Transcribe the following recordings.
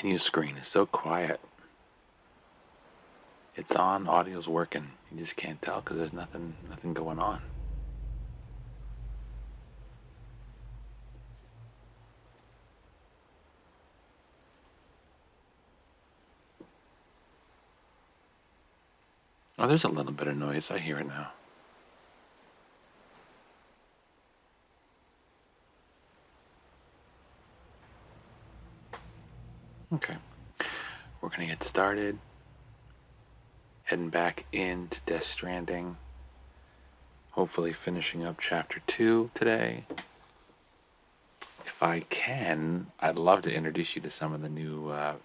menu screen is so quiet. It's on, audio's working. You just can't tell because there's nothing going on. Oh, there's a little bit of noise. I hear it now. Okay. We're going to get started. Heading back into Death Stranding. Hopefully finishing up Chapter 2 today. If I can, I'd love to introduce you to some of the new, well,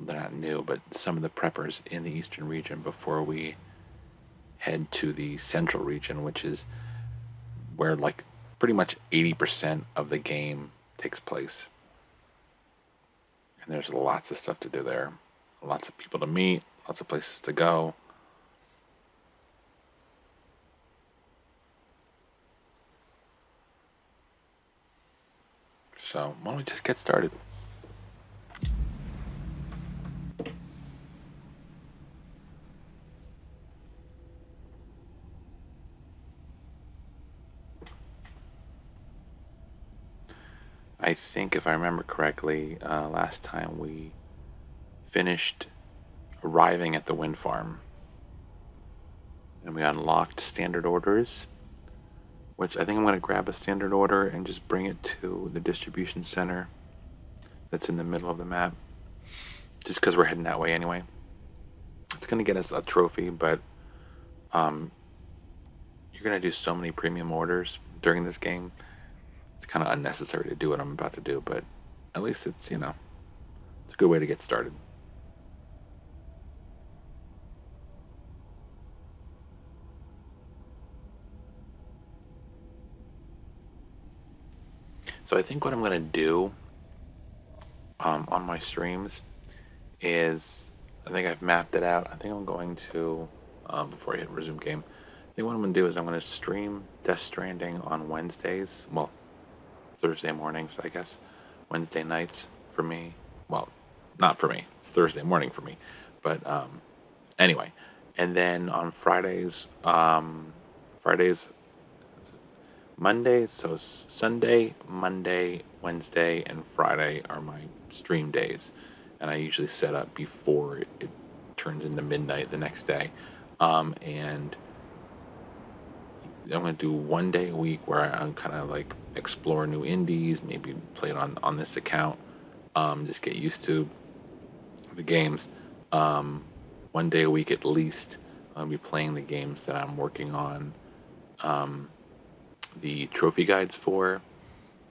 they're not new, but some of the preppers in the Eastern region before we head to the Central region, which is where like pretty much 80% of the game takes place. And there's lots of stuff to do there. Lots of people to meet, lots of places to go. So why don't we just get started? I think if I remember correctly, last time we finished arriving at the wind farm and we unlocked standard orders, which I think I'm going to grab a standard order and just bring it to the distribution center that's in the middle of the map, just because we're heading that way anyway. It's going to get us a trophy, but you're going to do so many premium orders during this game. It's kind of unnecessary to do what I'm about to do, but at least it's, it's a good way to get started. So I think what I'm going to do on my streams is, I think I've mapped it out. I think I'm going to, before I hit resume game, I think what I'm going to do is I'm going to stream Death Stranding on Wednesdays. Well, Thursday mornings, I guess. Wednesday nights for me. Well, not for me. It's Thursday morning for me. But anyway. And then on Fridays, Mondays, so Sunday, Monday, Wednesday, and Friday are my stream days. And I usually set up before it turns into midnight the next day. And I'm going to do one day a week where I'm kind of like explore new indies, maybe play it on this account, just get used to the games. One day a week at least, I'll be playing the games that I'm working on the trophy guides for,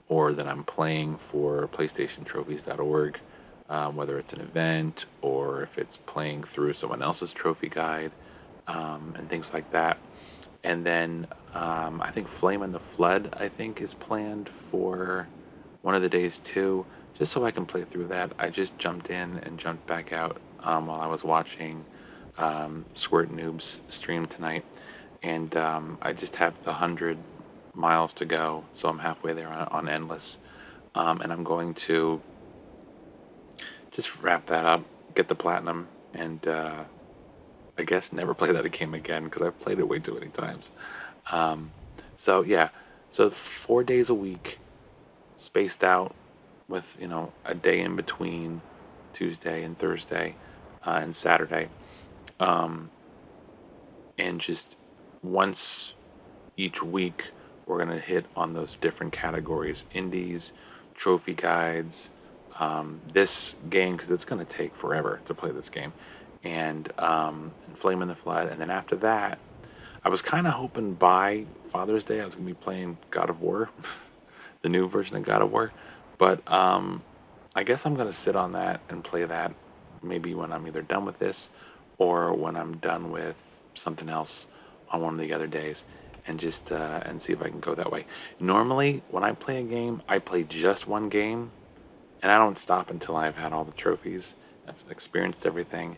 or that I'm playing for PlayStationTrophies.org, whether it's an event or if it's playing through someone else's trophy guide, and things like that. And then I think Flame in the Flood, I think, is planned for one of the days too, just so I can play through that. I just jumped in and jumped back out while I was watching Squirt Noob's stream tonight. And I just have the 100 miles to go, so I'm halfway there on Endless. And I'm going to just wrap that up, get the platinum, and I guess never play that game again because I've played it way too many times. So yeah, so 4 days a week, spaced out with a day in between Tuesday and Thursday and Saturday, and just once each week we're gonna hit on those different categories: indies, trophy guides, this game because it's gonna take forever to play this game, and Flame in the Flood. And then after that, I was kind of hoping by Father's Day I was going to be playing God of War, the new version of God of War. But I guess I'm going to sit on that and play that maybe when I'm either done with this or when I'm done with something else on one of the other days, and just and see if I can go that way. Normally, when I play a game, I play just one game, and I don't stop until I've had all the trophies. I've experienced everything.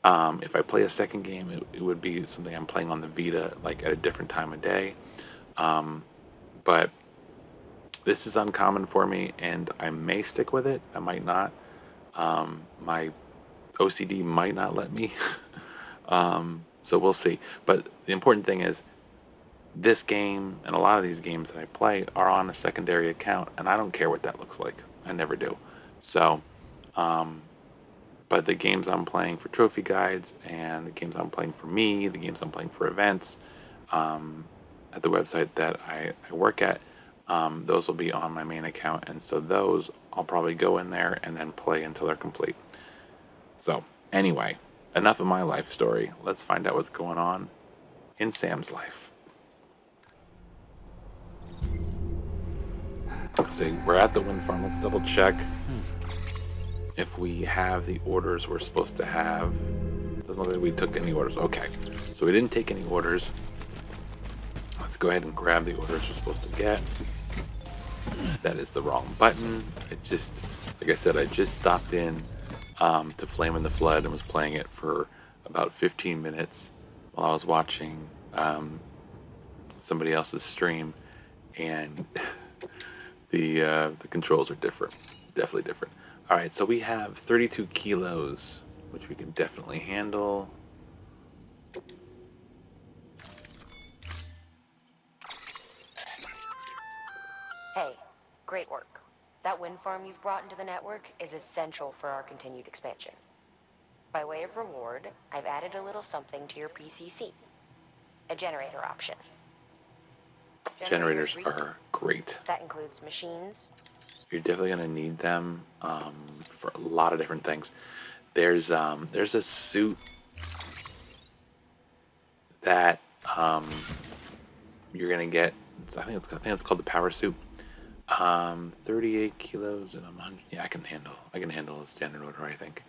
If I play a second game, it would be something I'm playing on the Vita, like at a different time of day. But this is uncommon for me, and I may stick with it. I might not. My OCD might not let me. So we'll see. But the important thing is this game and a lot of these games that I play are on a secondary account, and I don't care what that looks like. I never do. So, um, but the games I'm playing for trophy guides and the games I'm playing for me, the games I'm playing for events, um, at the website that I work at, those will be on my main account. And so those I'll probably go in there and then play until they're complete. So, anyway, enough of my life story. Let's find out what's going on in Sam's life. So, we're at the wind farm. Let's double check if we have the orders we're supposed to have. Doesn't look like we took any orders. Okay, so we didn't take any orders. Let's go ahead and grab the orders we're supposed to get. That is the wrong button. Like I said, I just stopped in to Flame in the Flood and was playing it for about 15 minutes while I was watching somebody else's stream, and the controls are different, definitely different. All right, so we have 32 kilos, which we can definitely handle. Hey, great work. That wind farm you've brought into the network is essential for our continued expansion. By way of reward, I've added a little something to your PCC. A generator option. Generators are great. That includes machines. You're definitely going to need them for a lot of different things. There's a suit that you're going to get. I think it's called the power suit. 38 kilos and 100. Yeah, I can handle a standard order, I think.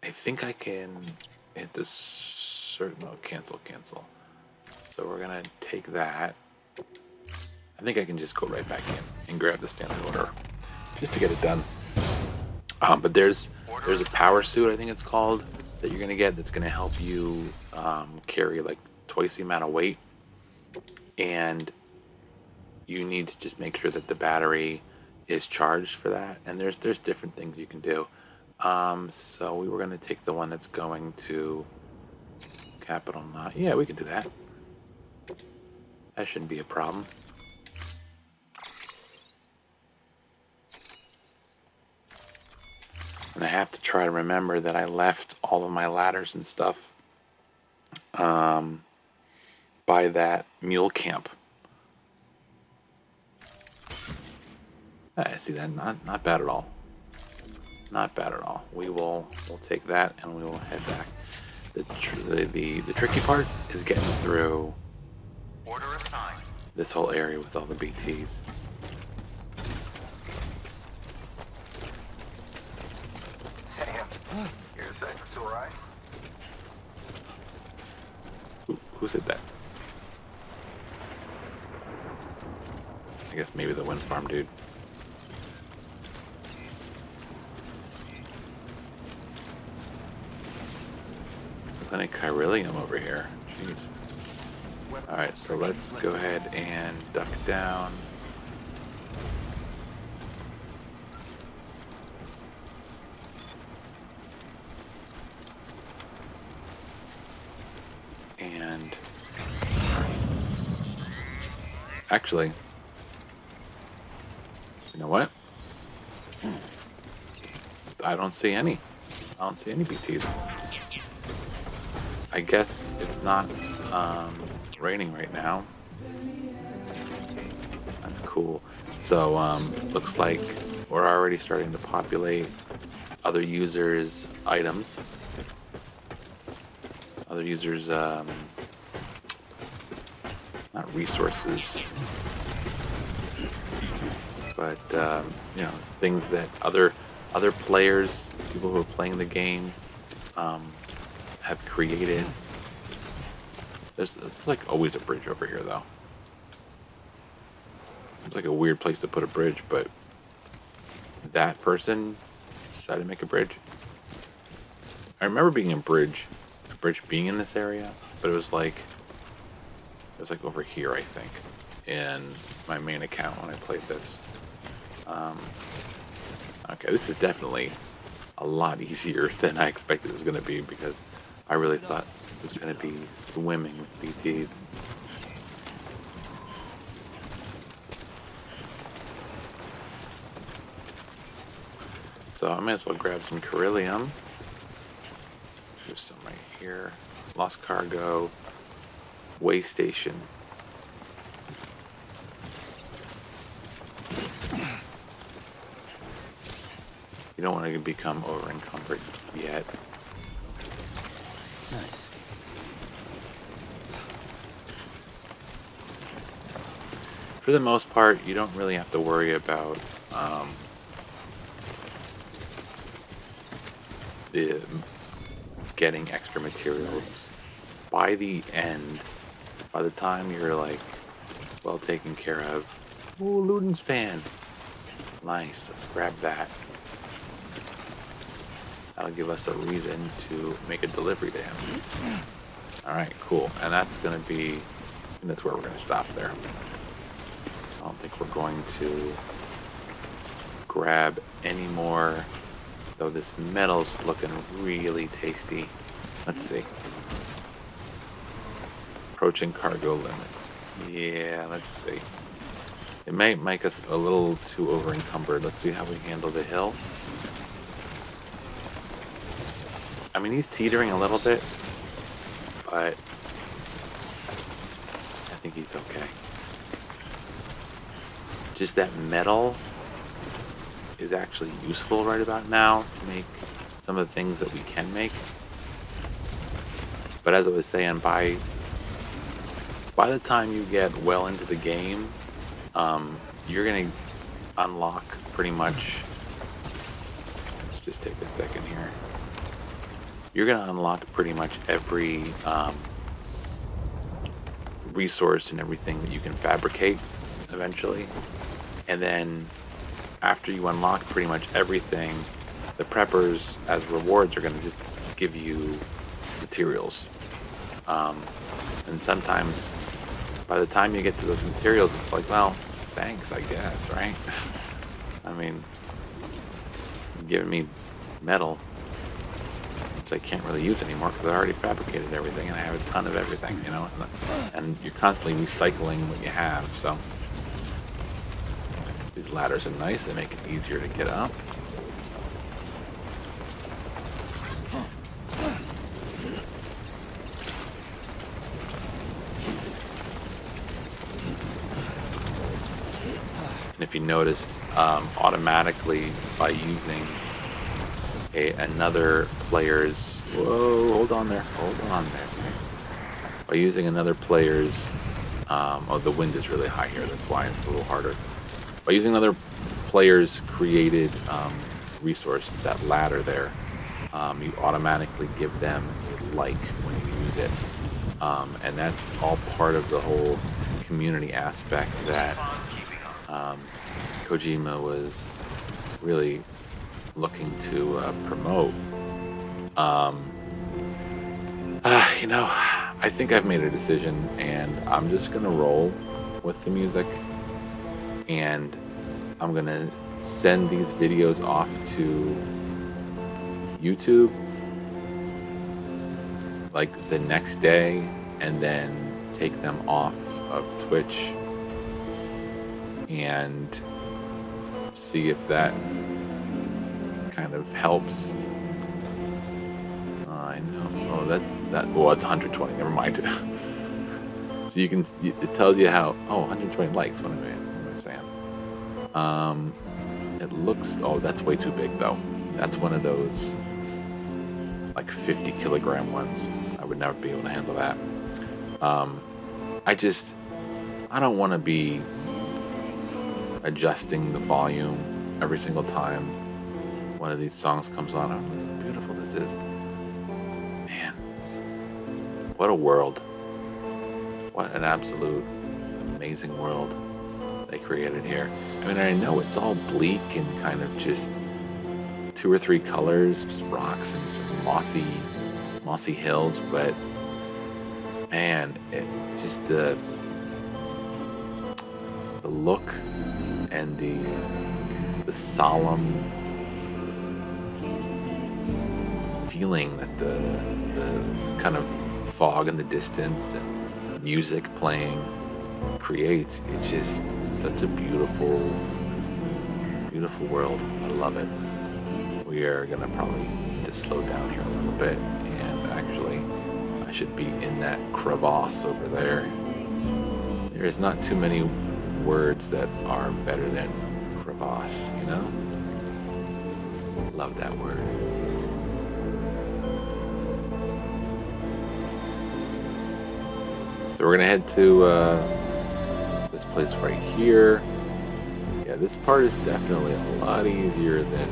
I think I can hit this certain. Oh, cancel. So we're gonna take that. I think I can just go right back in and grab the standard order just to get it done. But there's a power suit, I think it's called, that you're gonna get that's gonna help you carry like twice the amount of weight, and you need to just make sure that the battery is charged for that. And there's different things you can do. So we were gonna take the one that's going to Capital Knot. Yeah, we can do that. That shouldn't be a problem. And I have to try to remember that I left all of my ladders and stuff by that mule camp. I see that. Not bad at all. Not bad at all. We'll take that and we will head back. The tricky part is getting through Order assigned. this whole area with all the BTs. Sam, you're safe, it's all right? Who said that? I guess maybe the wind farm dude. Plenty of chiralium over here. Jeez. Alright, so let's go ahead and duck down. And actually, you know what? I don't see any. I don't see any BTs. I guess it's not raining right now. That's cool. So looks like we're already starting to populate other users' items. Other users' not resources, but you know, things that other players, people who are playing the game, have created. It's like always a bridge over here, though. Seems like a weird place to put a bridge, but that person decided to make a bridge. I remember being a bridge being in this area, but it was like over here, I think, in my main account when I played this. Um, okay, this is definitely a lot easier than I expected it was going to be because I really thought it was going to be swimming with BTs. So I might as well grab some Carillium. There's some right here. Lost cargo. Way station. You don't want to become over encumbered yet. Nice. For the most part, you don't really have to worry about the getting extra materials. By the end, by the time you're like well taken care of, oh, Luden's fan. Nice, let's grab that. That'll give us a reason to make a delivery to him. Alright, cool. And that's gonna be, and that's where we're gonna stop there. I don't think we're going to grab any more, though this metal's looking really tasty. Let's see. Approaching cargo limit. Yeah, let's see. It might make us a little too over encumbered. Let's see how we handle the hill. I mean, he's teetering a little bit, but I think he's okay. Just that metal is actually useful right about now to make some of the things that we can make. But as I was saying, by the time you get well into the game, you're gonna unlock pretty much. Let's just take a second here. You're gonna unlock pretty much every resource and everything that you can fabricate eventually. And then after you unlock pretty much everything, the preppers as rewards are gonna just give you materials. And sometimes by the time you get to those materials, it's like, well, thanks, I guess, right? I mean, you're giving me metal, which I can't really use anymore because I already fabricated everything and I have a ton of everything, you know? And you're constantly recycling what you have, so. These ladders are nice, they make it easier to get up. And if you noticed, automatically by using another player's, whoa, hold on there. By using another player's, oh, the wind is really high here, that's why it's a little harder. By using another player's created resource, that ladder there, you automatically give them like when you use it. And that's all part of the whole community aspect that Kojima was really looking to promote. You know, I think I've made a decision and I'm just gonna roll with the music and I'm gonna send these videos off to YouTube like the next day and then take them off of Twitch and see if that kind of helps. I know. Oh, that's that. Well, it's 120. Never mind. So you can. It tells you how. Oh, 120 likes. What am I saying? It looks. Oh, that's way too big though. That's one of those like 50 kilogram ones. I would never be able to handle that. I don't want to be adjusting the volume every single time one of these songs comes on. Oh, look how beautiful this is. Man, what a world. What an absolute amazing world they created here. I mean, I know it's all bleak and kind of just 2 or 3 colors, just rocks and some mossy hills, but man, it just the look and the the solemn feeling that the kind of fog in the distance and music playing creates. It's such a beautiful world. I love it. We are gonna probably need to slow down here a little bit, and actually I should be in that crevasse over there. There is not too many words that are better than crevasse, you know? Love that word. So we're gonna head to this place right here. Yeah, this part is definitely a lot easier than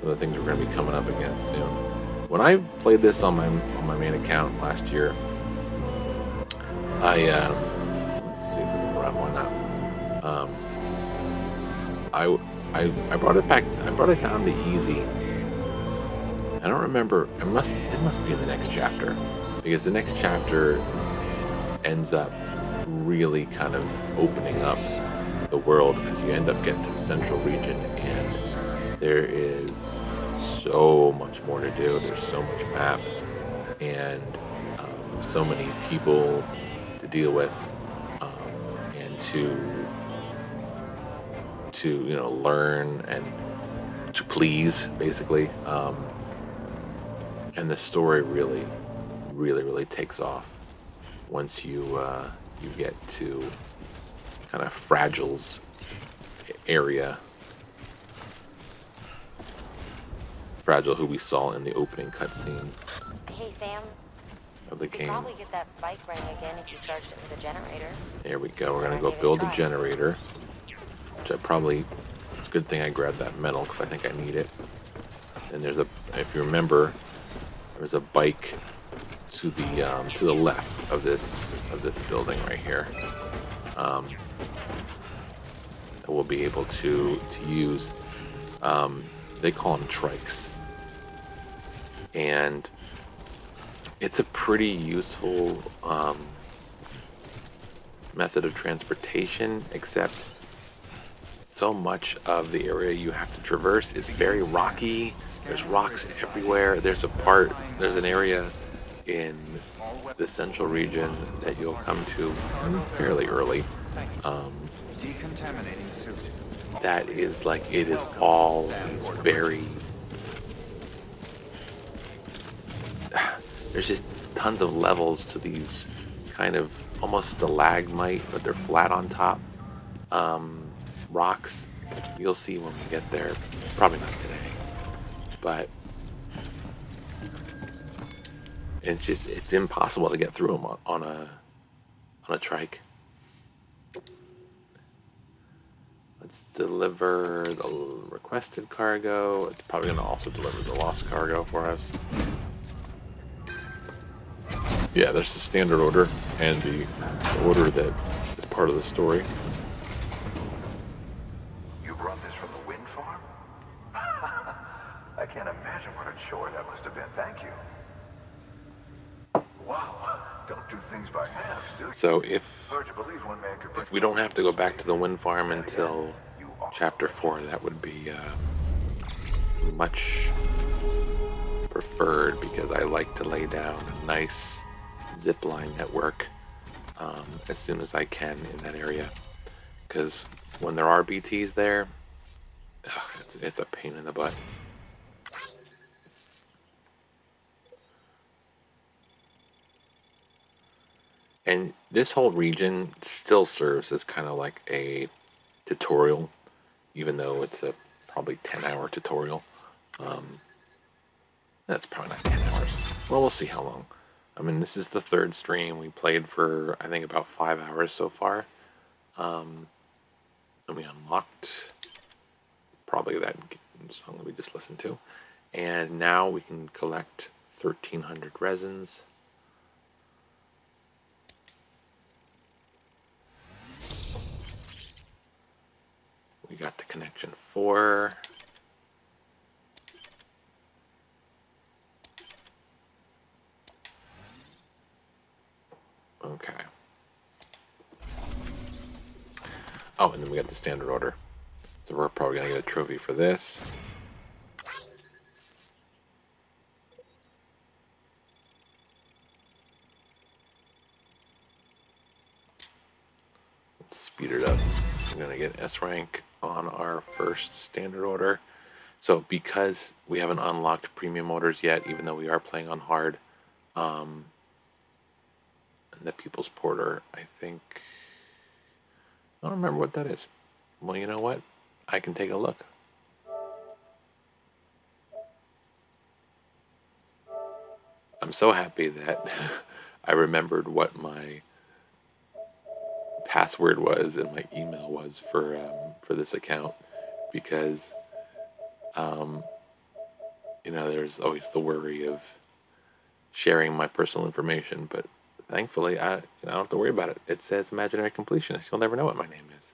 some of the things we're gonna be coming up against soon. When I played this on my main account last year, I let's see if we can run one up. I brought it back. I brought it down to easy. I don't remember. It must be in the next chapter, because the next chapter ends up really kind of opening up the world, because you end up getting to the central region and there is so much more to do. There's so much map and so many people to deal with, and to learn and to please, basically. And the story really takes off once you get to kind of Fragile's area. Fragile, who we saw in the opening cutscene Hey, Sam. of the You could game. probably get that bike running again if you charged it with a generator. There we go. We're gonna go build a generator, which it's a good thing I grabbed that metal, because I think I need it. And if you remember, there's a bike to the left of this building right here, that we'll be able to use. They call them trikes, and it's a pretty useful method of transportation, except so much of the area you have to traverse is very rocky. There's rocks everywhere. There's an area in the central region that you'll come to fairly early. Decontaminating suit. That is like, it is all very. There's just tons of levels to these kind of almost stalagmite, but they're flat on top, rocks. You'll see when we get there. Probably not today, but it's impossible to get through them on a trike. Let's deliver the requested cargo. It's probably going to also deliver the lost cargo for us. Yeah, there's the standard order and the order that is part of the story. You brought this from the wind farm? I can't imagine what a chore that must have been. Thank you. Wow. Don't do things by halves, do you? So if Hard to believe one man could break we don't have to go back to the wind farm until chapter 4, that would be much preferred, because I like to lay down a nice zipline network as soon as I can in that area, because when there are BTs there, it's a pain in the butt. And this whole region still serves as kind of like a tutorial, even though it's a probably 10-hour tutorial. That's probably not 10 hours. Well, we'll see how long. I mean, this is the third stream. We played for, I think, about 5 hours so far. And we unlocked probably that song that we just listened to. And now we can collect 1,300 resins. We got the connection 4. Okay. Oh, and then we got the standard order. So we're probably going to get a trophy for this. Let's speed it up. I'm going to get S rank on our first standard order. So because we haven't unlocked premium orders yet, even though we are playing on hard, the People's Porter, I think... I don't remember what that is. Well, you know what? I can take a look. I'm so happy that I remembered what my password was and my email was for this account, because you know, there's always the worry of sharing my personal information, but thankfully I don't have to worry about it. It says imaginary completionist. You'll never know what my name is.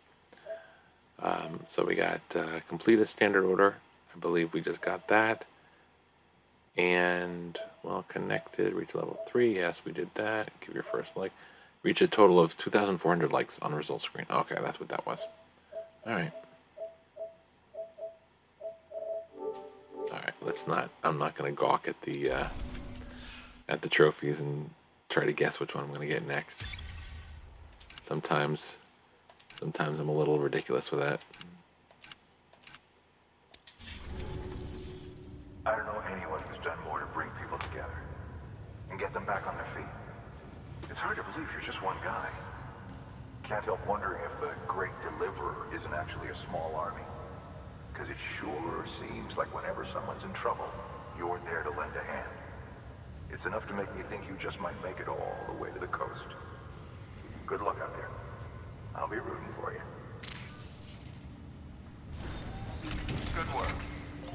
So we got complete a standard order. I believe we just got that. And, well, connected, reach level 3. Yes, we did that. Give your first like. Reach a total of 2,400 likes on the result screen. Okay, that's what that was. Alright. Alright, let's not... I'm not going to gawk at the trophies and try to guess which one I'm going to get next. Sometimes I'm a little ridiculous with that. I don't know anyone who's done more to bring people together and get them back on their feet. It's hard to believe you're just one guy. Can't help wondering if the Great Deliverer isn't actually a small army. Because it sure seems like whenever someone's in trouble, you're there to lend a hand. It's enough to make me think you just might make it all the way to the coast. Good luck out there. I'll be rooting for you. Good work.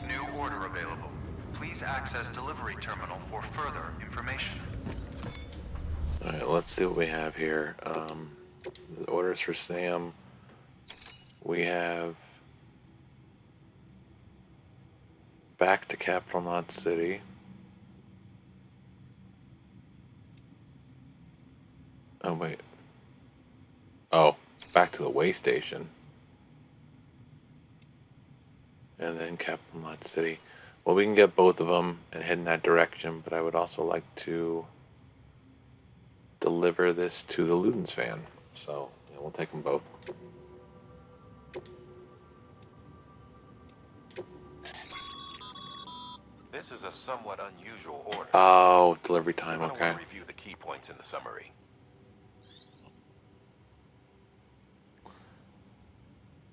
New order available. Please access delivery terminal for further information. Alright, let's see what we have here. The orders for Sam. We have back to Capital Knot City. Oh, wait. Oh, back to the way station. And then Capital Knot City. Well, we can get both of them and head in that direction, but I would also like to deliver this to the Ludens fan. So, yeah, we'll take them both. This is a somewhat unusual order. Oh, delivery time, I'm okay. going to review the key points in the summary.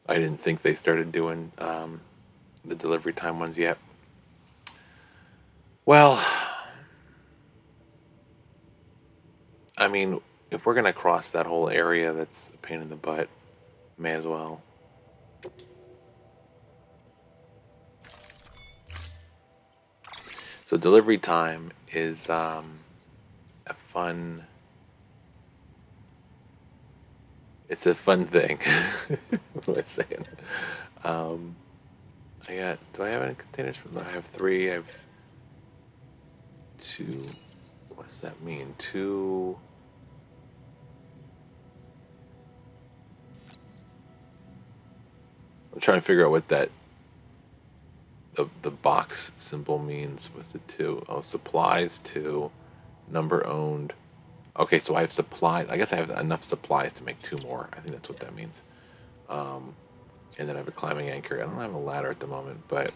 I didn't think they started doing the delivery time ones yet. Well, I mean, if we're going to cross that whole area that's a pain in the butt, may as well. So delivery time is a fun... It's a fun thing. What am I saying? Do I have any containers? I have 3. I have 2. What does that mean? 2. I'm trying to figure out what that the box symbol means with the 2. Oh, supplies 2, number owned. Okay, so I have supplies. I guess I have enough supplies to make 2 more. I think that's what that means. And then I have a climbing anchor. I don't have a ladder at the moment, but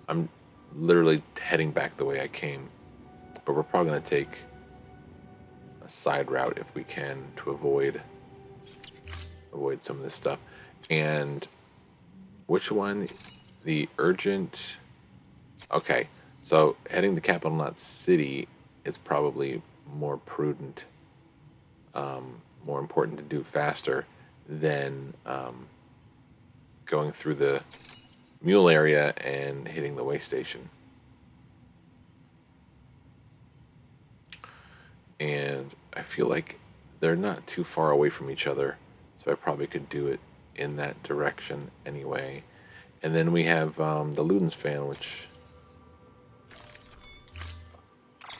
I'm literally heading back the way I came. But we're probably going to take a side route if we can to avoid some of this stuff. And which one? The urgent... Okay, so heading to Capital Knot City is probably more prudent, more important to do faster than going through the mule area and hitting the way station. And I feel like they're not too far away from each other, so I probably could do it in that direction anyway. And then we have the Ludens fan, which,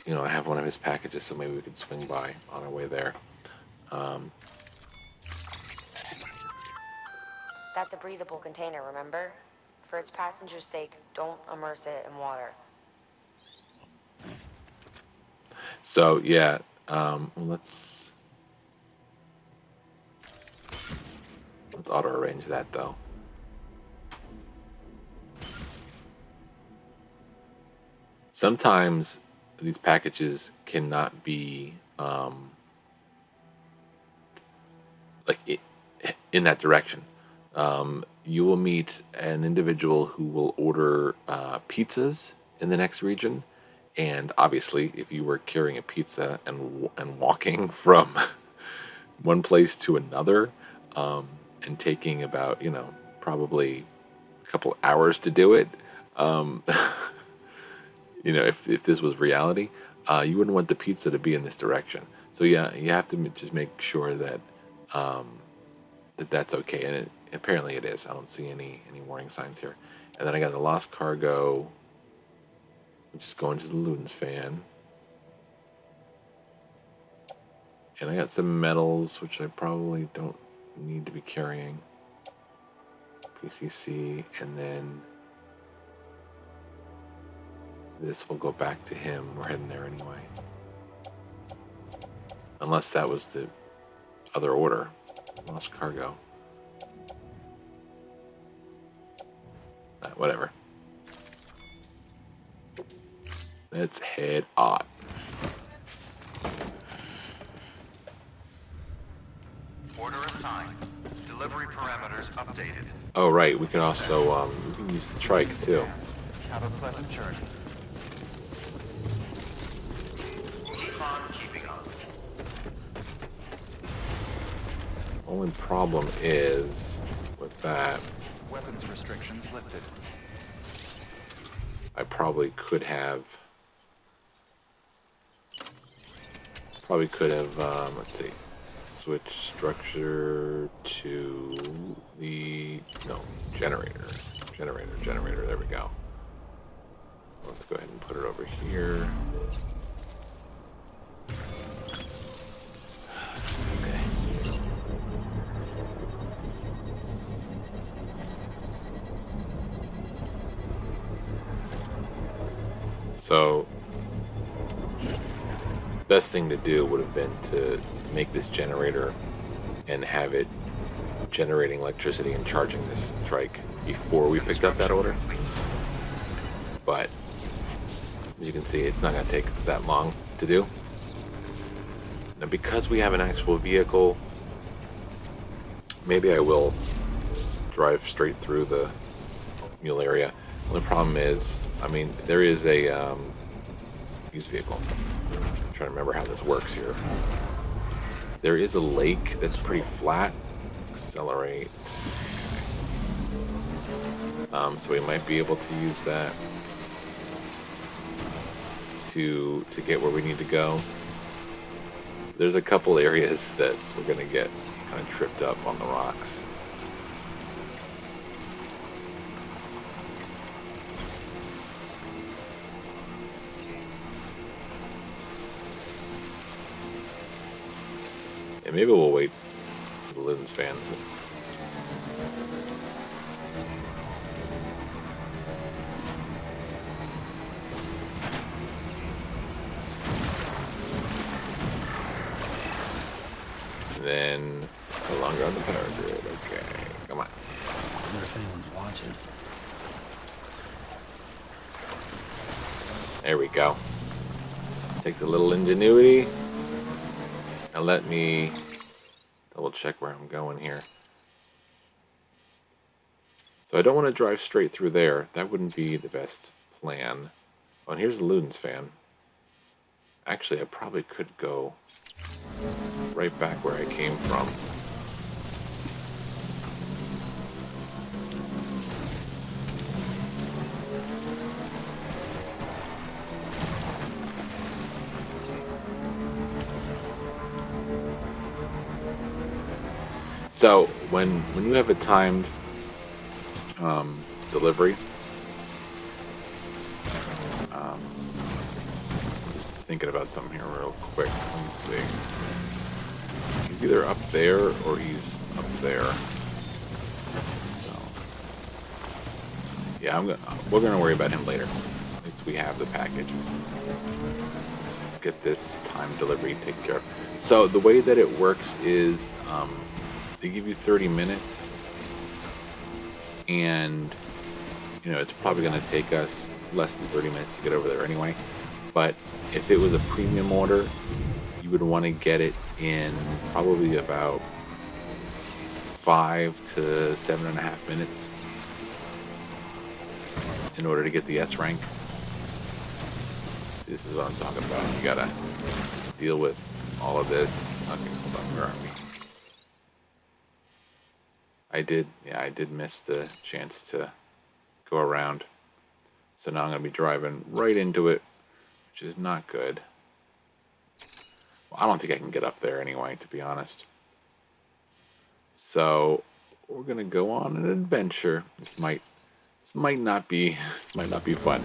you know, I have one of his packages, so maybe we could swing by on our way there. That's a breathable container, remember? For its passengers' sake, don't immerse it in water. So yeah, let's auto arrange that though. Sometimes these packages cannot be in that direction. You will meet an individual who will order pizzas in the next region, and obviously, if you were carrying a pizza and walking from one place to another, and taking about probably a couple hours to do it, um, if this was reality, you wouldn't want the pizza to be in this direction. So yeah, you have to just make sure that um, that's okay, and apparently it is. I don't see any warning signs here. And then I got the lost cargo, which is going to the Ludens fan, and I got some metals which I probably don't need to be carrying. PCC, and then this will go back to him. We're heading there anyway. Unless that was the other order. Lost cargo. Whatever. Let's head on. Order assigned. Delivery parameters updated. Oh right, we can also we can use the trike too. Have a pleasant journey. Keep on keeping up. Only problem is with that, Weapons restrictions lifted. I probably could have let's see, switch structure to the generator. There we go. Let's go ahead and put it over here. Okay. So, best thing to do would have been to make this generator and have it generating electricity and charging this trike before we picked up that order. But as you can see, it's not going to take that long to do. Now, because we have an actual vehicle, maybe I will drive straight through the mule area. The only problem is, I mean, there is a used vehicle. I'm trying to remember how this works here. There is a lake that's pretty flat. Accelerate. So we might be able to use that to get where we need to go. There's a couple areas that we're gonna get kind of tripped up on the rocks. And maybe we'll wait for the Lidens fan. And then no longer on the power grid. Okay, come on. I wonder if anyone's watching. There we go. Let's take the little ingenuity. Now let me double check where I'm going here. So I don't want to drive straight through there. That wouldn't be the best plan. Oh, and here's the Ludens fan. Actually, I probably could go right back where I came from. So when you have a timed delivery, I'm just thinking about something here real quick. Let me see. He's either up there or he's up there. Yeah, we're gonna worry about him later. At least we have the package. Let's get this time delivery taken care of. So the way that it works is they give you 30 minutes, and it's probably gonna take us less than 30 minutes to get over there anyway. But if it was a premium order, you would want to get it in probably about 5 to 7.5 minutes in order to get the S rank. This is what I'm talking about. You gotta deal with all of this. Okay, hold on, where are we? I did miss the chance to go around. So now I'm gonna be driving right into it, which is not good. Well, I don't think I can get up there anyway, to be honest. So we're gonna go on an adventure. This might not be fun.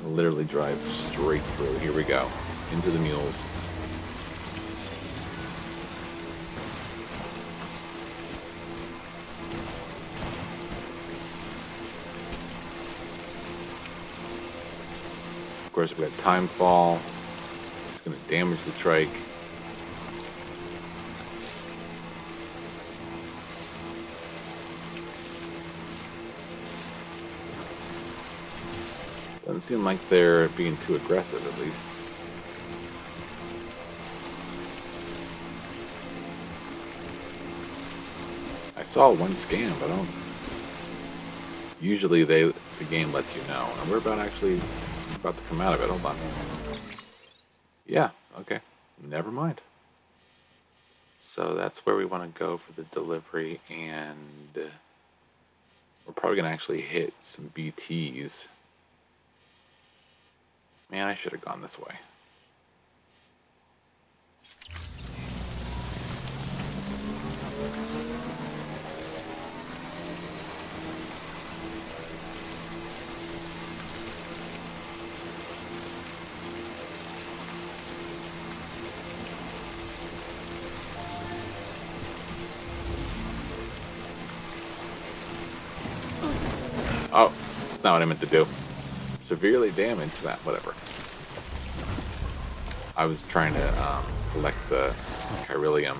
I'll literally drive straight through. Here we go. Into the mules. Of course, we got time fall. It's gonna damage the trike. Doesn't seem like they're being too aggressive, at least. I saw one scam, but I don't. Usually, the game lets you know, and we're about to come out of it. Hold on. Yeah. Okay. Never mind. So that's where we want to go for the delivery, and we're probably gonna actually hit some BTs. Man, I should have gone this way. Oh, that's not what I meant to do. Severely damaged that, whatever. I was trying to collect the chiralium.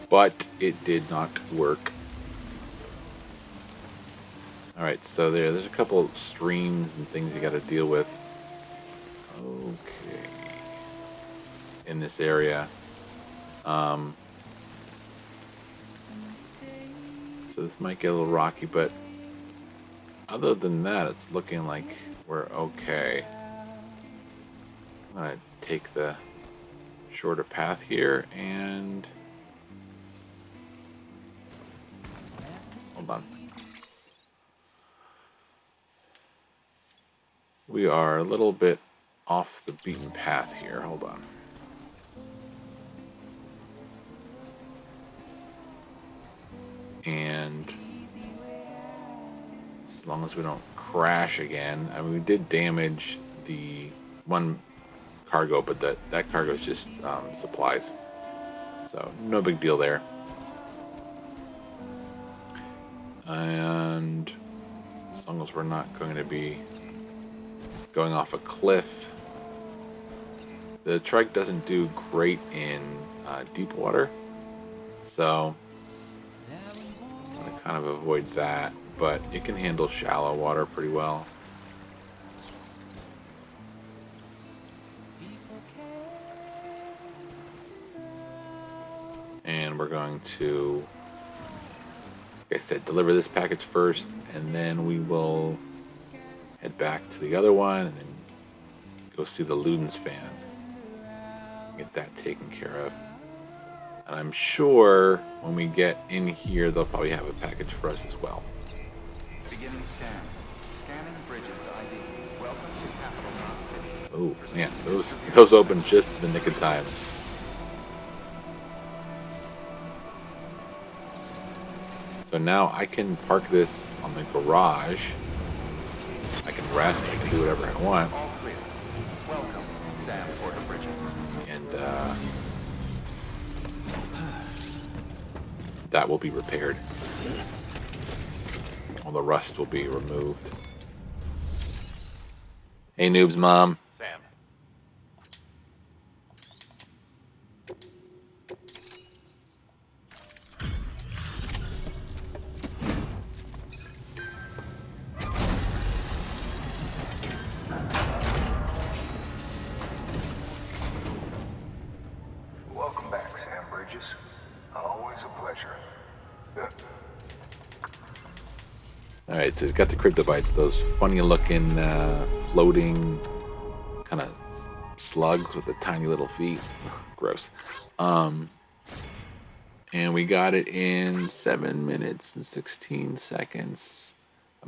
But it did not work. Alright, so there's a couple of streams and things you gotta deal with. Okay. In this area. So this might get a little rocky, but other than that, it's looking like we're okay. I'm gonna take the shorter path here and hold on. We are a little bit off the beaten path here. Hold on. And as long as we don't crash again. I mean, we did damage the one cargo, but that cargo is just supplies. So no big deal there. And as long as we're not going to be going off a cliff. The trike doesn't do great in deep water. So I'm going to kind of avoid that, but it can handle shallow water pretty well. And we're going to, like I said, deliver this package first, and then we will head back to the other one, and then go see the Ludens fan. Get that taken care of. And I'm sure when we get in here, they'll probably have a package for us as well. Beginning scan. Scanning bridges ID. Welcome to Capital Knot City. Oh, man, those open just in the nick of time. So now I can park this on the garage. I can rest, I can do whatever I want. All clear. Welcome, Sam Porter Bridges. And that will be repaired. All the rust will be removed. Hey, Noob's mom. Sam, Welcome back, Sam Bridges. Always a pleasure. All right, so it's got the cryptobites, those funny-looking, floating kind of slugs with the tiny little feet. Gross. And we got it in 7 minutes and 16 seconds. I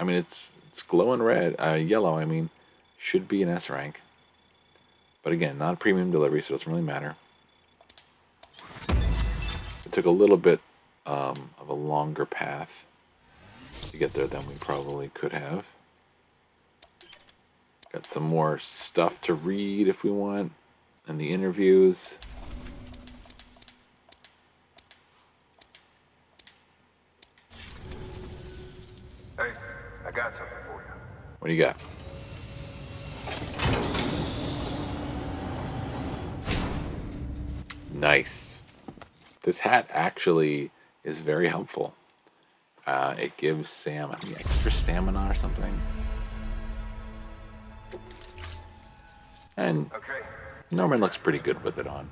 mean, it's glowing red, yellow. I mean, should be an S rank. But again, not a premium delivery, so it doesn't really matter. It took a little bit of a longer path to get there than we probably could have. Got some more stuff to read if we want, and the interviews. Hey, I got something for you. What do you got? Nice. This hat actually is very helpful. It gives Sam, I think, extra stamina or something. And Okay. Norman looks pretty good with it on.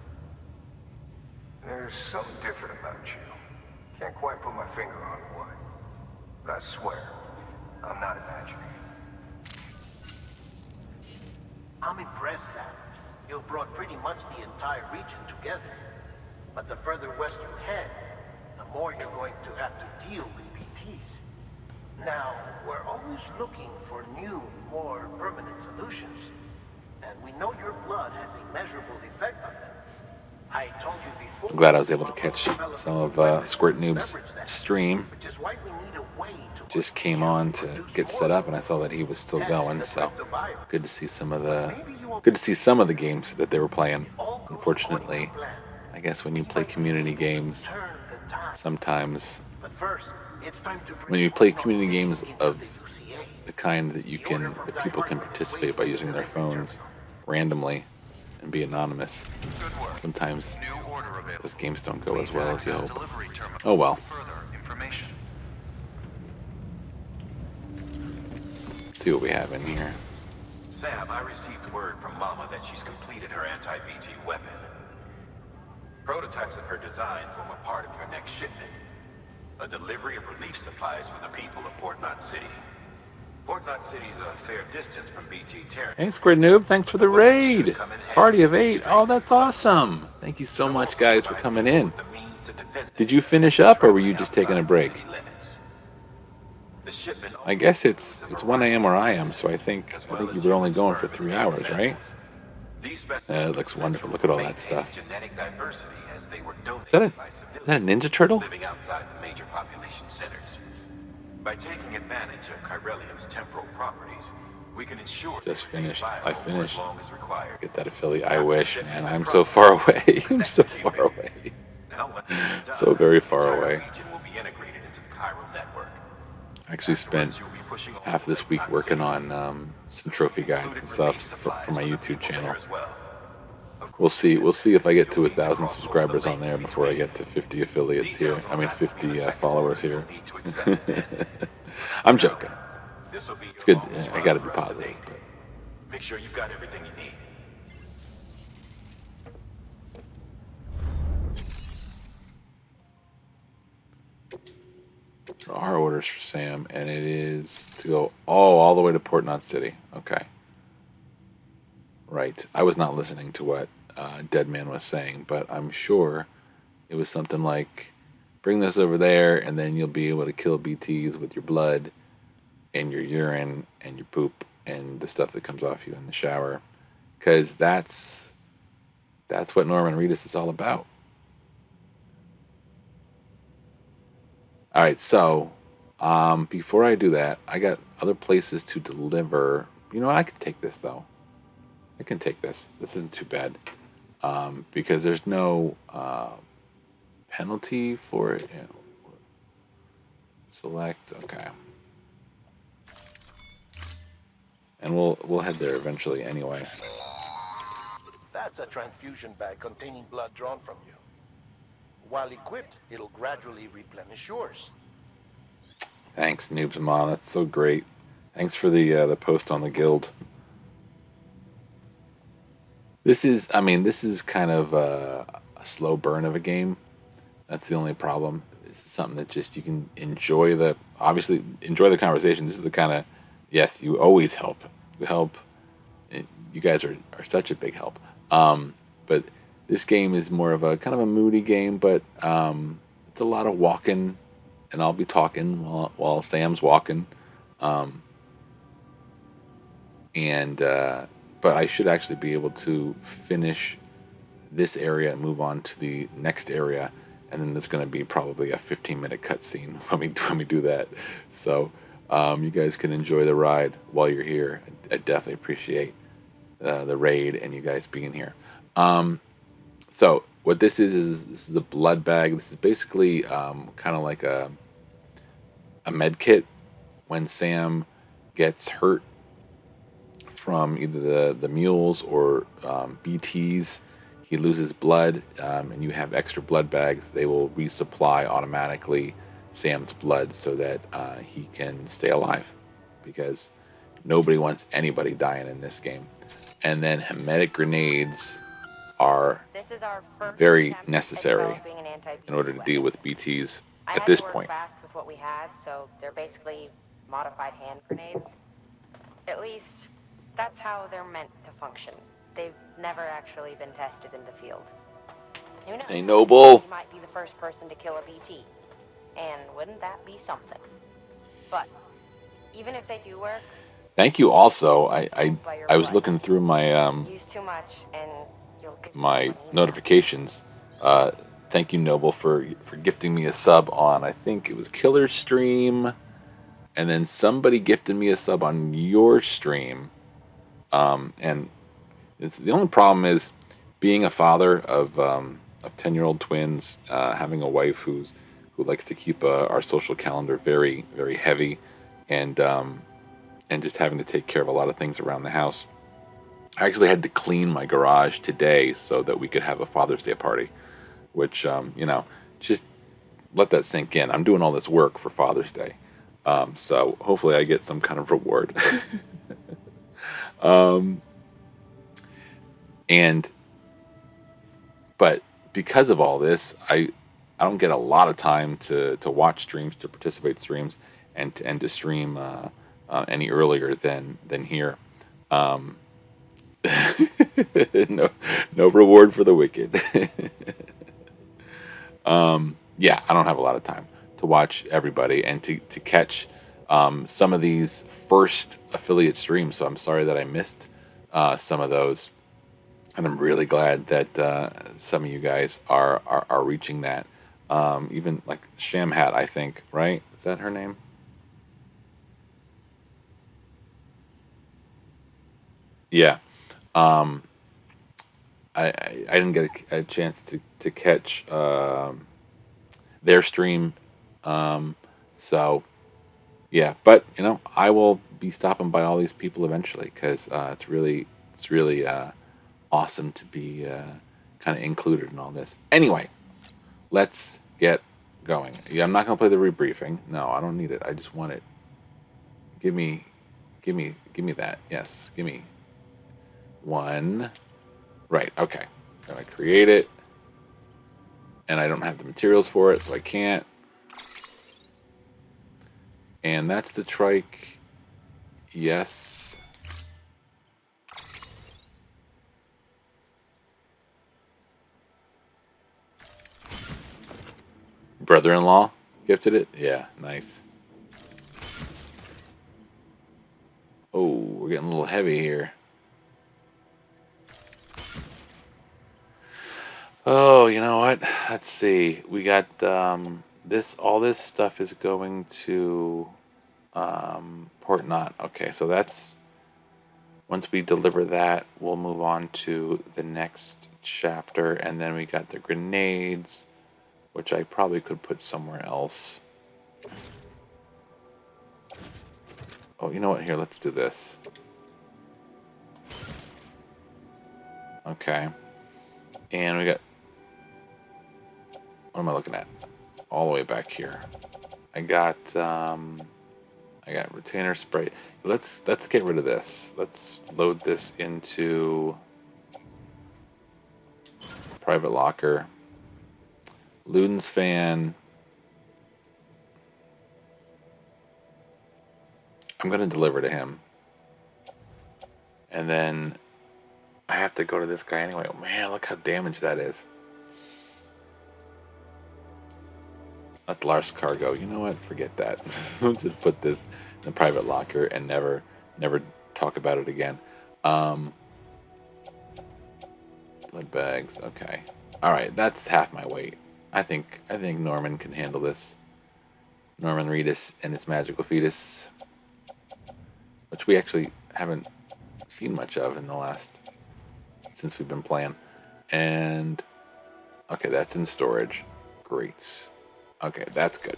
There's something different about you. Can't quite put my finger on what. But I swear, I'm not imagining. I'm impressed, Sam. You've brought pretty much the entire region together. But the further west you head, the more you're going to have to deal with BTs. Now, we're always looking for new, more permanent solutions. And we know your blood has a measurable effect on them. I told you before. I'm glad I was able to catch some of Squirt Noob's stream. Which is why we need a way to Just came on to get set up, and I saw that he was still going. So good to see some of the games that they were playing. Unfortunately, I guess when you play community games, sometimes when you play community games of the kind that people can participate by using their phones randomly and be anonymous, sometimes those games don't go as well as you hope. Oh well. Let's see what we have in here. Sam, I received word from Mama that she's completed her anti-BT weapon. Prototypes of her design form a part of your next shipment. A delivery of relief supplies for the people of Port Knot City. Port Knot City is a fair distance from BT territory. Hey, Squid Noob, thanks for the raid. Party of 8. Oh, that's awesome. Thank you so much, guys, for coming in. Did you finish up, or were you just taking a break? I guess it's 1 a.m. where I am, so I think you were only going for 3 hours, right? It looks wonderful. Look at all that stuff. Is that a Ninja Turtle? Living outside the major population centers. By taking advantage of Chiralium's temporal properties, we can ensure Just finished. I finished. as long as required. Get that affiliate. I wish, man. I'm so far away. I'm so far away. Now, once this is done, So very far the entire away. region will be integrated into the chiral network. I actually spent half this week working on some trophy guides and stuff for my YouTube channel. We'll see if I get to 1,000 subscribers on there before I get to 50 affiliates here. I mean 50 followers here. I'm joking. It's good. I gotta be positive. But. Make sure you've got everything you need. There are orders for Sam, and it is to go all the way to Port Knot City. Okay. Right. I was not listening to what Deadman was saying, but I'm sure it was something like, bring this over there, and then you'll be able to kill BTs with your blood and your urine and your poop and the stuff that comes off you in the shower. Because that's what Norman Reedus is all about. All right, so before I do that, I got other places to deliver. You know, I can take this, though. I can take this. This isn't too bad because there's no penalty for it. Yeah. Select. Okay. And we'll head there eventually anyway. That's a transfusion bag containing blood drawn from you. While equipped, it'll gradually replenish yours. Thanks, Noobs Mom. That's so great. Thanks for the post on the guild. This is kind of a slow burn of a game. That's the only problem. This is something that just you can enjoy obviously enjoy the conversation. This is the kind of, yes, you always help. You help. You guys are such a big help. But this game is more of a kind of a moody game, but it's a lot of walking, and I'll be talking while Sam's walking. But I should actually be able to finish this area and move on to the next area, and then there's going to be probably a 15-minute cutscene when we do that. So you guys can enjoy the ride while you're here. I definitely appreciate the raid and you guys being here. So what this is a blood bag. This is basically kind of like a med kit when Sam gets hurt from either the mules or BTs. He loses blood, and you have extra blood bags. They will resupply automatically Sam's blood so that he can stay alive, because nobody wants anybody dying in this game. And then hermetic grenades are This is our first very attempt at necessary developing an anti-BT in order to weapon. deal with BTs I at had this to work point. fast with what we had, so they're basically modified hand grenades. At least, that's how they're meant to function. They've never actually been tested in the field. Who knows? Hey, Noble. You might be the first person to kill a BT. And wouldn't that be something? But, even if they do work... Thank you also. I was looking through my use too much and you'll get my notifications. Thank you, Noble, for gifting me a sub on, I think it was Killer's stream, and then somebody gifted me a sub on your stream. And the only problem is being a father of 10-year-old twins, having a wife who likes to keep our social calendar very, very heavy, and just having to take care of a lot of things around the house. I actually had to clean my garage today so that we could have a Father's Day party, which, just let that sink in. I'm doing all this work for Father's Day. So hopefully I get some kind of reward. But because of all this, I don't get a lot of time to watch streams, to participate in streams, and to stream any earlier than here. No reward for the wicked. Yeah, I don't have a lot of time to watch everybody and to catch some of these first affiliate streams. So I'm sorry that I missed some of those, and I'm really glad that some of you guys are reaching that. Even like Shamhat, I think, right? Is that her name? Yeah. I didn't get a chance to catch their stream, so yeah. But I will be stopping by all these people eventually, because it's really awesome to be kind of included in all this. Anyway, let's get going. Yeah, I'm not gonna play the rebriefing. No, I don't need it. I just want it. Give me that. Yes, give me one. Right, okay. I'm gonna create it, and I don't have the materials for it, so I can't. And that's the trike. Yes. Brother-in-law gifted it? Yeah, nice. Oh, we're getting a little heavy here. Oh, you know what? Let's see. We got all this stuff is going to Port Knot. Okay, so that's, once we deliver that, we'll move on to the next chapter, and then we got the grenades, which I probably could put somewhere else. Oh, you know what? Here, let's do this. Okay. And we got... What am I looking at? All the way back here. I got retainer spray. Let's get rid of this. Let's load this into private locker. Luden's fan. I'm gonna deliver to him. And then I have to go to this guy anyway. Oh, man, look how damaged that is. That's Lars Cargo. You know what? Forget that. We'll just put this in the private locker and never talk about it again. Blood bags. Okay. All right. That's half my weight. I think Norman can handle this. Norman Reedus and his magical fetus, which we actually haven't seen much of in the last since we've been playing. And okay, that's in storage. Great. Okay, that's good.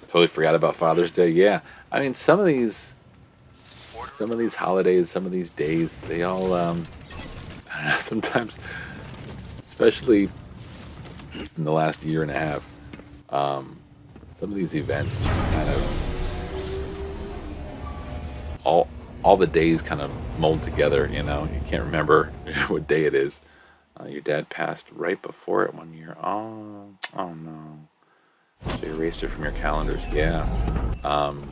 Totally forgot about Father's Day. Yeah, I mean some of these holidays, some of these days, they all I don't know, sometimes, especially in the last year and a half, some of these events just kind of all the days kind of mold together. You know, you can't remember what day it is. Your dad passed right before it one year. Oh no. So you erased it from your calendars. Yeah. One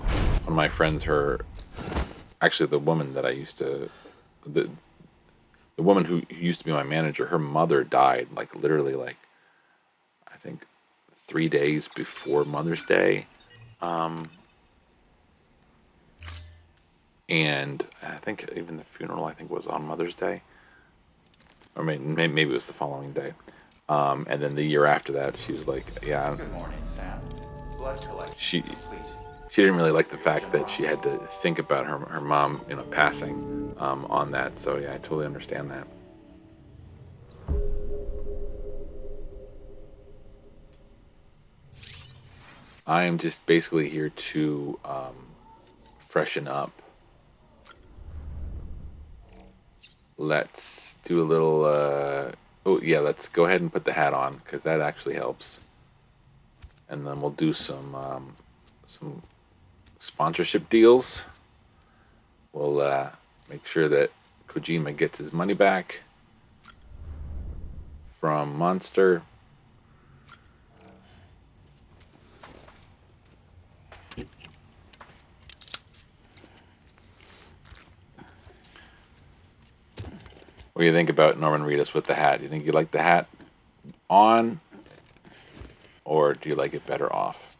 of my friends, actually the woman that I used to, the woman who used to be my manager, her mother died like literally like, I think 3 days before Mother's Day. And I think even the funeral, I think, was on Mother's Day. Or maybe it was the following day. And then the year after that, she was like, yeah. Good morning, Sam. Blood collection. She didn't really like the fact that she had to think about her mom, passing on that. So yeah, I totally understand that. I am just basically here to freshen up. Let's do a little. Oh yeah, let's go ahead and put the hat on because that actually helps. And then we'll do some sponsorship deals. We'll make sure that Kojima gets his money back from Monster. What do you think about Norman Reedus with the hat? Do you think you like the hat on, or do you like it better off?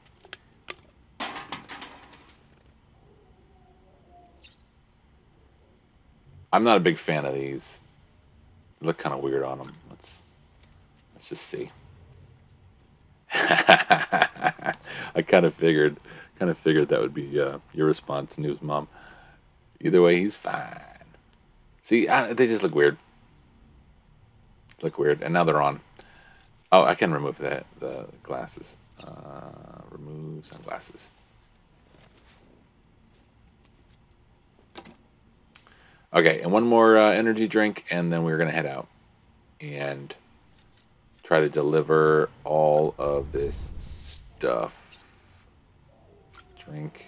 I'm not a big fan of these. They look kind of weird on them. Let's just see. I kind of figured that would be your response, News Mom. Either way, he's fine. See, they just look weird. And now they're on. Oh, I can remove the glasses. Remove sunglasses. Okay, and one more energy drink, and then we're gonna head out and try to deliver all of this stuff. Drink.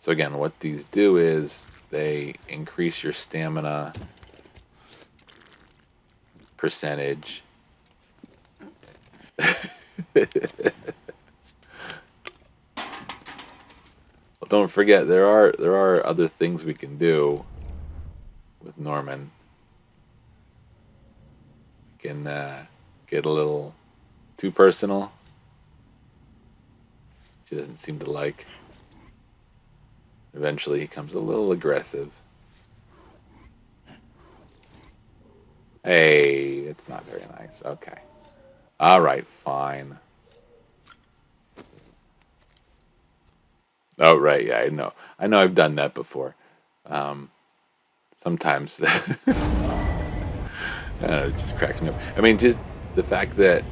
So again, what these do is they increase your stamina percentage. Well, don't forget there are other things we can do with Norman. We can get a little too personal. She doesn't seem to like. Eventually, he becomes a little aggressive. Hey, it's not very nice. Okay. All right, fine. Oh, right. Yeah, I know. I know I've done that before. Um, sometimes it just cracks me up. I mean, just the fact that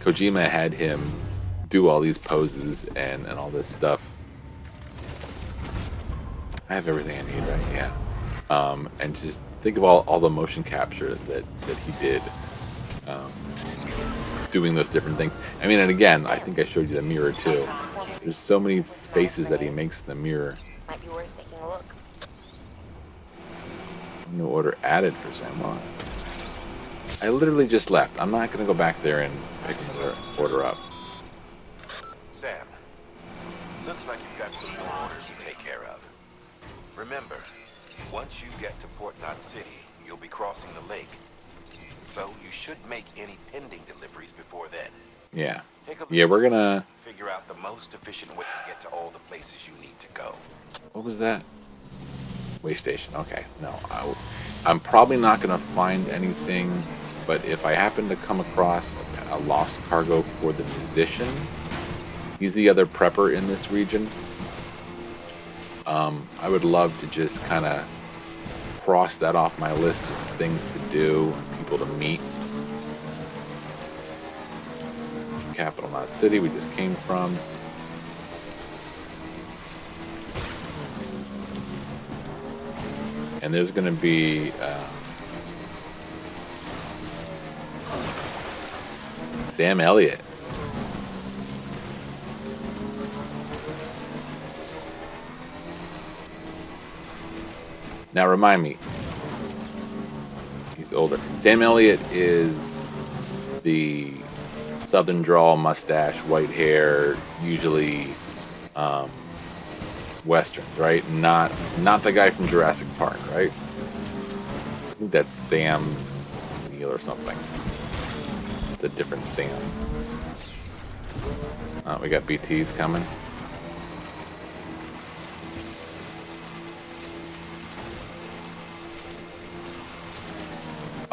Kojima had him do all these poses and all this stuff. I have everything I need, right? Yeah. And just think of all the motion capture that he did, um, doing those different things. I mean, and again, I think I showed you the mirror too. There's so many faces that he makes in the mirror. Might be worth taking a look. No order added for Samuel. I literally just left. I'm not gonna go back there and pick another order up. Sam, looks like you've got some more orders to take care of. Remember, once you get to Port Knot City, you'll be crossing the lake. So you should make any pending deliveries before then. Yeah. Take a look Yeah, at we're your gonna. map, figure out the most efficient way to get to all the places you need to go. What was that? Way station. Okay. No, I'm probably not gonna find anything. But if I happen to come across a lost cargo for the musician, he's the other prepper in this region. I would love to just kind of cross that off my list of things to do and people to meet. Capital Knot City, we just came from. And there's going to be Sam Elliott. Now remind me, he's older. Sam Elliott is the southern drawl, mustache, white hair, usually westerns, right? Not the guy from Jurassic Park, right? I think that's Sam Neill or something. It's a different Sam. We got BTs coming.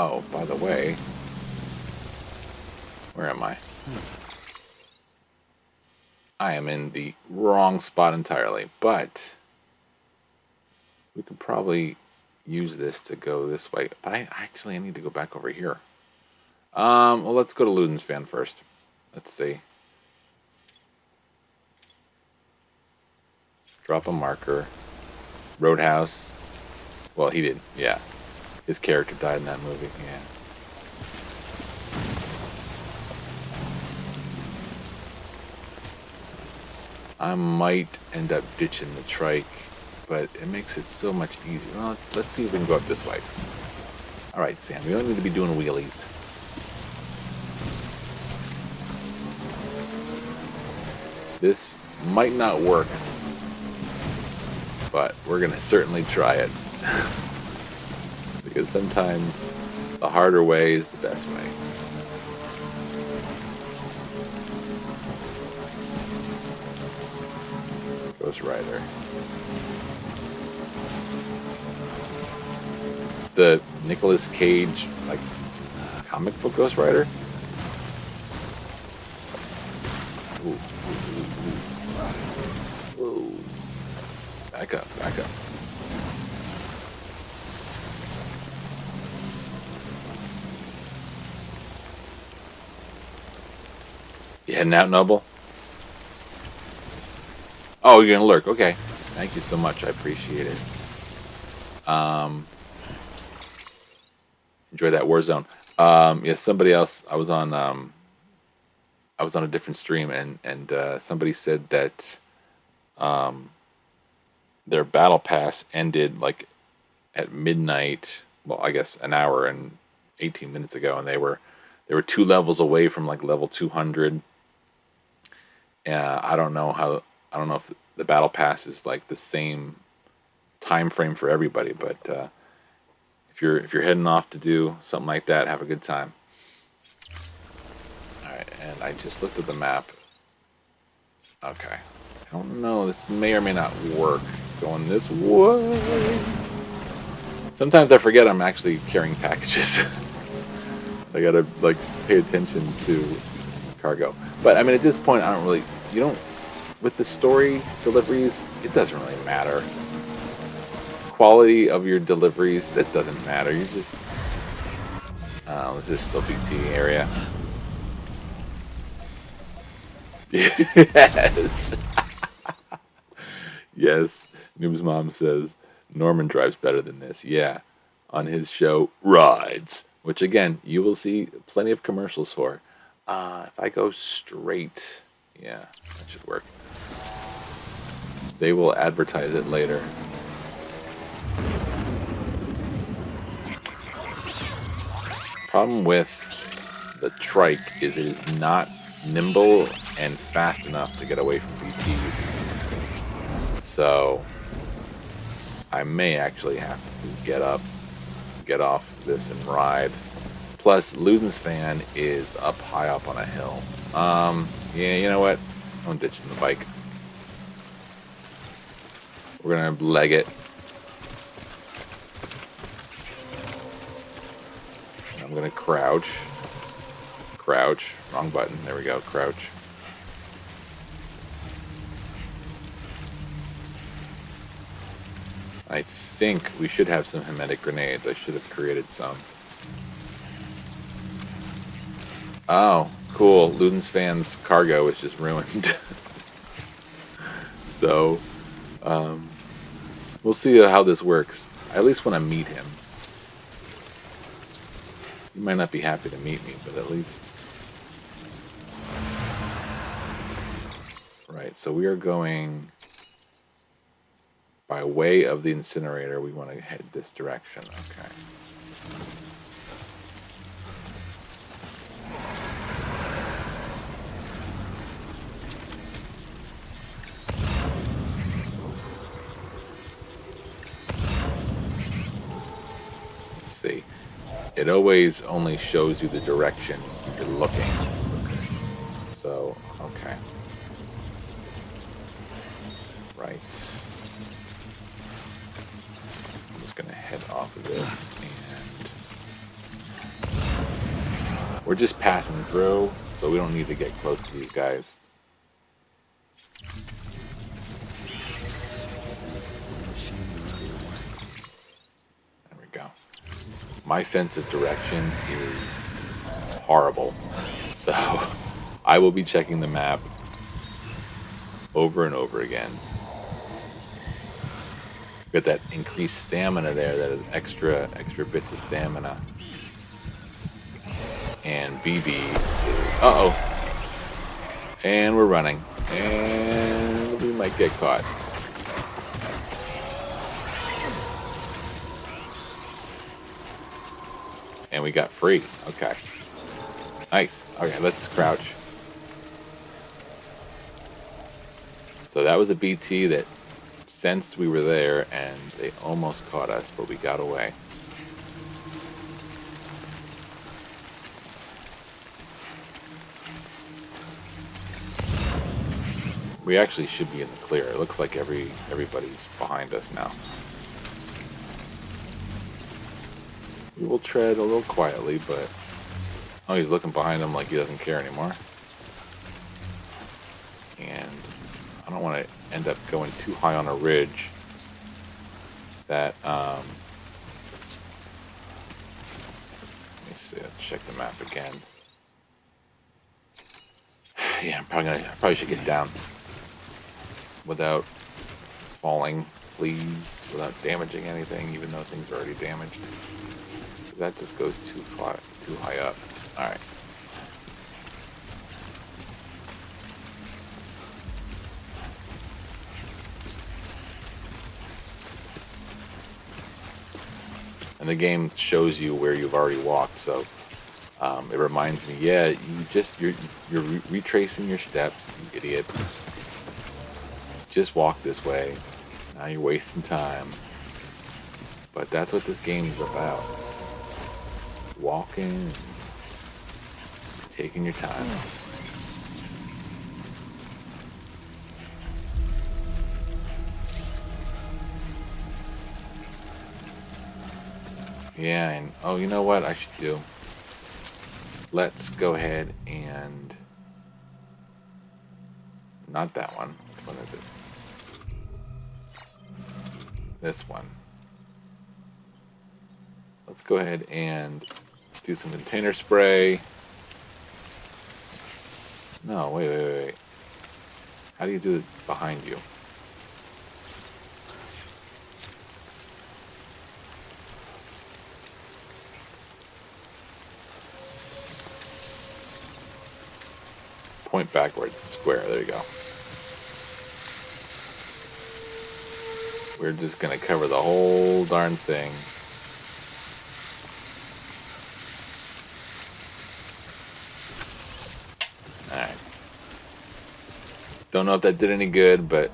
Oh, by the way, where am I? I am in the wrong spot entirely, but we could probably use this to go this way. But I need to go back over here. Well, let's go to Luden's fan first. Let's see. Drop a marker. Roadhouse. Well, he did. Yeah. His character died in that movie. Yeah. I might end up ditching the trike, but it makes it so much easier. Well, let's see if we can go up this way. All right, Sam, we don't need to be doing wheelies. This might not work, but we're going to certainly try it. Because sometimes the harder way is the best way. Ghost Rider. The Nicolas Cage, like, comic book Ghost Rider? Ooh, ooh, ooh, ooh. Back up, back up. You heading out, Noble? Oh, you're gonna lurk. Okay. Thank you so much. I appreciate it. Enjoy that Warzone. Yeah, somebody else. I was on a different stream, and somebody said that their battle pass ended like at midnight. Well, I guess an hour and 18 minutes ago, and they were 2 levels away from like level 200. I don't know if the battle pass is like the same time frame for everybody, but if you're heading off to do something like that, have a good time. All right, and I just looked at the map. Okay, I don't know. This may or may not work. Going this way. Sometimes I forget I'm actually carrying packages. I gotta like pay attention to cargo. But I mean, at this point, I don't really. You don't with the story deliveries, it doesn't really matter. Quality of your deliveries, that doesn't matter. You just this is still BT area. Yes. Yes. Noob's mom says Norman drives better than this. Yeah. On his show, Rides, which again, you will see plenty of commercials for. If I go straight, yeah, that should work. They will advertise it later. Problem with the trike is it is not nimble and fast enough to get away from BTs. So I may actually have to get up, get off this and ride. Plus, Luden's fan is up high up on a hill. Yeah, you know what? I'm ditching the bike. We're gonna leg it. I'm gonna crouch. Crouch. Wrong button. There we go. Crouch. I think we should have some hermetic grenades. I should have created some. Oh, cool. Luden's fan's cargo is just ruined. So, we'll see how this works. I at least want to meet him. He might not be happy to meet me, but at least... Right, so we are going... By way of the incinerator, we want to head this direction. Okay. Let's see. It always only shows you the direction you're looking. So, okay. Right. Gonna head off of this, and we're just passing through, so we don't need to get close to these guys. There we go. My sense of direction is horrible, so I will be checking the map over and over again. Got that increased stamina there, that is extra bits of stamina. And BB is, and we're running, and we might get caught. And we got free. Okay, nice. Okay, let's crouch. So that was a BT that sensed we were there, and they almost caught us, but we got away. We actually should be in the clear. It looks like everybody's behind us now. We will tread a little quietly, but... Oh, he's looking behind him like he doesn't care anymore. And I don't want to end up going too high on a ridge that, let me see, let's check the map again. Yeah, I probably should get down without falling, please, without damaging anything, even though things are already damaged. That just goes too high up. All right. And the game shows you where you've already walked, so it reminds me, yeah, you're retracing your steps, you idiot. Just walk this way. Now you're wasting time. But that's what this game is about. Walking, just taking your time. Yeah, and oh, you know what I should do? Let's go ahead and not that one. Which one is it? This one. Let's go ahead and do some container spray. No, wait. How do you do it behind you? Point backwards, square, there you go. We're just gonna cover the whole darn thing. Alright. Don't know if that did any good, but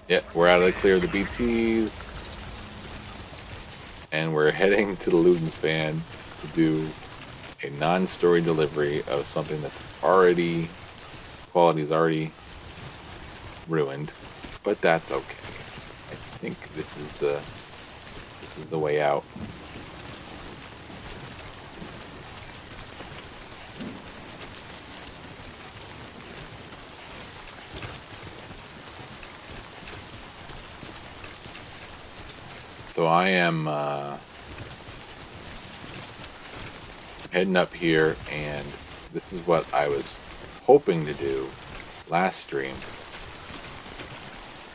yeah, we're out of the clear of the BTs. And we're heading to the Ludenspan to do a non-story delivery of something that's already, quality is already ruined, but that's okay. I think this is the way out. So I am heading up here, and this is what I was hoping to do last stream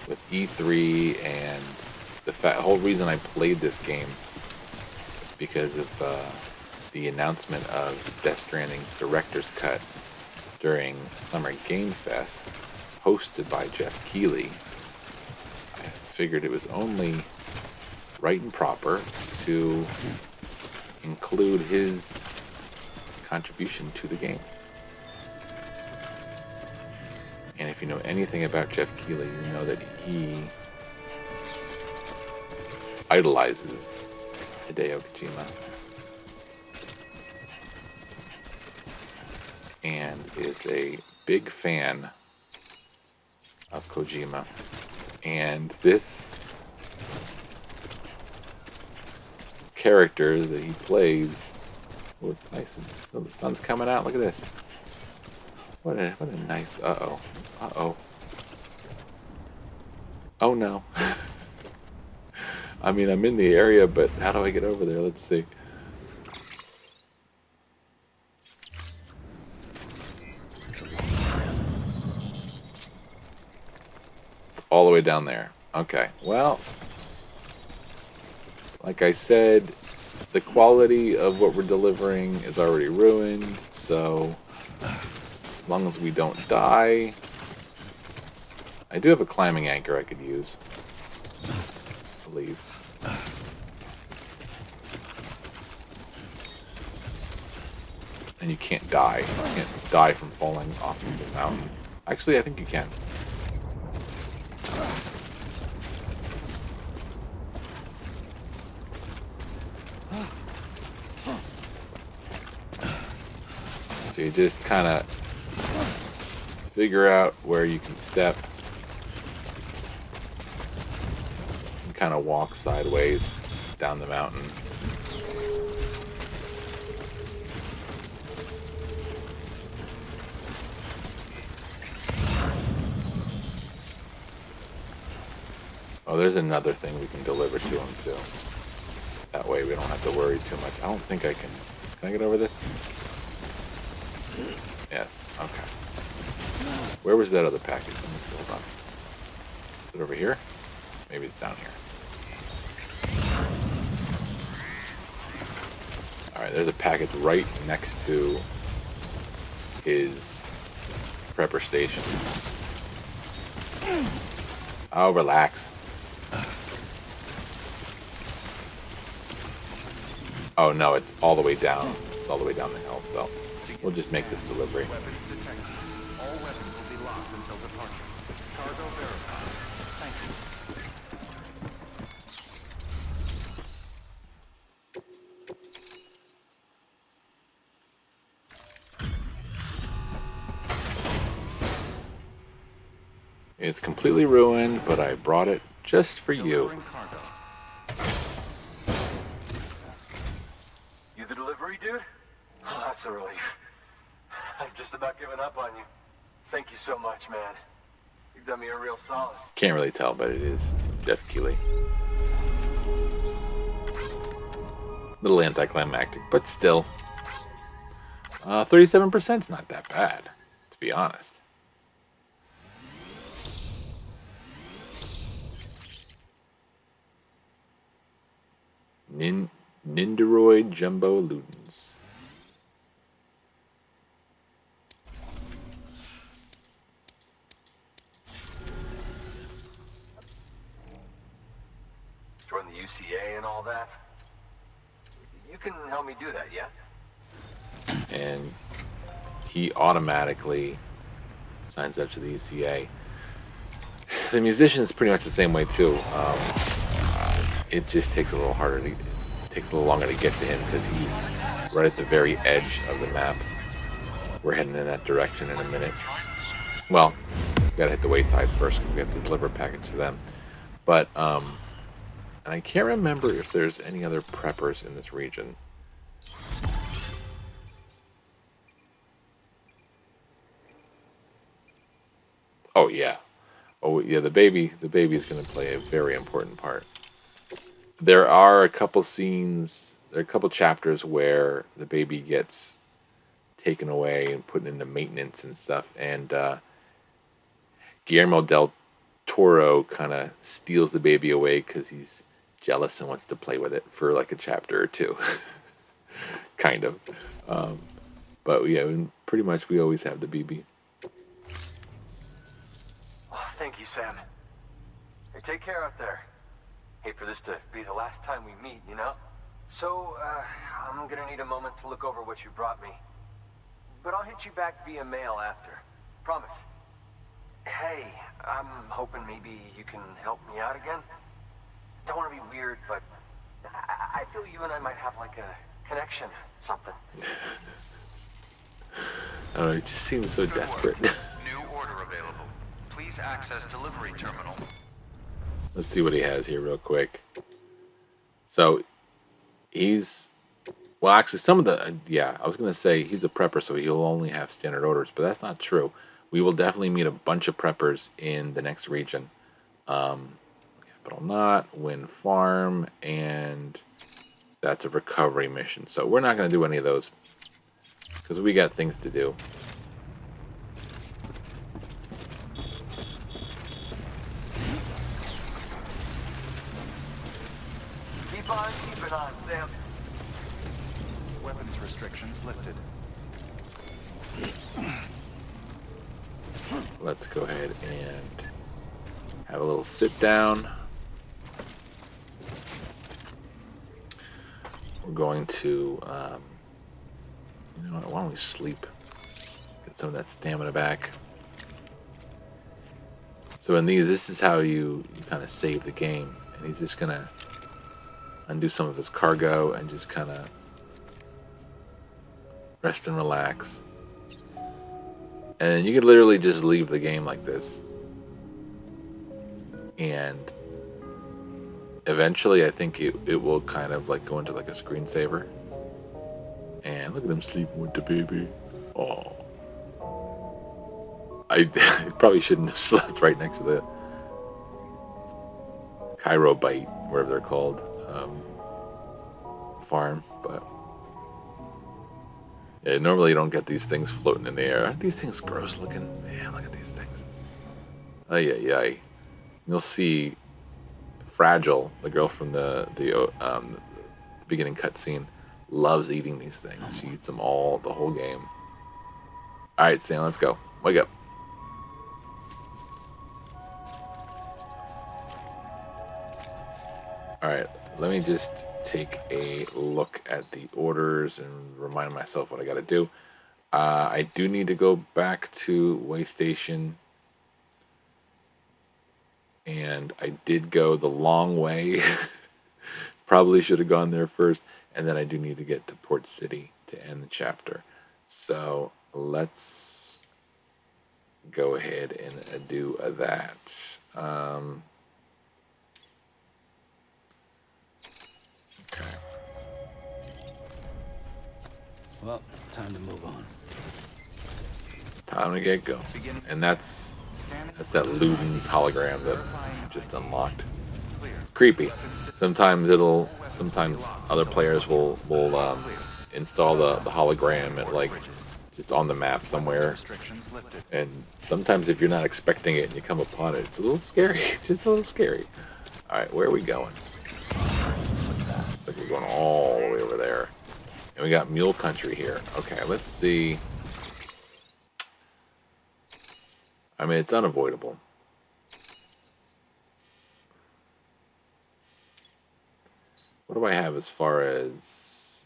with E3, and the whole reason I played this game is because of the announcement of Death Stranding's director's cut during Summer Game Fest, hosted by Jeff Keighley. I figured it was only right and proper to include his contribution to the game. And if you know anything about Jeff Keighley, you know that he idolizes Hideo Kojima and is a big fan of Kojima. And this character that he plays, oh, it's nice and oh, the sun's coming out. Look at this. What a nice. Uh oh. Oh no. I mean, I'm in the area, but how do I get over there? Let's see. All the way down there. Okay. Well, like I said, the quality of what we're delivering is already ruined, so as long as we don't die. I do have a climbing anchor I could use, I believe. And you can't die. You can't die from falling off of the mountain. Actually, I think you can. So you just kind of figure out where you can step and kind of walk sideways down the mountain. Oh, there's another thing we can deliver to him too. That way we don't have to worry too much. I don't think I can. Can I get over this? Yes, okay. Where was that other package? Let me see, hold on. Is it over here? Maybe it's down here. Alright, there's a package right next to his prepper station. Oh, relax. Oh no, it's all the way down. It's all the way down the hill, so we'll just make this delivery. Weapons detected. All weapons will be locked until departure. Cargo verified. Thank you. It's completely ruined, but I brought it just for you. Delivering cargo. You the delivery dude? Oh, that's a relief. I've just about given up on you. Thank you so much, man. You've done me a real solid. Can't really tell, but it is Jeff Keighley. Little anticlimactic, but still. 37% is not that bad, to be honest. Nindoroid Jumbo Ludens. Join the UCA and all that. You can help me do that, yeah? And he automatically signs up to the UCA. The musician is pretty much the same way too. It just takes a little harder to, takes a little longer to get to him because he's right at the very edge of the map. We're heading in that direction in a minute. Well, we gotta hit the wayside first because we have to deliver a package to them. But and I can't remember if there's any other preppers in this region. Oh yeah. Oh yeah, the baby is going to play a very important part. There are a couple scenes, there are a couple chapters where the baby gets taken away and put into maintenance and stuff, and Guillermo del Toro kind of steals the baby away because he's jealous and wants to play with it for like a chapter or two. Kind of. But yeah, pretty much we always have the BB. Thank you, Sam. Hey, take care out there. Hate for this to be the last time we meet, you know? So, I'm gonna need a moment to look over what you brought me. But I'll hit you back via mail after. Promise. Hey, I'm hoping maybe you can help me out again. Don't want to be weird, but I feel you and I might have like a connection, something. I don't know, it just seems so desperate. New order available. Please access delivery terminal. Let's see what he has here real quick. So, he's... Well, actually, some of the... Yeah, I was going to say he's a prepper, so he'll only have standard orders, but that's not true. We will definitely meet a bunch of preppers in the next region. Capital Knot, Wind Farm, and that's a recovery mission. So we're not going to do any of those because we got things to do. Keep on keeping on, Sam. Weapons restrictions lifted. Let's go ahead and have a little sit down. We're going to, you know what, why don't we sleep? Get some of that stamina back. So in these, this is how you kind of save the game. And he's just going to undo some of his cargo and just kind of rest and relax. And you could literally just leave the game like this. And eventually I think it will kind of like go into like a screensaver. And look at him sleeping with the baby. Oh. I probably shouldn't have slept right next to the Cairo Bite, whatever they're called, farm, but yeah, normally you don't get these things floating in the air. Aren't these things gross looking? Man, look at these things. Ay, ay, ay. You'll see Fragile, the girl from the beginning cutscene, loves eating these things. She eats them all, the whole game. All right, Sam, let's go. Wake up. All right, let me just take a look at the orders and remind myself what I got to do. I do need to go back to Way Station. And I did go the long way. Probably should have gone there first. And then I do need to get to Port City to end the chapter. So let's go ahead and do that. Okay. Well, time to move on. Time to get going. And that's That's that Luden's hologram that just unlocked. It's creepy. Sometimes other players will install the hologram at like just on the map somewhere, and sometimes if you're not expecting it and you come upon it, it's a little scary. Just a little scary. All right, where are we going? Looks like we're going all the way over there, and we got Mule Country here. Okay, let's see. I mean, it's unavoidable. What do I have as far as...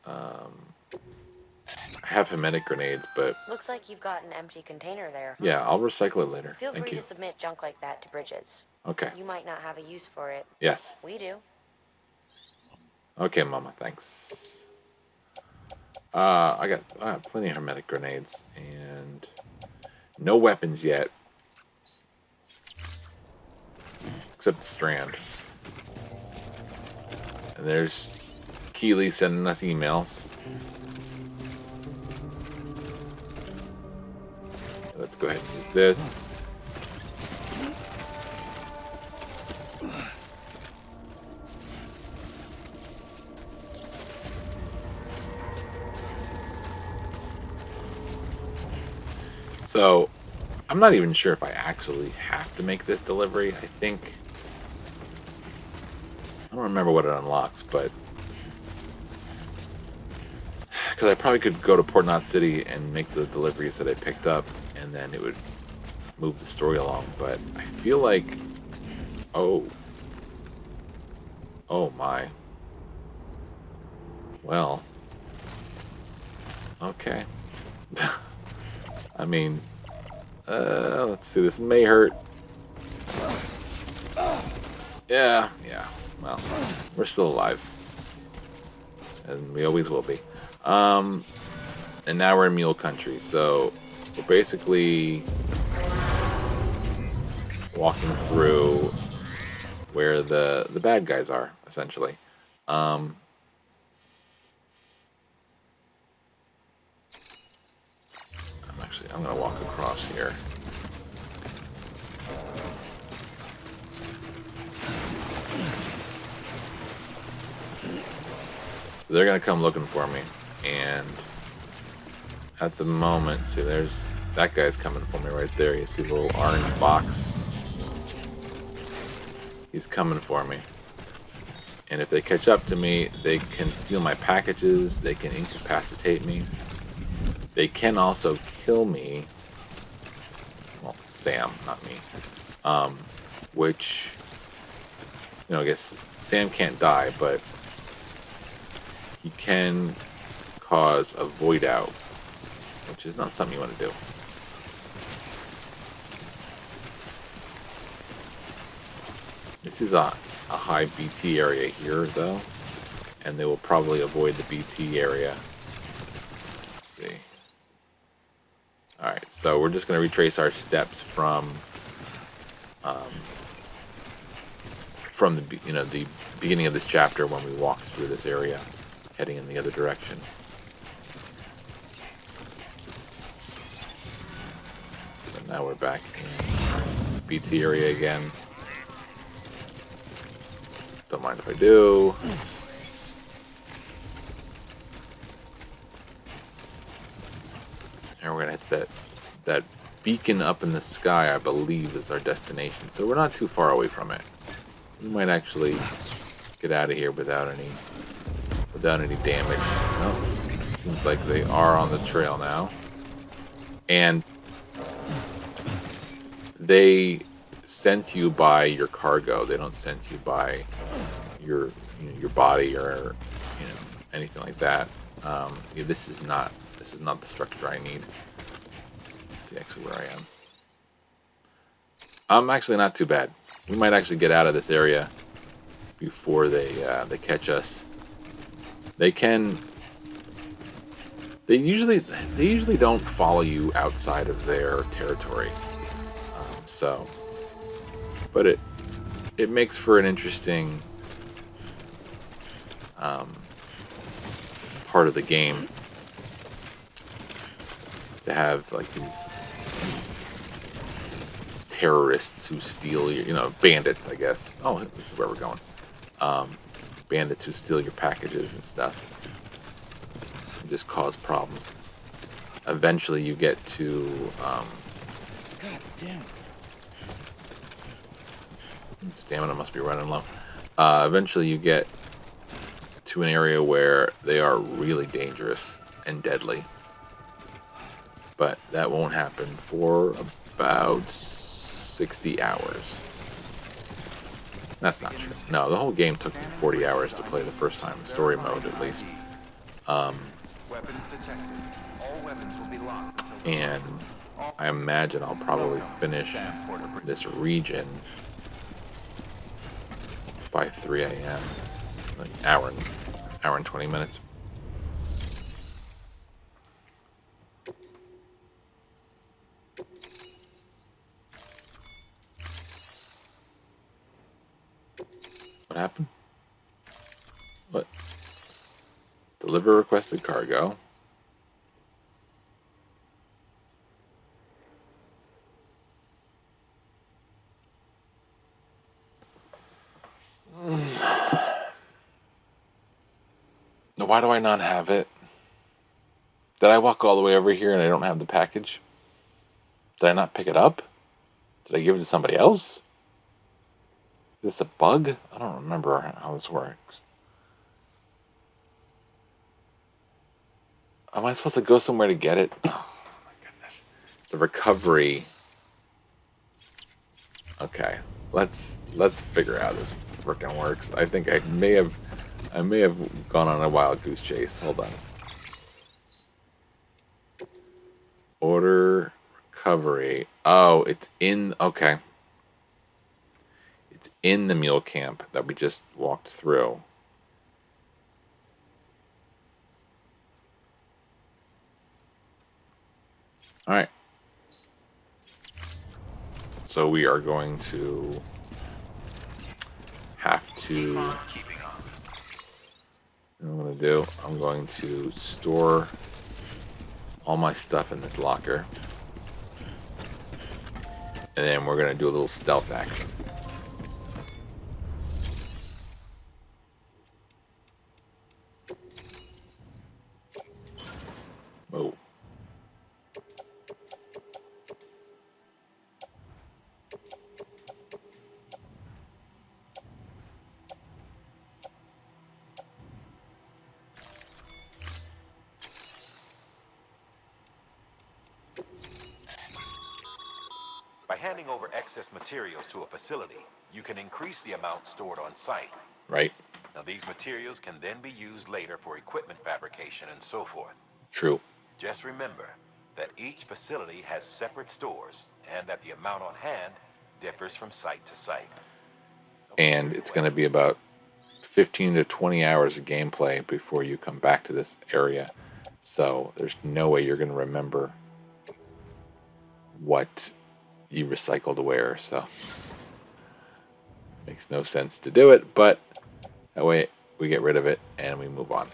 I have hermetic grenades, but... Looks like you've got an empty container there. Yeah, I'll recycle it later. Feel Thank free you. to submit junk like that to Bridges. Okay. You might not have a use for it. Yes. We do. Okay, Mama, thanks. I got plenty of hermetic grenades, and no weapons yet. Except the strand. And there's Keeley sending us emails. Let's go ahead and use this. So, I'm not even sure if I actually have to make this delivery. I think... I don't remember what it unlocks, but... Because I probably could go to Port Knot City and make the deliveries that I picked up, and then it would move the story along. But I feel like... Oh. Oh my. Well. Okay. I mean... let's see, this may hurt. Yeah. Well, we're still alive. And we always will be. And now we're in Mule Country, so we're basically walking through where the bad guys are, essentially. I'm gonna walk across here. So they're gonna come looking for me, and at the moment, see, there's that guy's coming for me right there. You see the little orange box? He's coming for me. And if they catch up to me, they can steal my packages, they can incapacitate me. They can also kill me. Well, Sam, not me. Which, you know, I guess Sam can't die, but he can cause a void out, which is not something you want to do. This is a high BT area here, though, and they will probably avoid the BT area. Let's see. Alright, so we're just going to retrace our steps from the beginning of this chapter when we walked through this area, heading in the other direction. So now we're back in BT area again. Don't mind if I do. And we're gonna hit that beacon up in the sky, I believe, is our destination. So we're not too far away from it. We might actually get out of here without any damage. Nope. Seems like they are on the trail now. And they sense you by your cargo. They don't sense you by your body or anything like that. This is not the structure I need. Let's see actually where I am. I'm actually not too bad. We might actually get out of this area before they catch us. They usually don't follow you outside of their territory. But it makes for an interesting part of the game to have like terrorists who steal your, bandits, I guess. Oh, this is where we're going. Bandits who steal your packages and stuff. And just cause problems. Eventually you get to, God damn. stamina must be running low. Eventually you get to an area where they are really dangerous and deadly. But that won't happen for about 60 hours. That's not true. No, the whole game took me 40 hours to play the first time, story mode at least. Weapons detected. All weapons will be locked until And I imagine I'll probably finish this region by 3 a.m. Like hour and 20 minutes. What happened? What? Deliver requested cargo. Now, why do I not have it? Did I walk all the way over here and I don't have the package? Did I not pick it up? Did I give it to somebody else? Is this a bug? I don't remember how this works. Am I supposed to go somewhere to get it? Oh my goodness. It's a recovery. Okay. Let's figure out how this frickin' works. I think I may have gone on a wild goose chase. Hold on. Order recovery. Oh, it's in, okay. It's in the mule camp that we just walked through. All right. So we are going to have to, what I'm going to do, I'm going to store all my stuff in this locker. And then we're going to do a little stealth action. Oh. By handing over excess materials to a facility, you can increase the amount stored on site. Right. Now, these materials can then be used later for equipment fabrication and so forth. True. Just remember that each facility has separate stores and that the amount on hand differs from site to site. And it's going to be about 15 to 20 hours of gameplay before you come back to this area. So there's no way you're going to remember what you recycled where. So makes no sense to do it, but that way we get rid of it and we move on.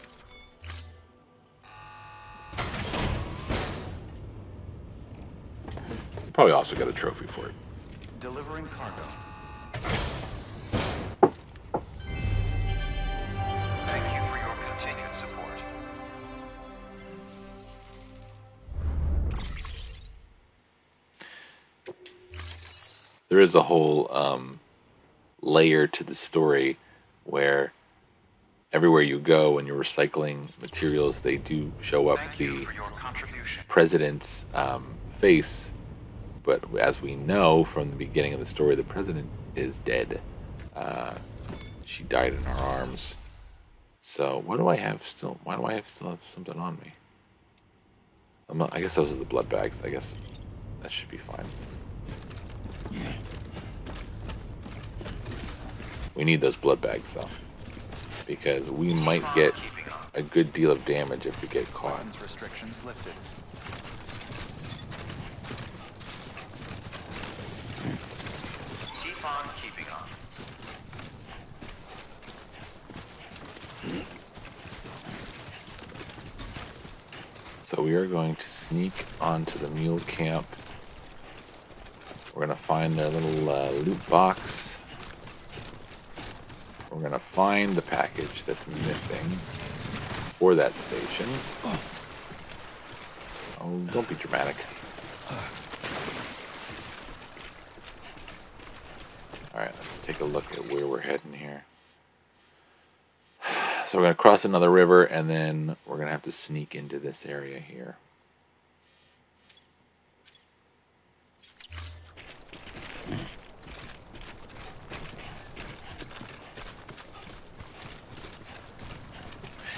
Probably also get a trophy for it. delivering cargo. Thank you for your continued support. There is a whole layer to the story where everywhere you go when you're recycling materials, they do show up Thank you the for your contribution. president's face. But as we know from the beginning of the story, the president is dead. She died in our arms. So what do I have still? Why do I still have something on me? I guess those are the blood bags. I guess that should be fine. We need those blood bags though, because we might get a good deal of damage if we get caught. Weapons restrictions lifted. Keep on keeping on. So we are going to sneak onto the mule camp We're going to find their little loot box. We're going to find the package that's missing for that station. Oh, don't be dramatic. Alright, let's take a look at where we're heading here. So we're going to cross another river, and then we're going to have to sneak into this area here.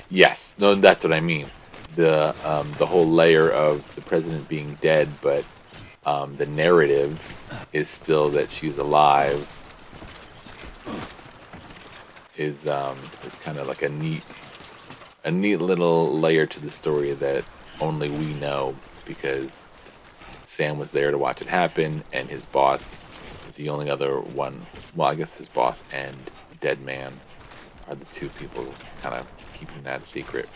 Yes, no, that's what I mean. The whole layer of the president being dead, but the narrative is still that she's alive. Is kind of like a neat little layer to the story that only we know, because Sam was there to watch it happen, and his boss is the only other one. Well, I guess his boss and Dead Man are the two people kind of keeping that secret.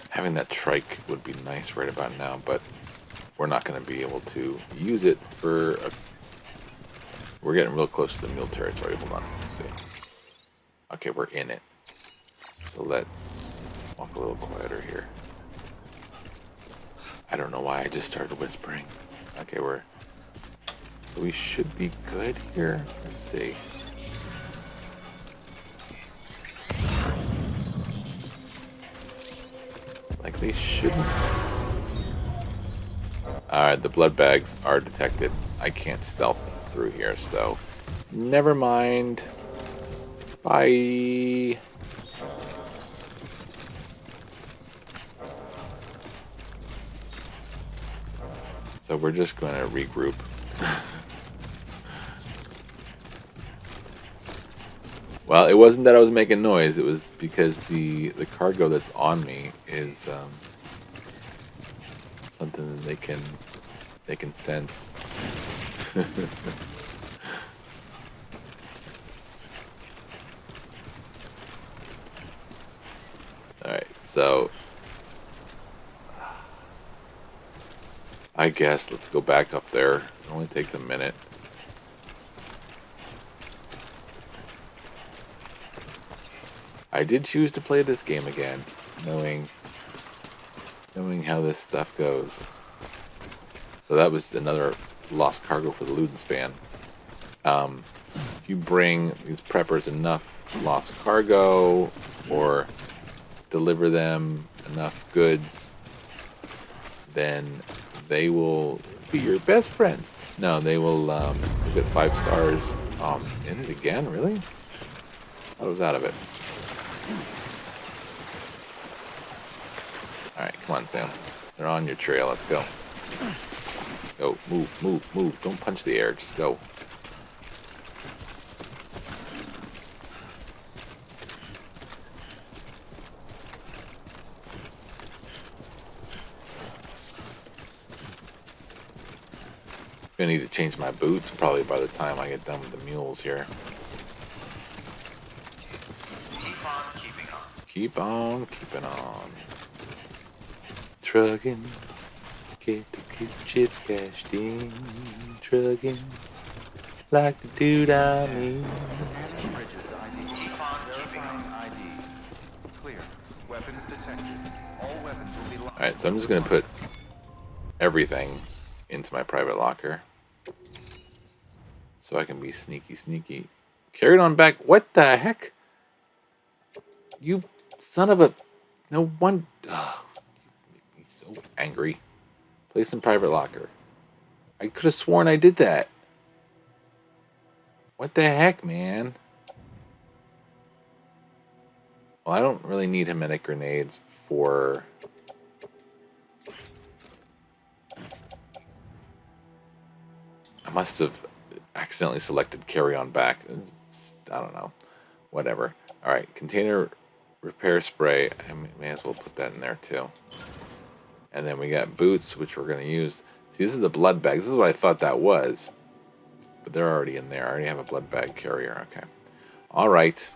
Having that trike would be nice right about now, but we're not going to be able to use it for we're getting real close to the mule territory. Hold on, let's see. Okay, we're in it. So let's walk a little quieter here. I don't know why I just started whispering. Okay, we should be good here. Let's see. Like they shouldn't. Alright, the blood bags are detected. I can't stealth through here, so never mind. Bye. So we're just going to regroup. Well, it wasn't that I was making noise. It was because the cargo that's on me is something that they can sense. All right, so I guess let's go back up there. It only takes a minute. I did choose to play this game again, knowing how this stuff goes. So that was another lost cargo for the Ludens fan. If you bring these preppers enough lost cargo, or deliver them enough goods, then they will be your best friends. No, they will get 5 stars. In it again, really? I thought I was out of it. Alright, come on, Sam. They're on your trail. Let's go. Go. Move, move, move. Don't punch the air. Just go. I need to change my boots probably by the time I get done with the mules here. Keep on keeping on. Keep on keeping on. Trucking, get the chips cashed in. Trucking, like the dude I mean. Bridges ID. Keep on keeping on. ID. Clear. Weapons detected. All weapons will be locked. Alright, so I'm just going to put everything into my private locker, so I can be sneaky. Carry it on back. What the heck? You son of a... No one... Oh, you make me so angry. Place in private locker. I could have sworn I did that. What the heck, man? Well, I don't really need hermetic grenades for... I must have accidentally selected carry on back. I don't know. Whatever. Alright, container repair spray. I may as well put that in there too. And then we got boots, which we're going to use. See, this is the blood bag. This is what I thought that was. But they're already in there. I already have a blood bag carrier. Okay. Alright.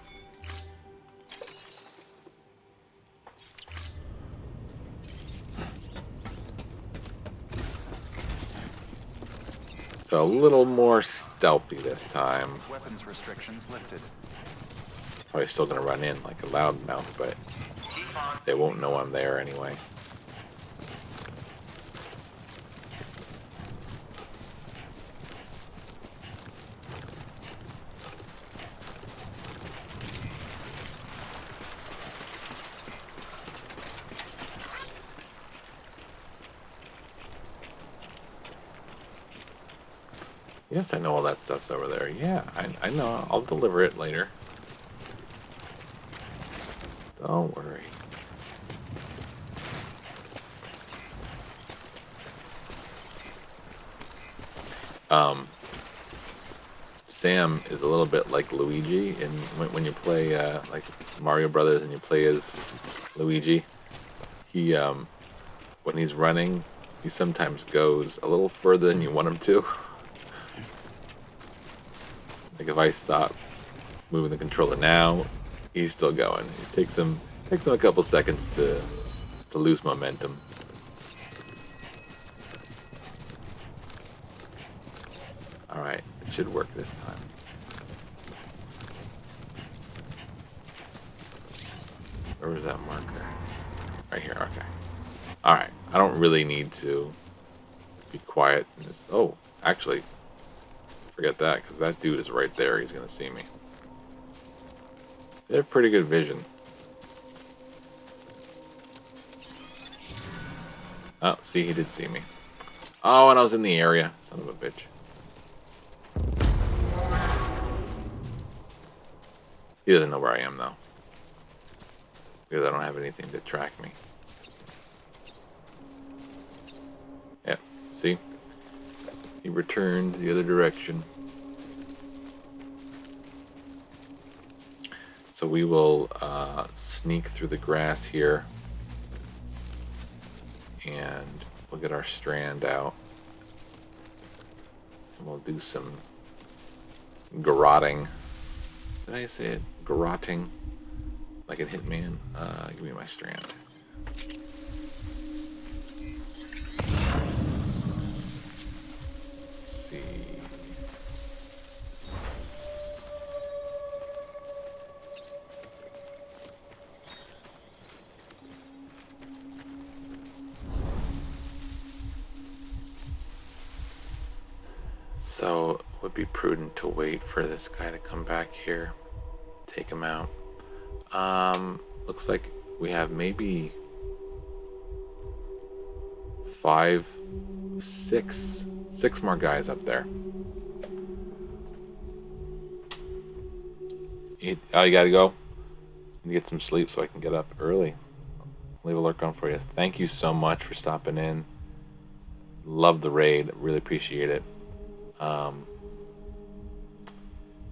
So a little more stealthy this time. Weapons restrictions lifted. Probably still gonna run in like a loudmouth, but they won't know I'm there anyway. Yes, I know all that stuff's over there. Yeah, I know. I'll deliver it later. Don't worry. Sam is a little bit like Luigi, and when you play like Mario Brothers and you play as Luigi, he when he's running, he sometimes goes a little further than you want him to. Like if I stop moving the controller now, he's still going. It takes him a couple seconds to lose momentum. All right, it should work this time. Where was that marker? Right here. Okay. All right. I don't really need to be quiet. Oh, actually, forget that because that dude is right there. He's gonna see me. They have pretty good vision. Oh, see, he did see me. Oh, and I was in the area. Son of a bitch. He doesn't know where I am, though. Because I don't have anything to track me. Yeah, see? He returned the other direction. So we will sneak through the grass here. And we'll get our strand out. And we'll do some garroting. Did I say it? Garroting? Like in Hitman? Give me my strand. Let's see. So it would be prudent to wait for this guy to come back here. Take him out. Looks like we have maybe 6 more guys up there. You gotta go. You get some sleep so I can get up early. Leave a lurk on for you. Thank you so much for stopping in. Love the raid. Really appreciate it.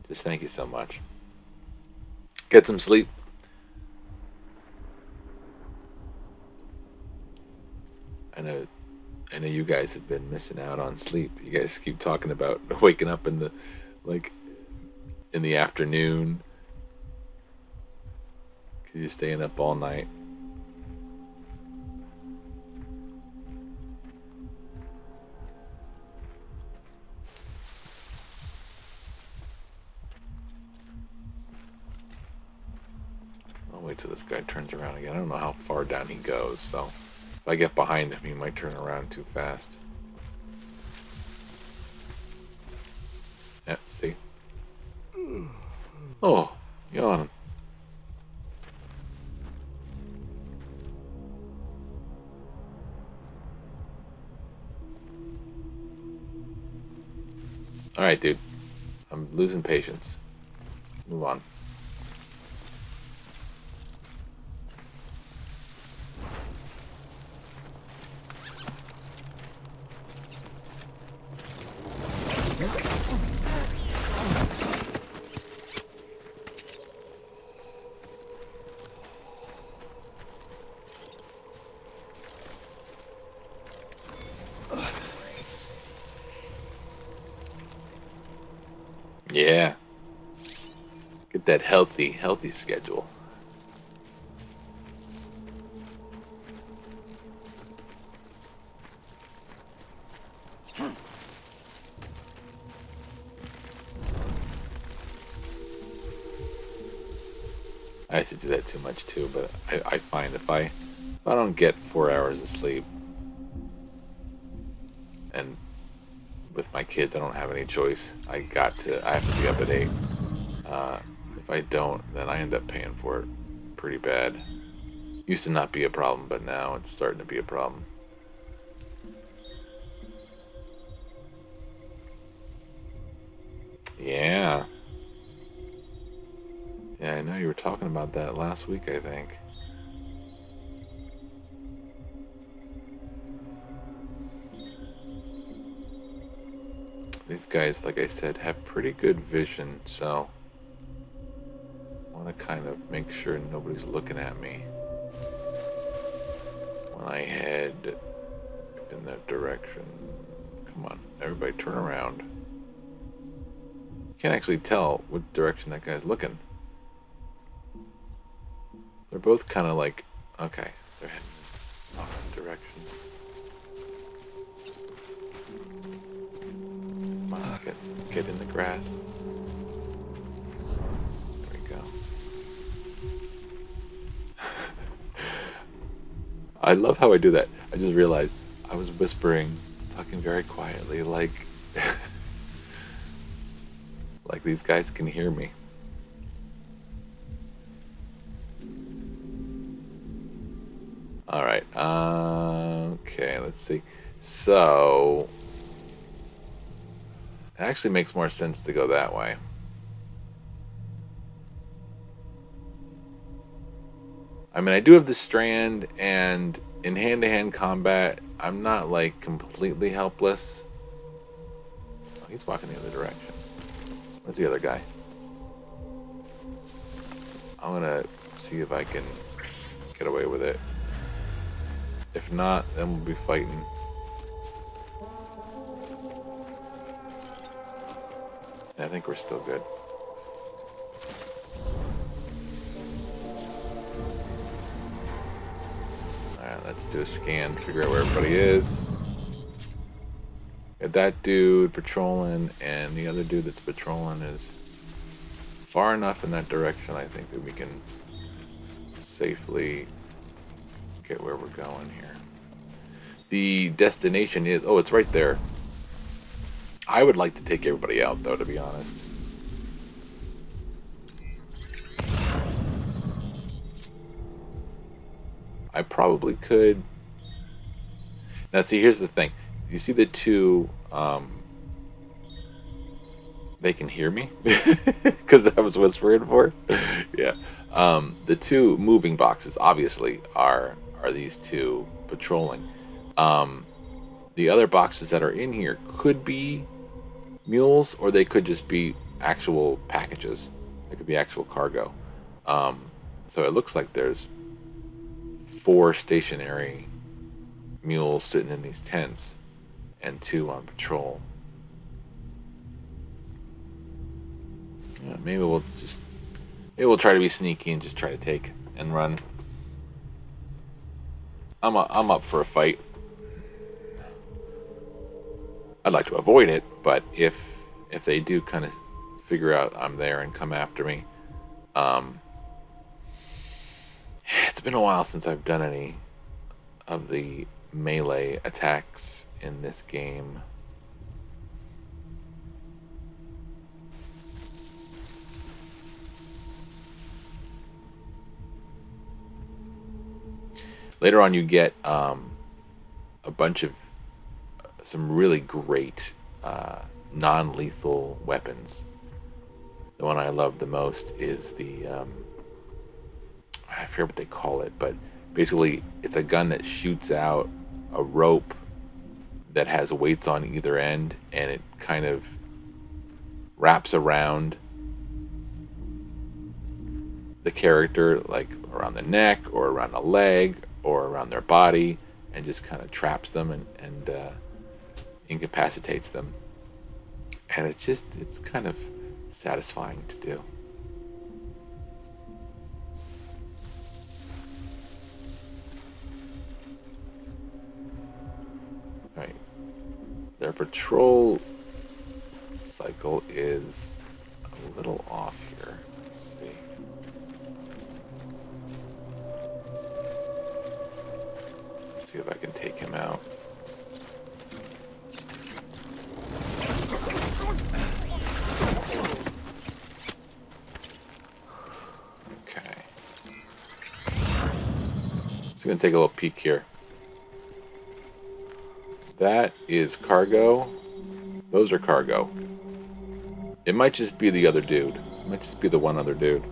Just thank you so much. Get some sleep. I know you guys have been missing out on sleep. You guys keep talking about waking up in the afternoon because you're staying up all night. I'll wait till this guy turns around again. I don't know how far down he goes, so if I get behind him, he might turn around too fast. Yeah, see? Oh, yawn. Alright, dude. I'm losing patience. Move on. Yeah. Get that healthy schedule. I used to do that too much too, but I find if I don't get 4 hours of sleep, and with my kids I don't have any choice. I have to be up at 8. If I don't, then I end up paying for it pretty bad. Used to not be a problem, but now it's starting to be a problem. Yeah. Yeah, I know you were talking about that last week, I think. These guys, like I said, have pretty good vision, so I want to kind of make sure nobody's looking at me when I head in that direction. Come on, everybody turn around. Can't actually tell what direction that guy's looking. They're both kind of like, okay, they're heading in opposite directions. Come on, get in the grass. There we go. I love how I do that. I just realized I was whispering, talking very quietly, like like these guys can hear me. All right. Okay, let's see. So it actually makes more sense to go that way. I mean, I do have the strand, and in hand-to-hand combat, I'm not like completely helpless. Oh, he's walking the other direction. Where's the other guy? I'm gonna see if I can get away with it. If not, then we'll be fighting. I think we're still good. Alright, let's do a scan, figure out where everybody is. Got that dude patrolling, and the other dude that's patrolling is far enough in that direction, I think, that we can safely get where we're going here. The destination is... oh, it's right there. I would like to take everybody out, though, to be honest. I probably could. Now, see, here's the thing. You see the two... they can hear me? Because that was whispering for. Yeah. The two moving boxes, obviously, are these two patrolling. The other boxes that are in here could be mules, or they could just be actual packages. They could be actual cargo. So it looks like there's 4 stationary mules sitting in these tents and 2 on patrol. Yeah, maybe we'll try to be sneaky and just try to take and run. I'm up for a fight. I'd like to avoid it, but if they do kind of figure out I'm there and come after me, it's been a while since I've done any of the melee attacks in this game. Later on, you get a bunch of some really great non-lethal weapons. The one I love the most is the I forget what they call it, but basically it's a gun that shoots out a rope that has weights on either end, and it kind of wraps around the character, like around the neck or around the leg or around their body, and just kind of traps them and incapacitates them. And it's kind of satisfying to do. Right. Their patrol cycle is a little off here. Let's see. See if I can take him out. Okay. So I'm gonna take a little peek here. That is cargo. Those are cargo. It might just be the other dude. It might just be the one other dude.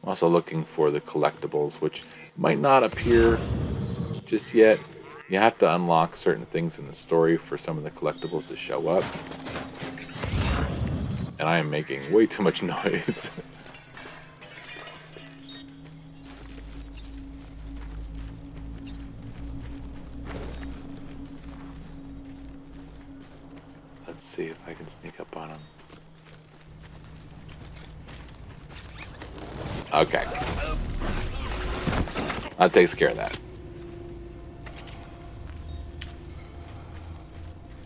I'm also looking for the collectibles, which might not appear just yet. You have to unlock certain things in the story for some of the collectibles to show up. And I am making way too much noise. Let's see if I can sneak up on him. Okay. That takes care of that.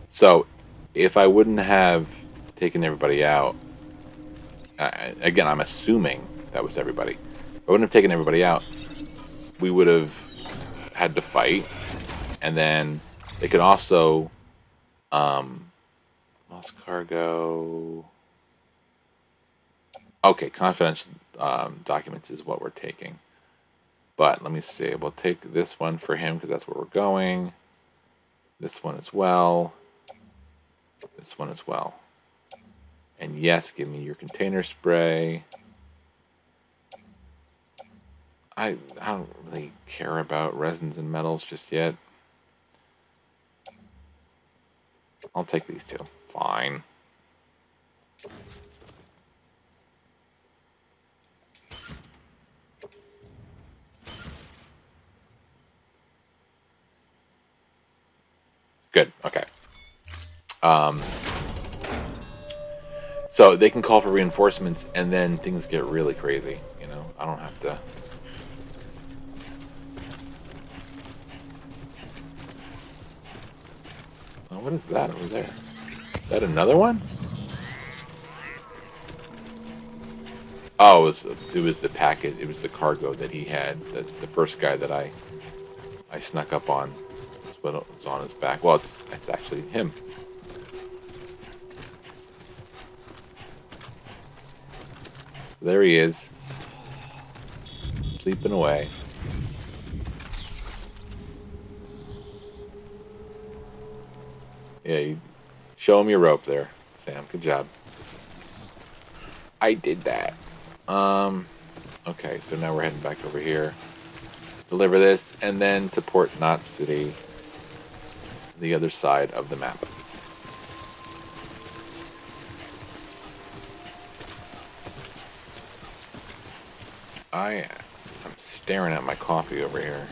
So, if I wouldn't have taken everybody out, again, I'm assuming that was everybody. If I wouldn't have taken everybody out, we would have had to fight, and then they could also lost cargo. Okay, confidential documents is what we're taking. But let me see. We'll take this one for him because that's where we're going. This one as well. This one as well. And yes, give me your container spray. I don't really care about resins and metals just yet. I'll take these two. Fine. Good. Okay. So they can call for reinforcements, and then things get really crazy. You know, I don't have to. Oh, what is that over there? Is that another one? Oh, it was the packet. It was the cargo that he had. The first guy that I snuck up on. That's what was on his back. Well, it's actually him. There he is, sleeping away. Yeah, you show him your rope there, Sam. Good job. I did that. Okay, so now we're heading back over here. Deliver this, and then to Port Knot City, the other side of the map. I'm staring at my coffee over here.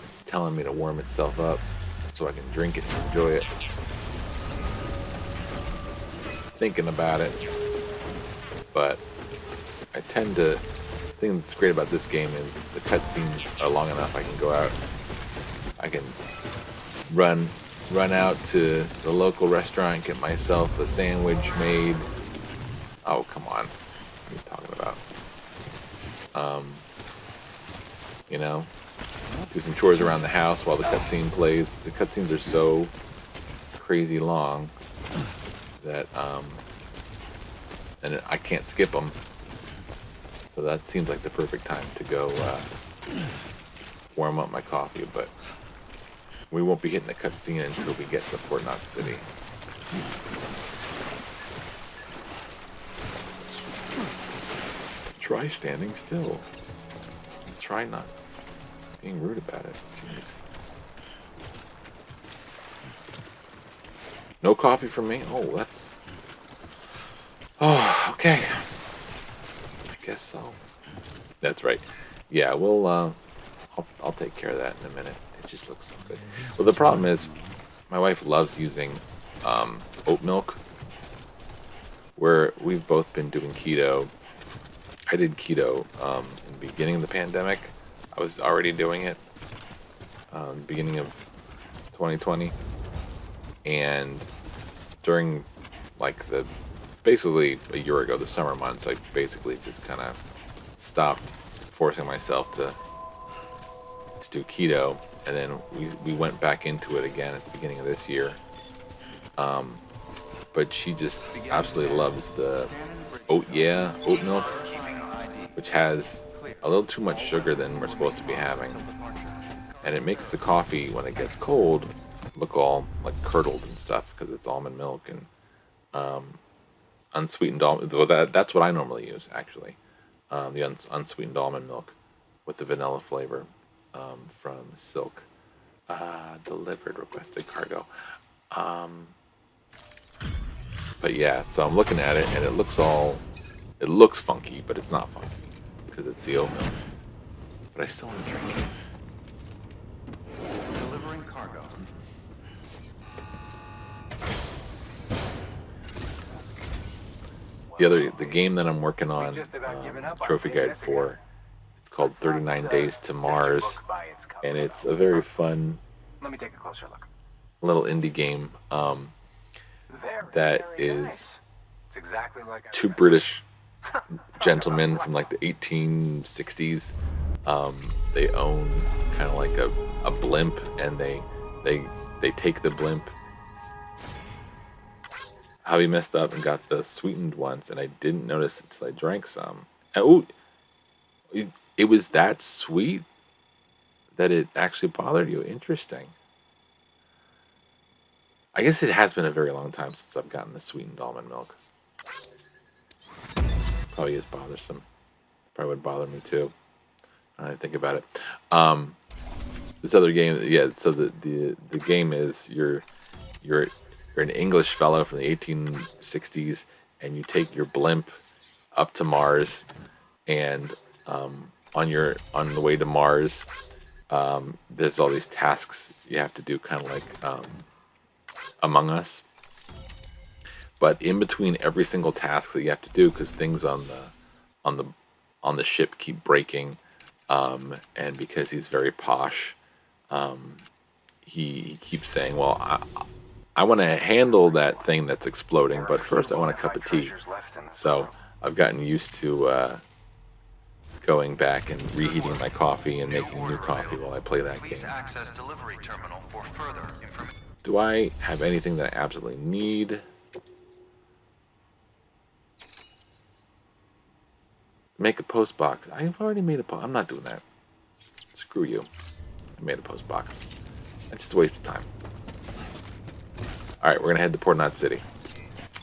It's telling me to warm itself up so I can drink it and enjoy it. Thinking about it. But I tend to... The thing that's great about this game is the cutscenes are long enough. I can go out. I can run out to the local restaurant, get myself a sandwich made. Oh, come on. What are you talking about? You know, do some chores around the house while the cutscene plays. The cutscenes are so crazy long that, and I can't skip them. So that seems like the perfect time to go warm up my coffee, but we won't be hitting the cutscene until we get to Port Knot City. Try standing still. Try not being rude about it. Jeez. No coffee for me? Oh, that's... Oh, okay. I guess so. That's right. Yeah, we'll, I'll take care of that in a minute. It just looks so good. Well, the problem is, my wife loves using oat milk, where we've both been doing keto. I did keto in the beginning of the pandemic. I was already doing it. Beginning of 2020, and during like the basically a year ago, the summer months, I basically just kind of stopped forcing myself to do keto, and then we went back into it again at the beginning of this year. But she just absolutely loves the oat milk, which has a little too much sugar than we're supposed to be having, and it makes the coffee when it gets cold look all like curdled and stuff because it's almond milk and unsweetened almond. Well, that's what I normally use actually, the unsweetened almond milk with the vanilla flavor from Silk. Delivered requested cargo. But yeah, so I'm looking at it and it looks funky, but it's not funky because it's the oat milk. But I still want to drink it. Delivering cargo. The game that I'm working on trophy guide for, it's called 39 Days to Mars, and it's a very fun Let me take a closer look. little indie game that is It's exactly like I two British gentlemen from like the 1860s. They own kind of like a blimp, and they take the blimp. How he messed up and got the sweetened ones, and I didn't notice it until I drank some. Oh, it was that sweet that it actually bothered you. Interesting. I guess it has been a very long time since I've gotten the sweetened almond milk. Probably is bothersome. Probably would bother me too. I think about it. This other game, yeah. So the game is you're an English fellow from the 1860s, and you take your blimp up to Mars, and on the way to Mars, there's all these tasks you have to do, kind of like Among Us. But in between every single task that you have to do, because things on the ship keep breaking, and because he's very posh, he keeps saying, "Well, I want to handle that thing that's exploding, but first I want a cup of tea." So I've gotten used to going back and reheating my coffee and making new coffee while I play that Please game. access delivery terminal for further information. Do I have anything that I absolutely need? Make a post box. I've already made a post. I'm not doing that. Screw you. I made a post box. It's just a waste of time. Alright, we're going to head to Port Knot City.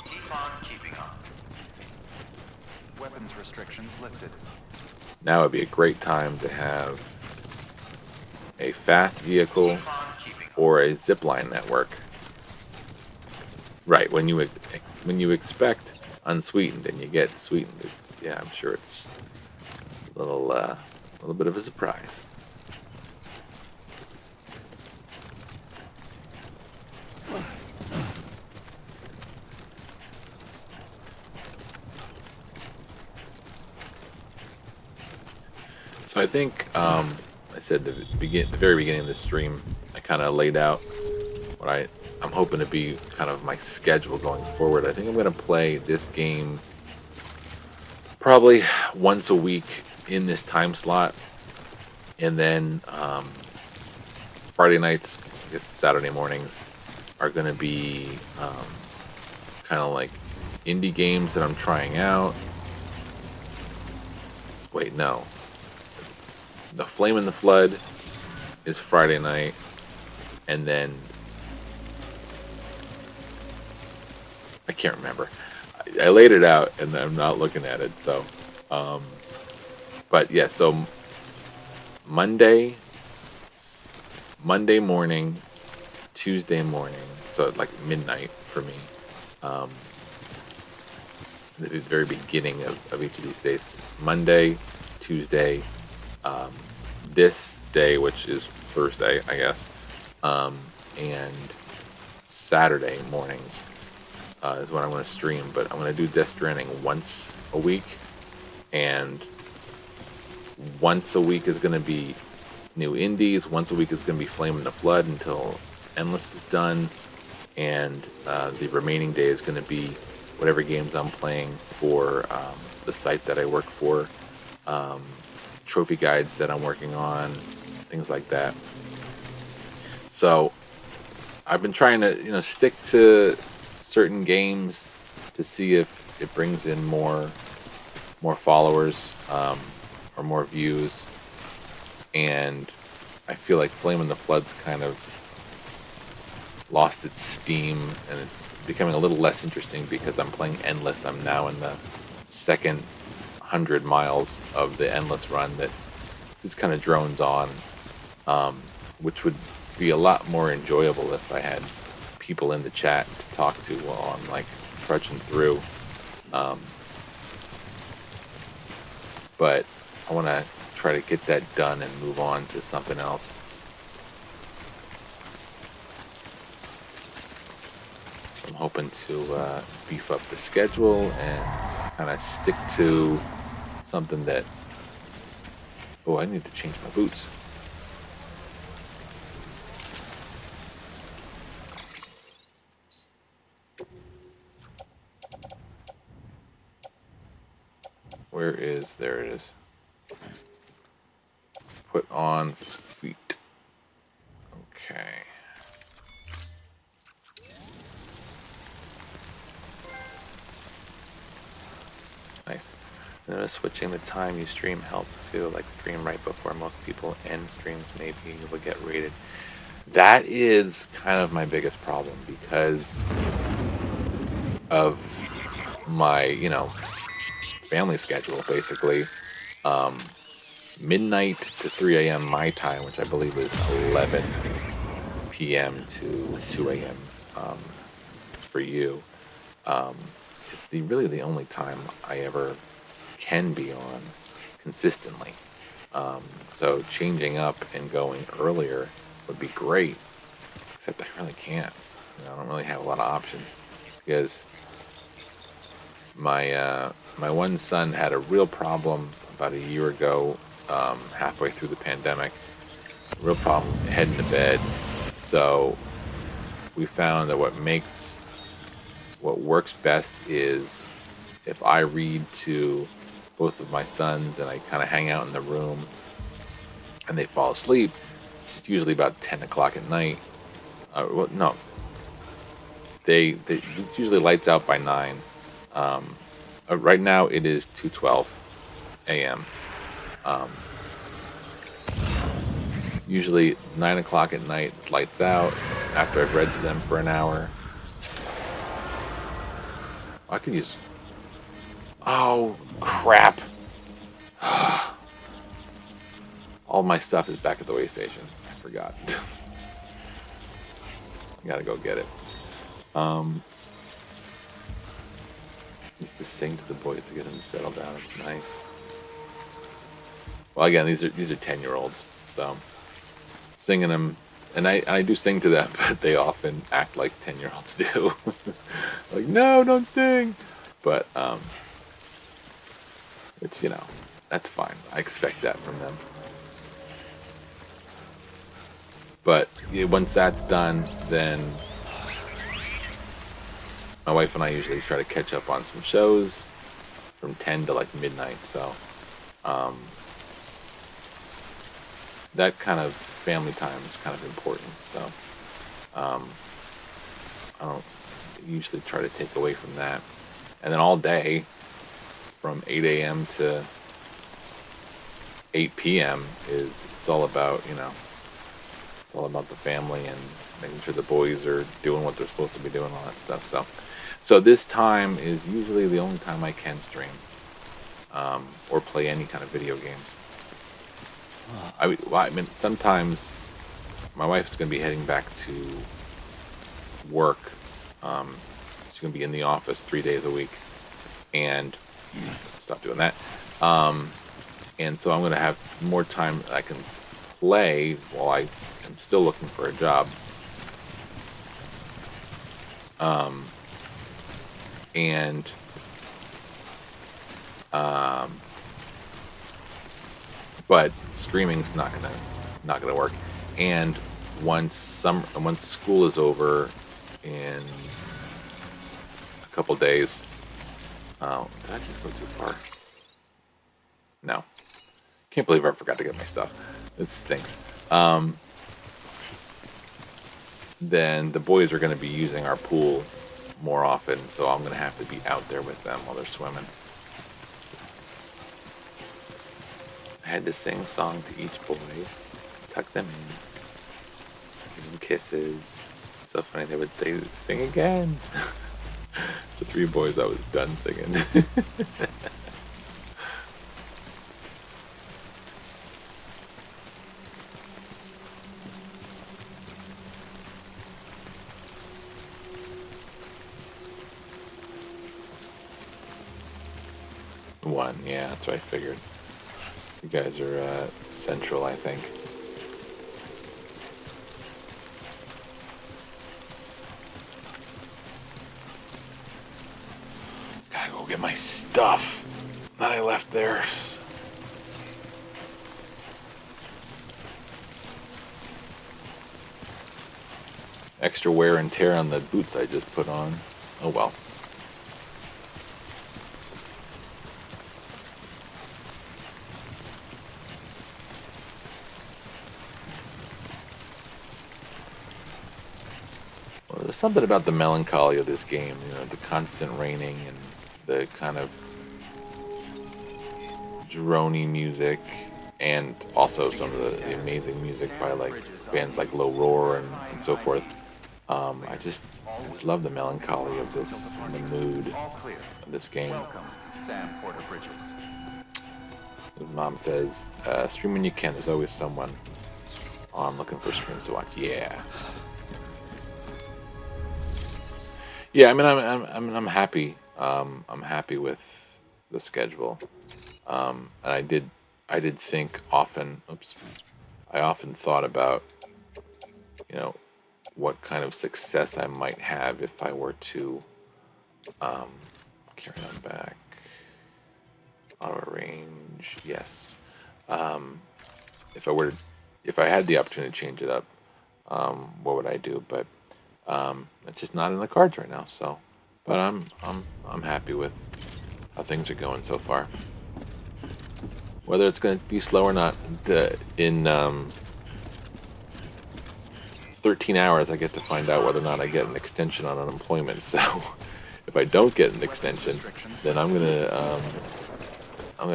Keep on keeping on. Weapons restrictions lifted. Now would be a great time to have a fast vehicle Keep on keeping on. or a zipline network. Right, when you expect unsweetened and you get sweetened, I'm sure it's a little bit of a surprise. So I think I said the very beginning of this stream, I kind of laid out what I'm hoping to be kind of my schedule going forward. I think I'm going to play this game probably once a week in this time slot, and then Friday nights, I guess Saturday mornings, are going to be kind of like indie games that I'm trying out. Wait, no. The Flame in the Flood is Friday night, and then I can't remember. I laid it out, and I'm not looking at it. So, but yeah. So Monday morning, Tuesday morning. So like midnight for me. The very beginning of each of these days. Monday, Tuesday. This day, which is Thursday, I guess, and Saturday mornings is when I'm going to stream. But I'm going to do Death Stranding once a week, and once a week is going to be new indies. Once a week is going to be Flame in the Flood until Endless is done, and the remaining day is going to be whatever games I'm playing for the site that I work for, um, trophy guides that I'm working on, things like that. So I've been trying to, stick to certain games to see if it brings in more followers, or more views, and I feel like Flame in the Flood's kind of lost its steam, and it's becoming a little less interesting because I'm playing Endless. I'm now in the second 100 miles of the Endless run that just kind of drones on, which would be a lot more enjoyable if I had people in the chat to talk to while I'm like trudging through. But I want to try to get that done and move on to something else. I'm hoping to beef up the schedule and kind of stick to something that... Oh, I need to change my boots. Where is... There it is. Put on feet. Okay. Nice. Notice switching the time you stream helps too, like stream right before most people end streams, maybe you will get rated. That is kind of my biggest problem because of my, family schedule, basically. Midnight to 3 a.m. my time, which I believe is 11 p.m. to 2 a.m. For you. It's really the only time I ever can be on consistently. So changing up and going earlier would be great, except I really can't. I don't really have a lot of options because my one son had a real problem about a year ago, halfway through the pandemic. Real problem heading to bed. So we found that what works best is if I read to both of my sons and I kind of hang out in the room and they fall asleep. It's usually about 10 o'clock at night. Well, no. They usually lights out by 9. Right now it is 2:12 a.m. Usually 9 o'clock at night, it's lights out after I've read to them for an hour. I can use... Oh, crap. All my stuff is back at the way station. I forgot. I gotta go get it. Used to sing to the boys to get them to settle down. It's nice. Well, again, these are 10-year-olds, so singing them, and I do sing to them, but they often act like 10-year-olds do. Like, no, don't sing. But which, that's fine. I expect that from them. But once that's done, then my wife and I usually try to catch up on some shows from 10 to like midnight. So that kind of family time is kind of important. So I don't usually try to take away from that. And then all day from 8 a.m. to 8 p.m. it's all about, it's all about the family and making sure the boys are doing what they're supposed to be doing, all that stuff. So this time is usually the only time I can stream, or play any kind of video games. I mean, sometimes my wife's going to be heading back to work. She's going to be in the office 3 days a week, and stop doing that. And so I'm going to have more time I can play while I am still looking for a job. But streaming's not gonna work. And once school is over in a couple days. Oh, did I just go too far? No. Can't believe I forgot to get my stuff. This stinks. Then the boys are going to be using our pool more often, so I'm going to have to be out there with them while they're swimming. I had to sing a song to each boy, tuck them in, give them kisses. So funny, they would say, "Sing again." The 3 boys, I was done singing. One, yeah, that's what I figured. You guys are central, I think. Gotta go get my stuff that I left there. Extra wear and tear on the boots I just put on. Oh well. There's something about the melancholy of this game, the constant raining and the kind of drony music, and also some of the amazing music by like bands like Low Roar and so forth. I just love the melancholy of this, and the mood of this game. Welcome, Sam Porter Bridges. His mom says, "Stream when you can. There's always someone on looking for streams to watch." Yeah. Yeah, I mean, I'm happy. I'm happy with the schedule, and I did think often. I often thought about, what kind of success I might have if I were to carry on back. Auto range, yes. If I had the opportunity to change it up, what would I do? But it's just not in the cards right now. So, but I'm happy with how things are going so far. Whether it's going to be slow or not, in 13 hours I get to find out whether or not I get an extension on unemployment. So, if I don't get an extension, then I'm gonna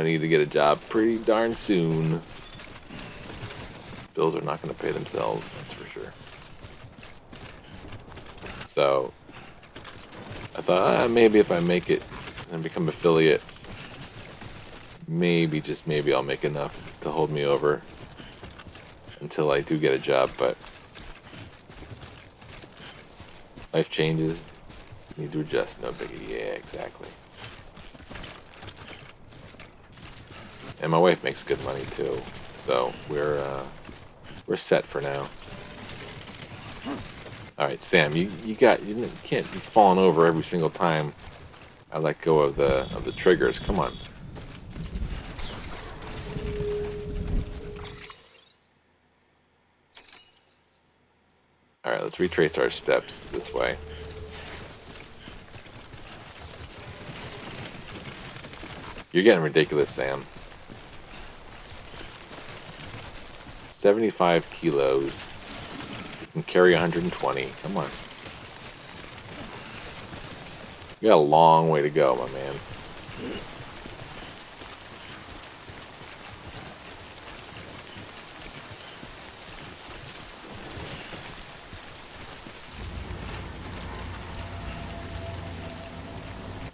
need to get a job pretty darn soon. Bills are not going to pay themselves, that's for sure. So I thought maybe if I make it and become affiliate, maybe, just maybe, I'll make enough to hold me over until I do get a job. But life changes, need to adjust, no biggie. Yeah, exactly. And my wife makes good money too, so we're set for now. All right, Sam, you can't be falling over every single time I let go of the triggers. Come on. All right, let's retrace our steps this way. You're getting ridiculous, Sam. 75 kilos. You can carry 120. Come on. You got a long way to go, my man.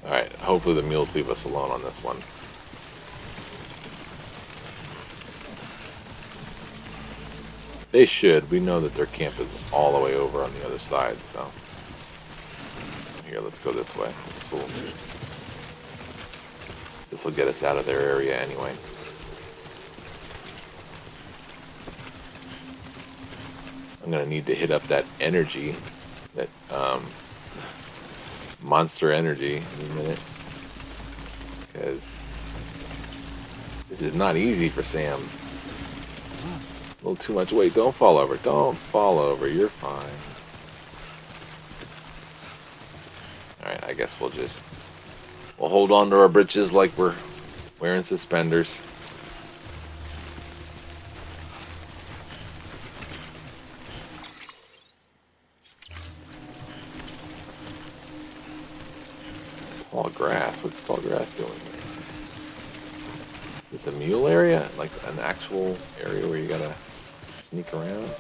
Alright, hopefully the mules leave us alone on this one. They should. We know that their camp is all the way over on the other side, so. Here, let's go this way. This will get us out of their area anyway. I'm gonna need to hit up that energy, that monster energy in a minute, because this is not easy for Sam. A little too much weight. Don't fall over. Don't fall over. You're fine. Alright, I guess we'll hold on to our britches like we're wearing suspenders. Tall grass. What's tall grass doing here? Is this a mule area? Like an actual area where you gotta sneak around?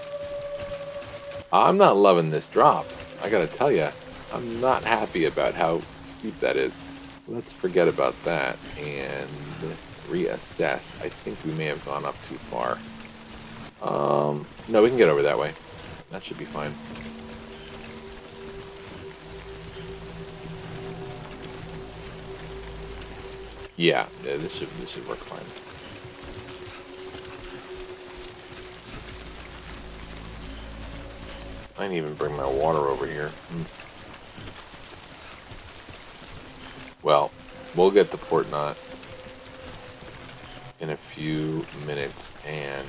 I'm not loving this drop. I gotta tell you, I'm not happy about how steep that is. Let's forget about that and reassess. I think we may have gone up too far. No, we can get over that way. That should be fine. Yeah, this should work fine. I didn't even bring my water over here. Well, we'll get the port knot in a few minutes, and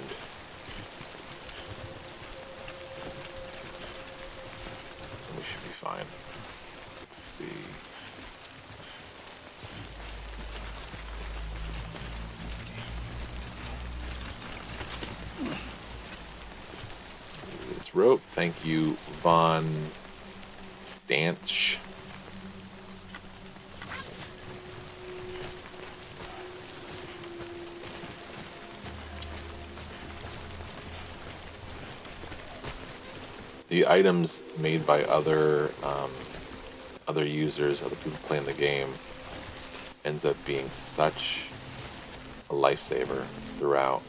we should be fine. Let's see. This rope. Thank you, Von Stanch. The items made by other users, other people playing the game, ends up being such a lifesaver throughout.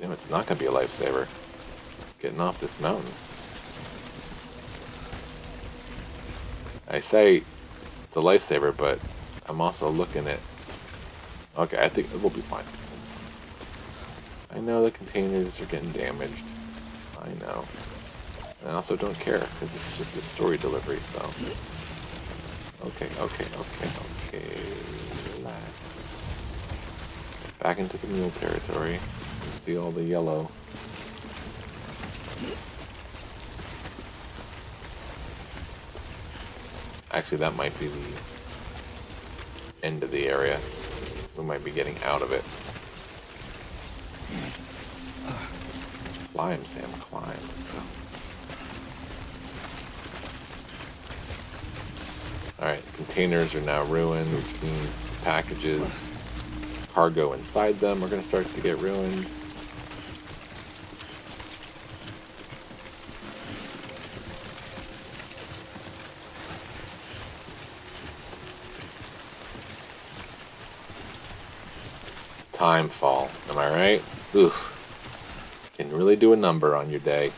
You know, it's not going to be a lifesaver. Getting off this mountain. I say it's a lifesaver, but I'm also looking at... Okay, I think it will be fine. I know the containers are getting damaged. I know. And I also don't care, because it's just a story delivery, so... Okay. Relax. Back into the mule territory. See all the yellow. Actually, that might be the end of the area. We might be getting out of it. Climb, Sam, climb. Let's go. Alright, containers are now ruined, which means the packages, cargo inside them are going to start to get ruined. Time fall, am I right? Oof. Can really do a number on your day.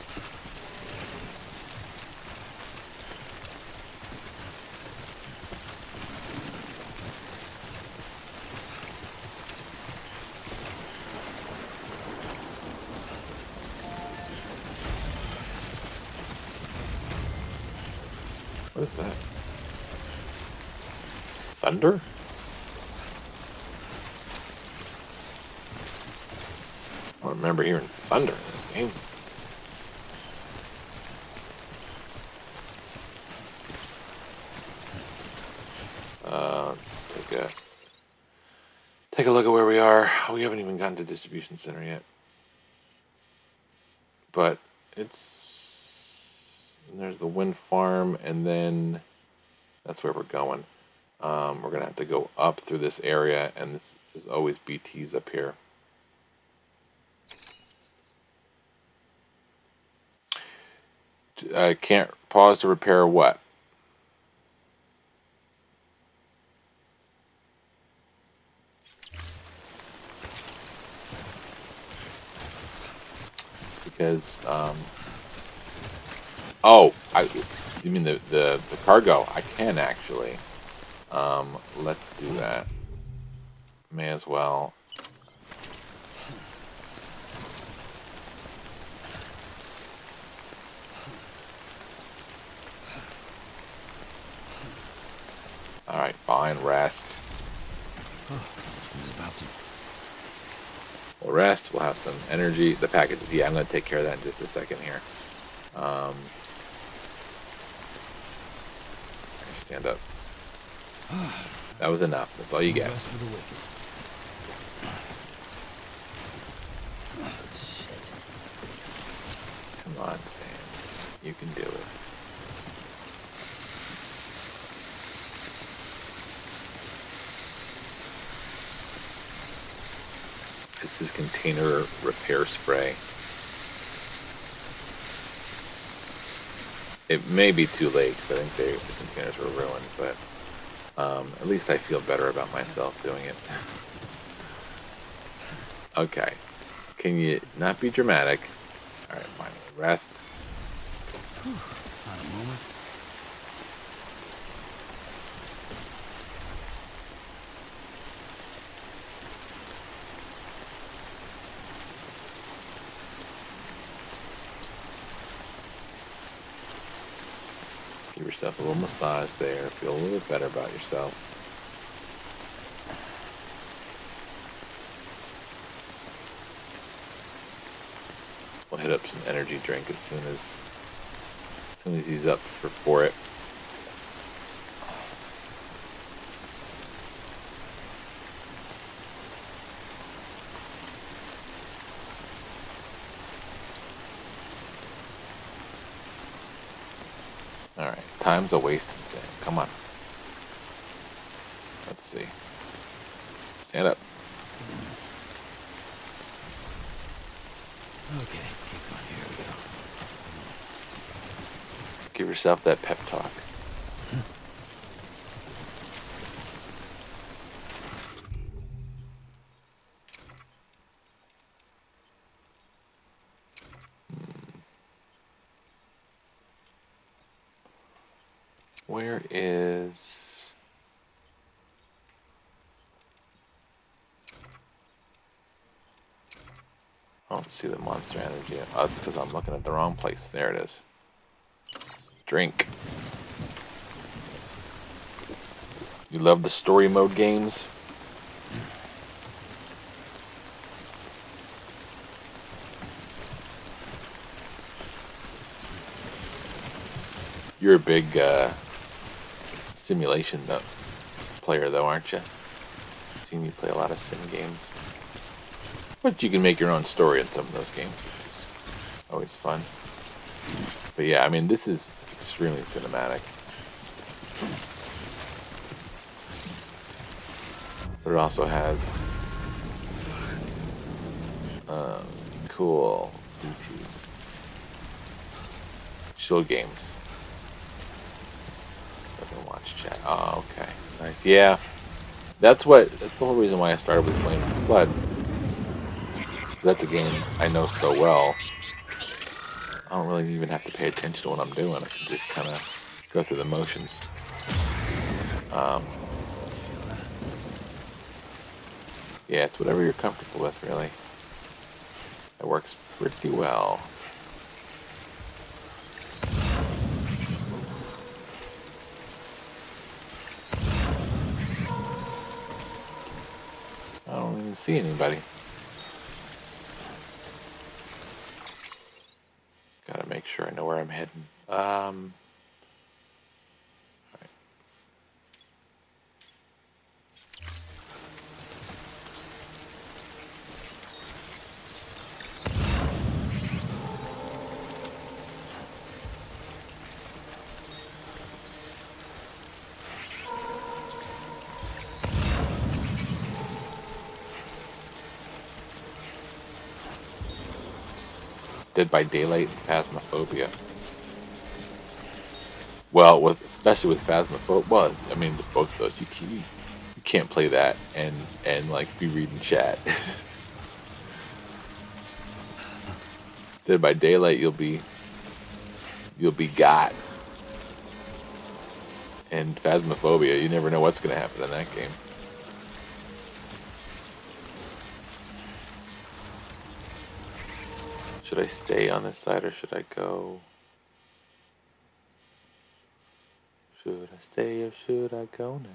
What is that? Thunder? I don't remember hearing thunder in this game. Let's take a look at where we are. We haven't even gotten to distribution center yet, but there's the wind farm, and then that's where we're going. We're gonna have to go up through this area, and there's always BTs up here. I can't pause to repair what? Because, you mean the cargo? I can actually. Let's do that. May as well. Alright, fine, rest. We'll rest. We'll have some energy. The packages. Yeah, I'm going to take care of that in just a second here. Stand up. That was enough. That's all you get. Rest for the wicked. Shit. Come on, Sam. You can do it. This is container repair spray. It may be too late because I think the containers were ruined, but at least I feel better about myself doing it. Okay. Can you not be dramatic? All right, fine. Rest. On a moment. Give yourself a little massage there. Feel a little bit better about yourself. We'll hit up some energy drink as soon as he's up for it. Alright, time's a wasted, Sam. Come on. Let's see. Stand up. Okay, keep on. Here we go. Give yourself that pep talk. Where is... I don't see the monster energy. Oh, it's because I'm looking at the wrong place. There it is. Drink. You love the story mode games? You're a big simulation player, though, aren't you? I've seen you play a lot of sim games. But you can make your own story in some of those games, which is always fun. But yeah, I mean, this is extremely cinematic. But it also has cool BTs. Chill games. Watch chat. Oh, okay. Nice. Yeah. That's the whole reason why I started with Flame of Blood. That's a game I know so well. I don't really even have to pay attention to what I'm doing. I can just kind of go through the motions. Yeah, it's whatever you're comfortable with, really. It works pretty well. I don't even see anybody. Gotta make sure I know where I'm heading. All right. Dead by Daylight and Phasmophobia. Well, especially with Phasmophobia, well, I mean, with both of those, you can't play that and like be reading chat. Dead by Daylight, you'll be got. And Phasmophobia, you never know what's gonna happen in that game. Should I stay on this side or should I go? Should I stay or should I go now?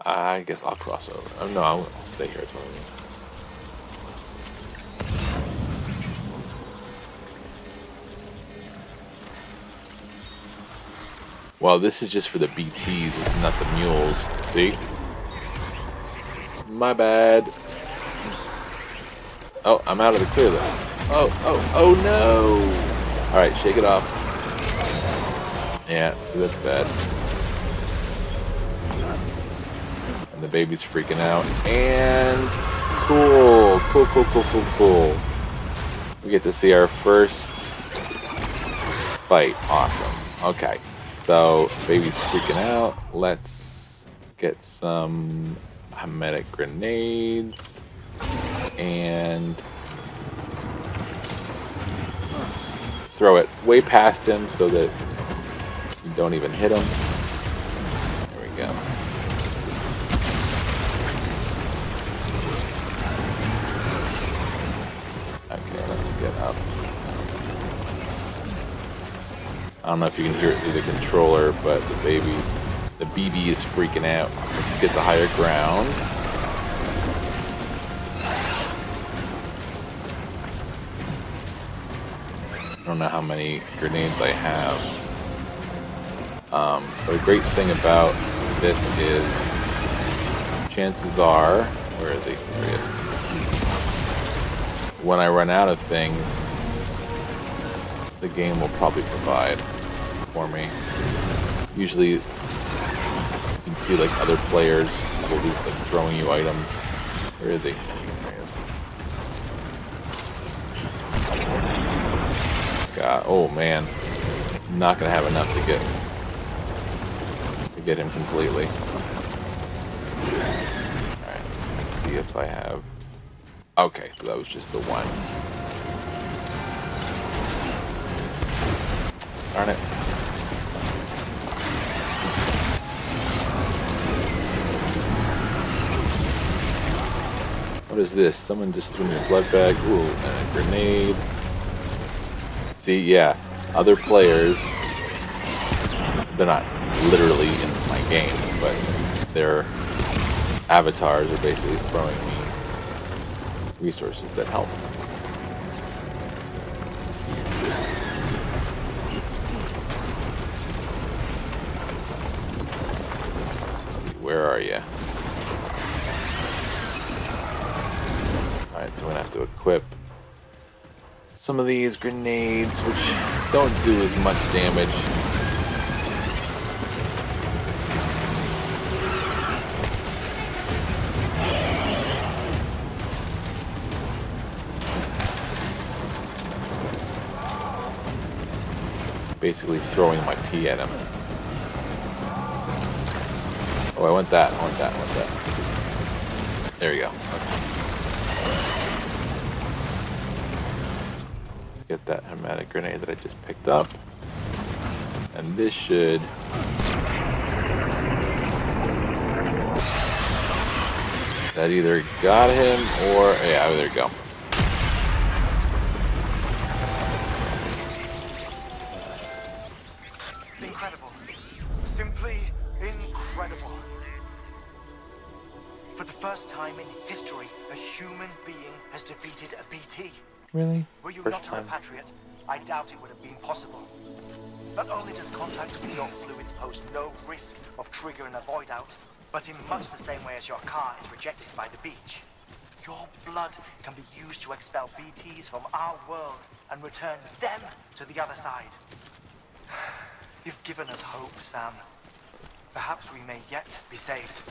I guess I'll cross over. Oh, no, I'll stay here. It's what I mean. Well, this is just for the BTs. This is not the mules. See? My bad. Oh, I'm out of the clear though. Oh no! All right, shake it off. Yeah, so that's bad. And the baby's freaking out. And cool. We get to see our first fight. Awesome. Okay, so baby's freaking out. Let's get some hermetic grenades and throw it way past him so that you don't even hit him. There we go. Okay, let's get up. I don't know if you can hear it through the controller, but the BB is freaking out. Let's get to higher ground. I don't know how many grenades I have. But a great thing about this is chances are, where is he? There he is. When I run out of things, the game will probably provide for me. Usually you can see like other players will be like throwing you items. Where is he? There he is. God, oh man. I'm not gonna have enough to get him completely. Alright, let's see if I have. Okay, so that was just the one. Darn it. What is this? Someone just threw me a blood bag. Ooh, and a grenade. See, yeah. Other players, they're not literally in my game, but their avatars are basically throwing me resources that help. Where are you? Alright, so we're gonna have to equip some of these grenades, which don't do as much damage. Basically throwing my pee at him. Oh, I want that. There you go. Okay. Let's get that hermetic grenade that I just picked up. And this should... That either got him or... Yeah, there you go. Incredible. Simply incredible. For the first time in history, a human being has defeated a BT. Really? Were you First not a time. Patriot, I doubt it would have been possible. Not only does contact with your fluids pose no risk of triggering a void out, but in much the same way as your car is rejected by the beach, your blood can be used to expel BTs from our world and return them to the other side. You've given us hope, Sam. Perhaps we may yet be saved.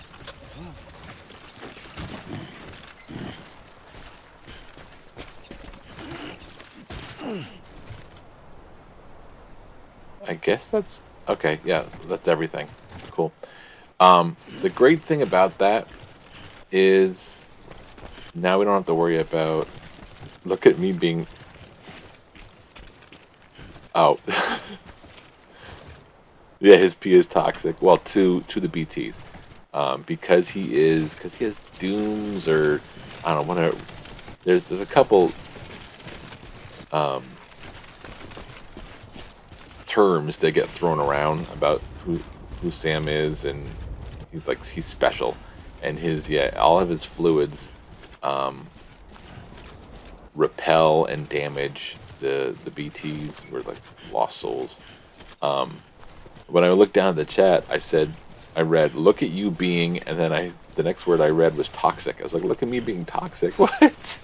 I guess that's... Okay, yeah, that's everything. Cool. The great thing about that is now we don't have to worry about... Look at me being... Oh. Yeah, his pee is toxic. Well, to the BTs. Because he has dooms or... I don't know, whatever. There's a couple... terms that get thrown around about who Sam is, and he's special, and all of his fluids repel and damage the BTs, or like lost souls, when I looked down at the chat, I read, "Look at you being," and then the next word I read was toxic. I was like, "Look at me being toxic." What?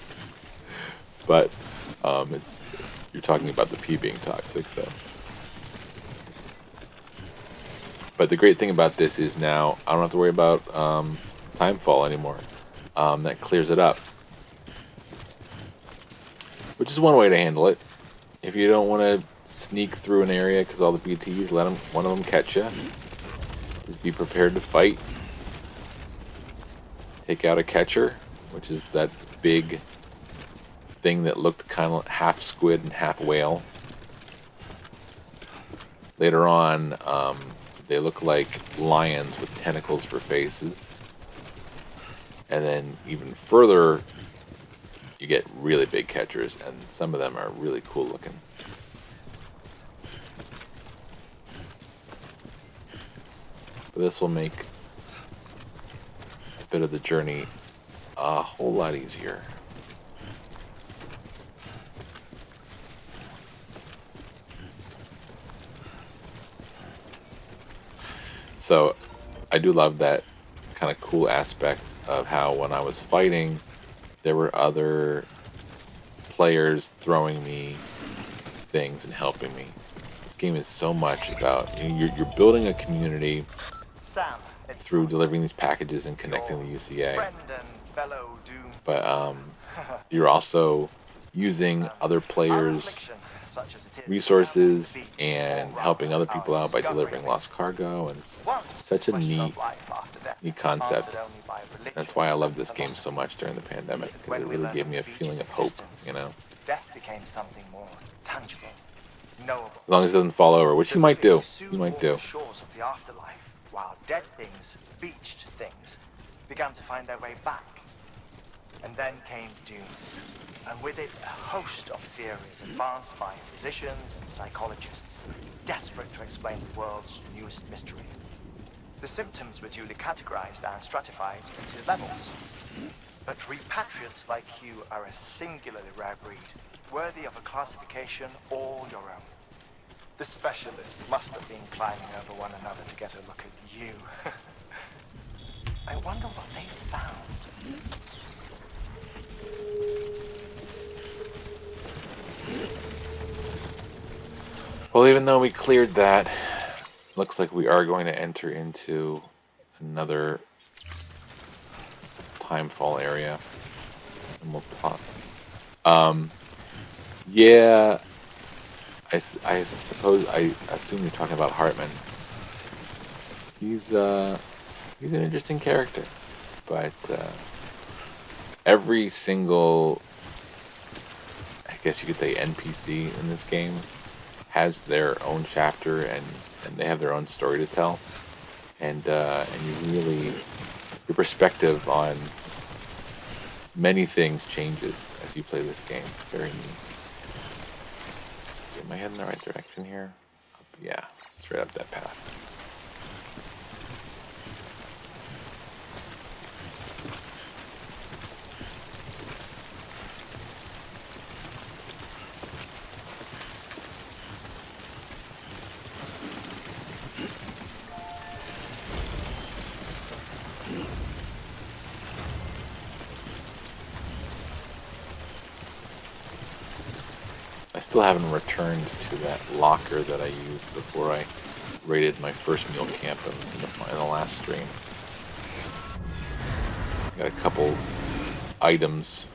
But it's you're talking about the P being toxic, so. But the great thing about this is now I don't have to worry about timefall anymore. That clears it up, which is one way to handle it. If you don't want to sneak through an area because all the BTs let one of them catch you, just be prepared to fight. Take out a catcher, which is that big thing that looked kind of half squid and half whale. Later on, they look like lions with tentacles for faces. And then even further, you get really big catchers, and some of them are really cool looking. But this will make a bit of the journey a whole lot easier. So I do love that kind of cool aspect of how when I was fighting, there were other players throwing me things and helping me. This game is so much about you're building a community Sam, it's through delivering these packages and connecting the UCA. friend and fellow Doom. But you're also using other Our players' affliction, such as it is, resources beach, and or helping rather, other people our out by discovery delivering of lost cargo, and it. Once such the a question of neat life after death is concept. answered only by religion That's why I love this and game so philosophy. much during the pandemic, because When it we really learned gave of me a the feeling beach's of hope, existence, you know? Death became something more tangible, knowable. As long as it doesn't fall over, which The you might living do. soon You might walked do. the shores of the afterlife, while dead things, beached things, began to find their way back. And then came Dooms, and with it a host of theories advanced by physicians and psychologists, desperate to explain the world's newest mystery. The symptoms were duly categorized and stratified into levels. But repatriates like you are a singularly rare breed, worthy of a classification all your own. The specialists must have been climbing over one another to get a look at you. I wonder what they found. Well, even though we cleared that, looks like we are going to enter into another timefall area. And we'll pop. Yeah, I suppose, I assume you're talking about Hartman. He's an interesting character, but every single, I guess you could say, NPC in this game has their own chapter, and they have their own story to tell, and you really, your perspective on many things changes as you play this game. It's very neat. Let's see, am I heading in the right direction here? Yeah, straight up that path. I still haven't returned to that locker that I used before I raided my first mule camp in the last stream. Got a couple items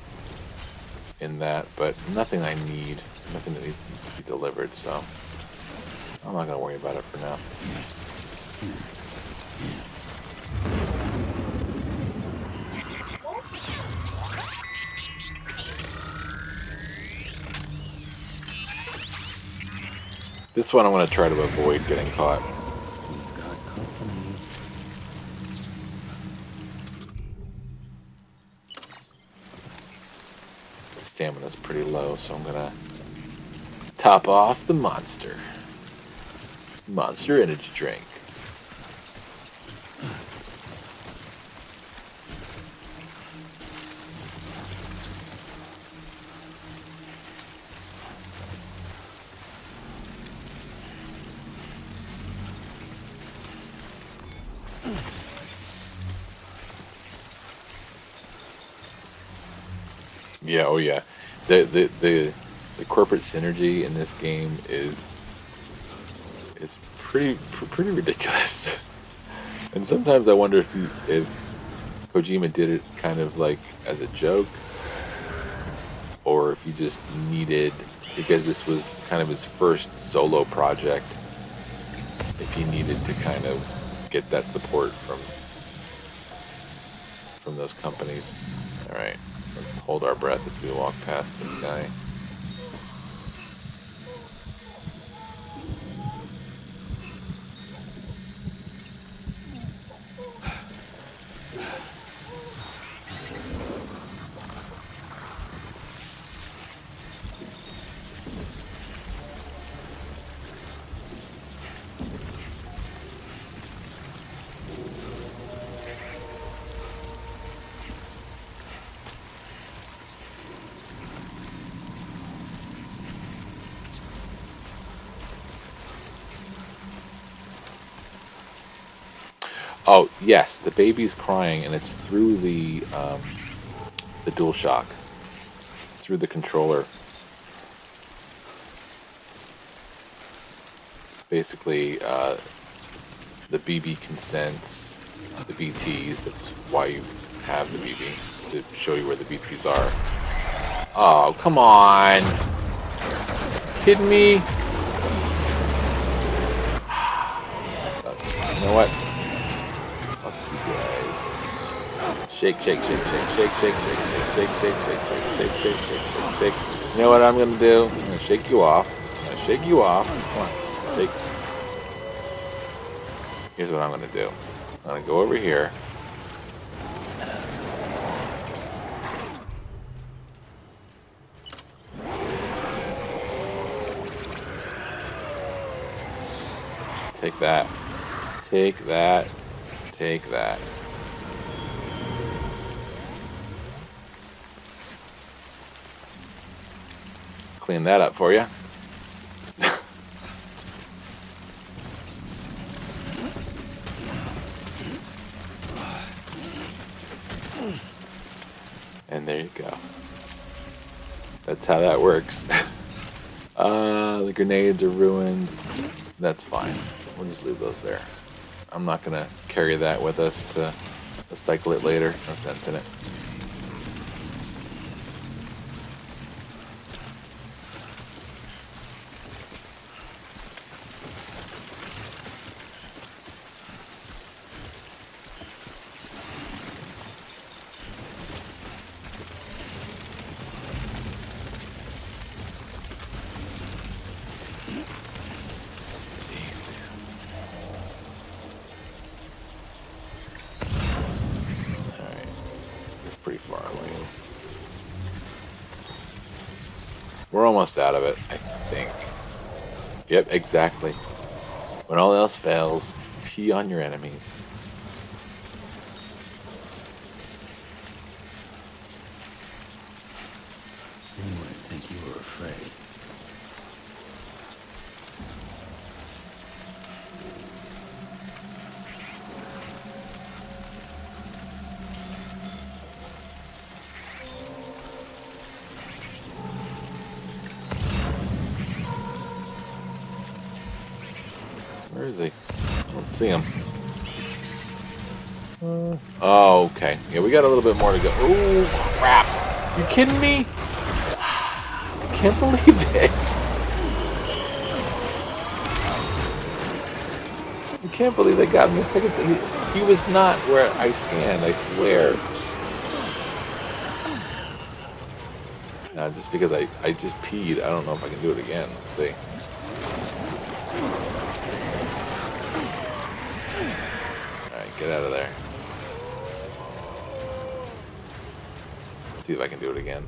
in that, but nothing I need, nothing that needs to be delivered, so I'm not gonna worry about it for now. This one I'm gonna try to avoid getting caught. Got company. Stamina's pretty low, so I'm gonna top off the Monster energy drink. Yeah, oh yeah. The corporate synergy in this game is pretty ridiculous. And sometimes I wonder if Kojima did it kind of like as a joke, or if he just needed, because this was kind of his first solo project, if he needed to kind of get that support from those companies. All right, let's hold our breath as we walk past this guy. Oh yes, the baby's crying, and it's through the dual shock, through the controller. Basically, the BB consents the BTs. That's why you have the BB, to show you where the BTs are. Oh, come on! Kidding me? You know what? Fuck you guys. Shake, shake, shake, shake, shake, shake, shake, shake, shake, shake, shake, shake, shake, shake, shake, shake. You know what I'm gonna do? I'm gonna shake you off. I'm gonna shake you off. Come on, shake. Here's what I'm gonna do. I'm gonna go over here. Take that. Take that. Take that. Clean that up for you. And there you go. That's how that works. The grenades are ruined. That's fine. We'll just leave those there. I'm not gonna carry that with us to recycle it later. No sense in it. Pretty far away. We're almost out of it, I think. Yep, exactly. When all else fails, pee on your enemies. You might think you were afraid. Where is he? I don't see him. Oh, okay. Yeah, we got a little bit more to go. Oh, crap. You kidding me? I can't believe it. I can't believe they got me a second. He was not where I stand, I swear. Now, just because I just peed, I don't know if I can do it again. Let's see. Alright, get out of there. Let's see if I can do it again.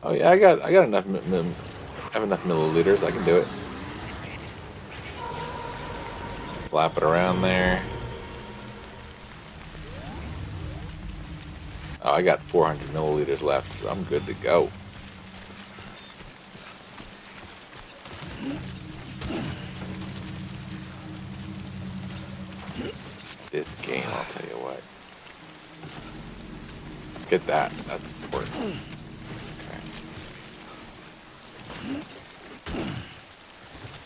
Oh yeah, I got enough. I have enough milliliters. I can do it. Flap it around there. Oh, I got 400 milliliters left, so I'm good to go. This game, I'll tell you what. Get that. That's important. Okay.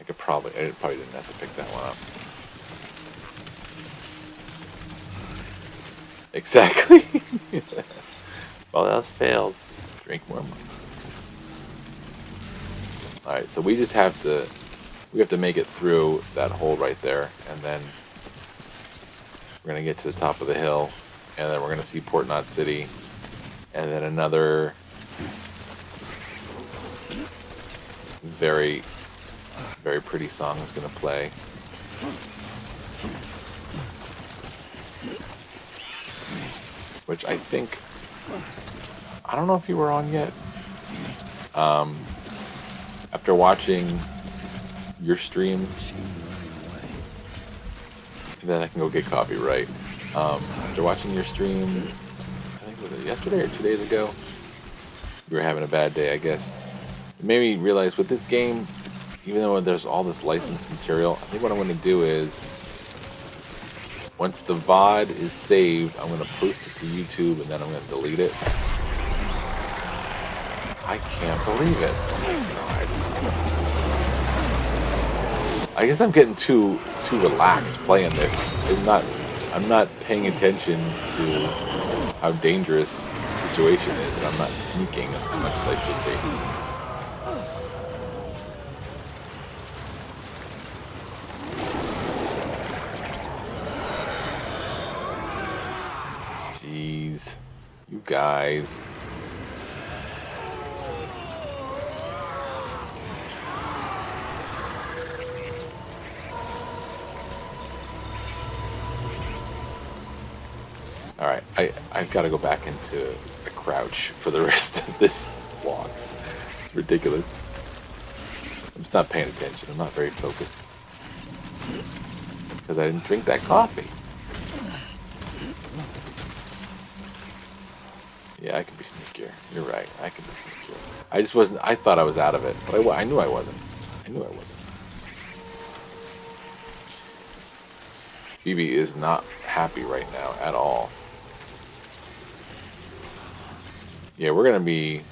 I probably didn't have to pick that one up. Exactly. All else fails, drink more money. All right, so we have to make it through that hole right there, and then we're gonna get to the top of the hill, and then we're gonna see Port Knot City, and then another very, very pretty song is gonna play. Which I think, I don't know if you were on yet. After watching your stream, then I can go get coffee, right? After watching your stream, I think was it yesterday or 2 days ago, you were having a bad day, I guess. It made me realize with this game, even though there's all this licensed material, I think what I'm going to do is, once the VOD is saved, I'm going to post it to YouTube and then I'm going to delete it. I can't believe it. I guess I'm getting too relaxed playing this. I'm not paying attention to how dangerous the situation is, and I'm not sneaking as much as I should be. Jeez, you guys. Alright, I've got to go back into a crouch for the rest of this vlog. It's ridiculous. I'm just not paying attention. I'm not very focused. Because I didn't drink that coffee. Yeah, I could be sneakier. You're right. I could be sneakier. I just wasn't. I thought I was out of it, but I knew I wasn't. I knew I wasn't. Phoebe is not happy right now at all. Yeah, we're gonna be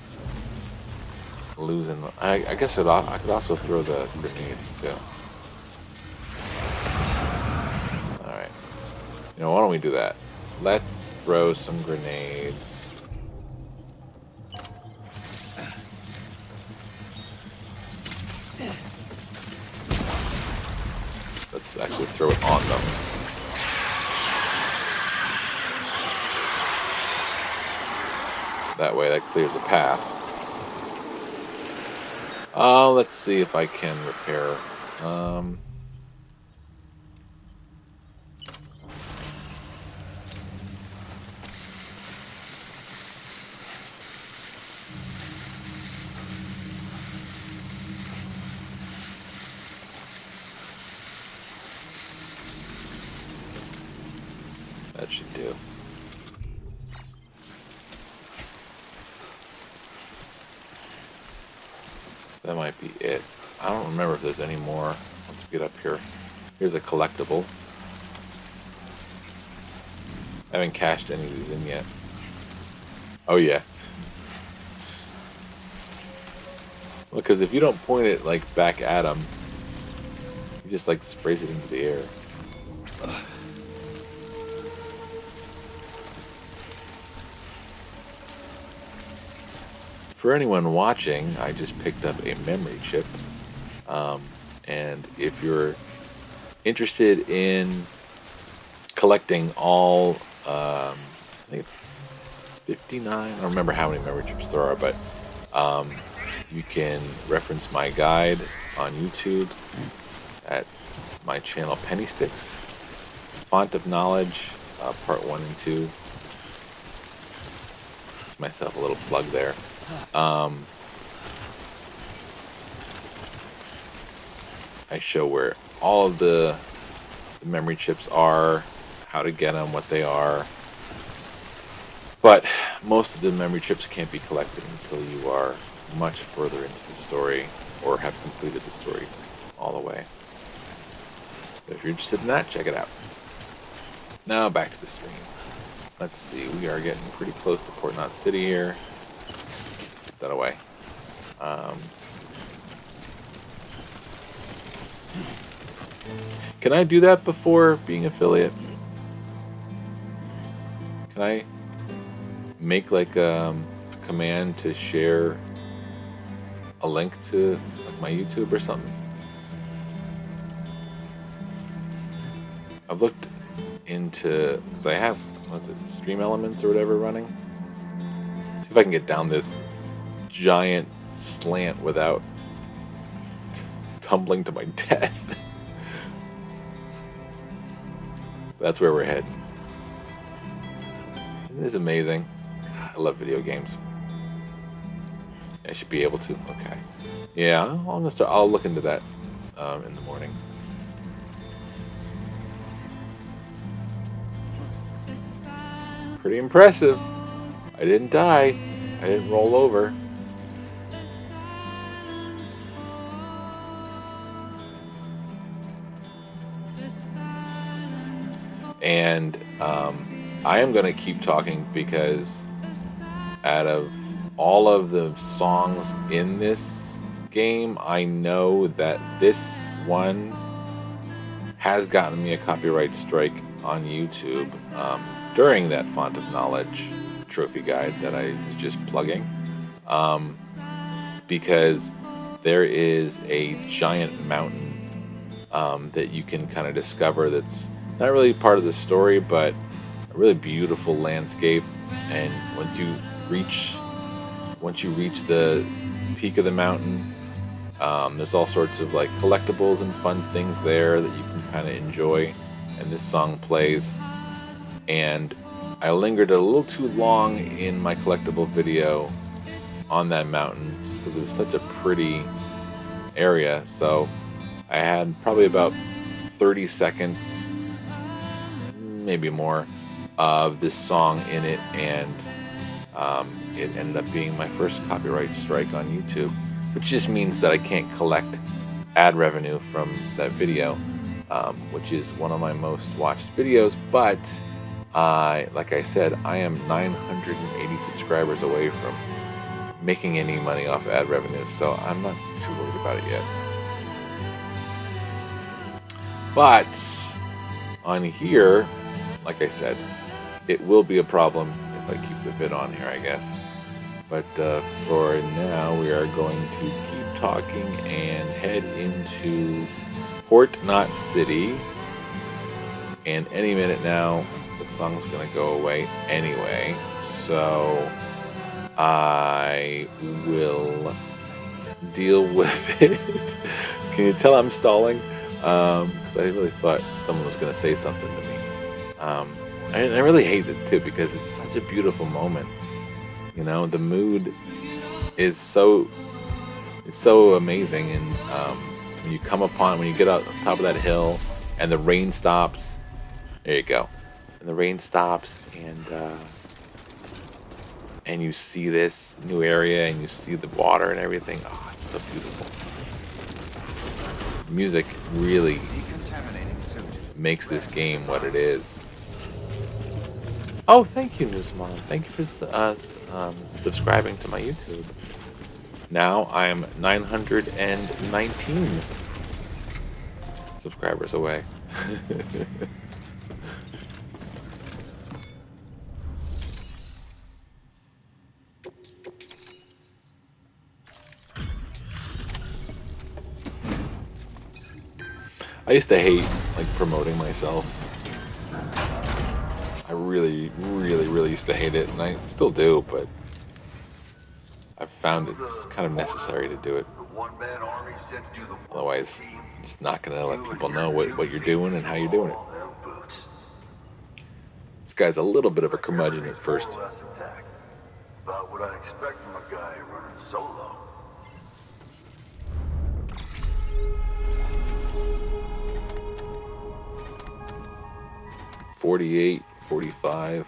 losing. I guess I could also throw the grenades too. All right. You know, why don't we do that? Let's throw some grenades. Let's actually throw it on them. That way that clears the path. Let's see if I can repair. That should do. That might be it. I don't remember if there's any more. Let's get up here. Here's a collectible. I haven't cashed any of these in yet. Oh yeah. Well, because if you don't point it like back at him, he just like sprays it into the air. For anyone watching, I just picked up a memory chip. And if you're interested in collecting all, I think it's 59, I don't remember how many memory chips there are, but you can reference my guide on YouTube at my channel Penny Sticks. Font of Knowledge, part 1 and 2. It's myself a little plug there. I show where all of the memory chips are, how to get them, what they are. But most of the memory chips can't be collected until you are much further into the story or have completed the story all the way. But if you're interested in that, check it out. Now back to the stream. let's see. We are getting pretty close to Port Knot City here. Put that away. Can I do that before being affiliate? Can I make like a command to share a link to like my YouTube or something? I've looked into, because I have, what's it, Stream Elements or whatever running. See if I can get down this giant slant without tumbling to my death. That's where we're heading. Isn't this amazing? I love video games. I should be able to. Okay. Yeah, I'm gonna start. I'll look into that in the morning. Pretty impressive. I didn't die. I didn't roll over. And I am going to keep talking because out of all of the songs in this game, I know that this one has gotten me a copyright strike on YouTube during that Font of Knowledge trophy guide that I was just plugging. Because there is a giant mountain that you can kind of discover that's not really part of the story, but a really beautiful landscape. And once you reach the peak of the mountain, there's all sorts of like collectibles and fun things there that you can kind of enjoy. And this song plays, and I lingered a little too long in my collectible video on that mountain just because it was such a pretty area. So I had probably about 30 seconds, maybe more, of this song in it, and it ended up being my first copyright strike on YouTube, which just means that I can't collect ad revenue from that video, which is one of my most watched videos. But like I said, I am 980 subscribers away from making any money off ad revenue, so I'm not too worried about it yet. But on here, like I said, it will be a problem if I keep the vid on here, I guess. But for now, we are going to keep talking and head into Port Knot City. And any minute now, the song's going to go away anyway. So I will deal with it. Can you tell I'm stalling? Because I really thought someone was going to say something to me. I really hate it too because it's such a beautiful moment. You know, the mood is so amazing, and when you come upon, when you get out on top of that hill and the rain stops, there you go, and the rain stops, and you see this new area and you see the water and everything. Oh, it's so beautiful. The music really makes this game what it is. Oh, thank you, Newsmon. Thank you for subscribing to my YouTube. Now I am 919 subscribers away. I used to hate like promoting myself. I really used to hate it, and I still do, but I've found it's kind of necessary to do it. Otherwise, you're just not going to let people know what you're doing and how you're doing it. This guy's a little bit of a curmudgeon at first. About what I expect from a guy running solo. 48, 45.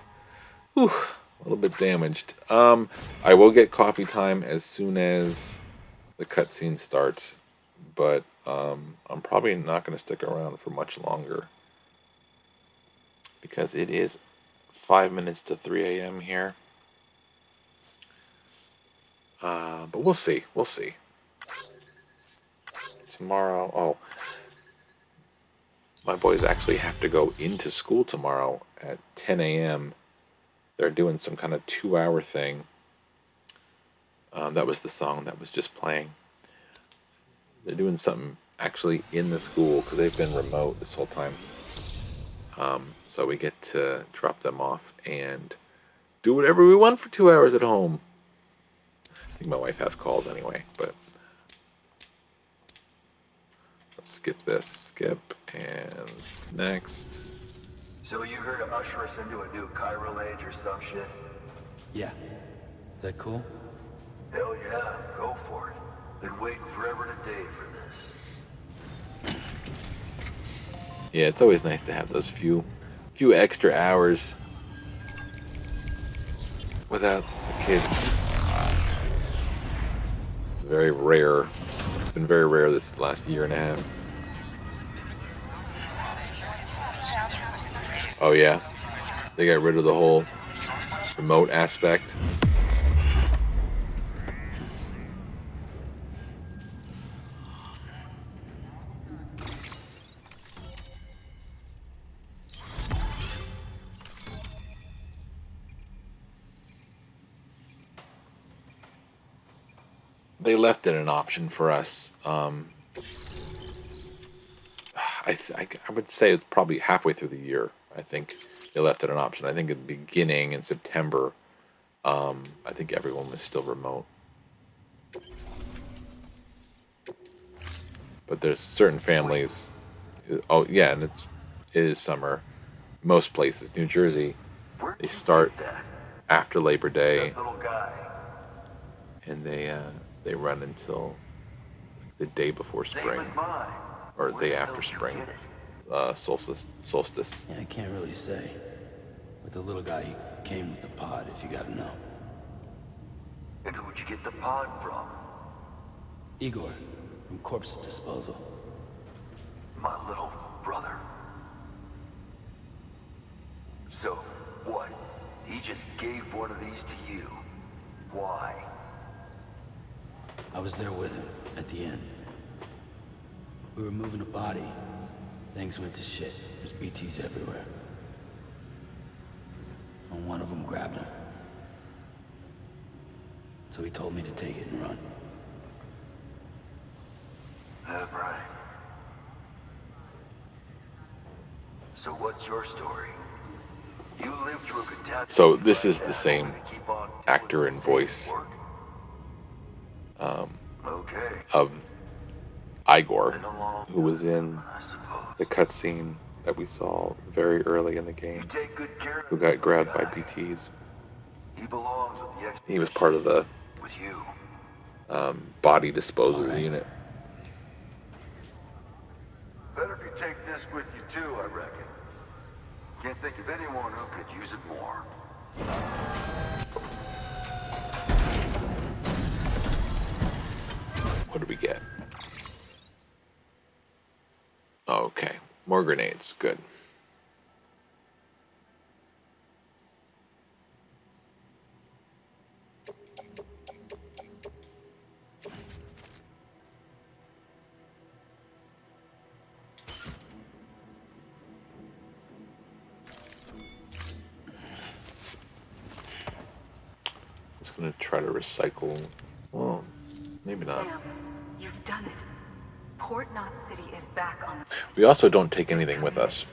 Whew, a little bit damaged. I will get coffee time as soon as the cutscene starts, but I'm probably not going to stick around for much longer because it is 5 minutes to 3 a.m. here. But we'll see. We'll see. Tomorrow, my boys actually have to go into school tomorrow at 10 a.m. They're doing some kind of 2-hour thing. That was the song that was just playing. They're doing something actually in the school because they've been remote this whole time. So we get to drop them off and do whatever we want for 2 hours at home. I think my wife has called anyway, but let's skip this. Skip and next. So you here to usher us into a new chiral age or some shit? Yeah. That cool? Hell yeah, go for it. Been waiting forever and a day for this. Yeah, it's always nice to have those few extra hours without the kids. Very rare. It's been very rare this last year and a half. Oh yeah, they got rid of the whole remote aspect. They left it an option for us. I would say it's probably halfway through the year. I think they left it an option. I think at the beginning in September, I think everyone was still remote. But there's certain families. Oh yeah, and it is summer. Most places, New Jersey, they start after Labor Day, That little guy. and they run until the day before Same spring, as mine. or Where day the after hell did you spring. get it? Solstice. Yeah, I can't really say. With the little guy, he came with the pod, if you gotta know. And who'd you get the pod from? Igor, from Corpse Disposal. My little brother. So, what? He just gave one of these to you. Why? I was there with him, at the end. We were moving a body. Things went to shit. There's BTs everywhere. And one of them grabbed him. So he told me to take it and run. That's right. So what's your story? You lived through a catastrophe. So this is like the that, same only to keep on doing actor the and same voice work. Okay. of Igor, Been a long who was time, in I suppose. the cutscene that we saw very early in the You game, take good care of who that got grabbed by guy. BTs. He belongs with the expedition. He was part of the with you. body disposal All right. unit. Better if you take this with you too, I reckon. Can't think of anyone who could use it more. What do we get? Okay, more grenades. Good. Just gonna try to recycle. Well, maybe not. Sam, you've done it. Port Knot City is back on the We also don't take anything with us,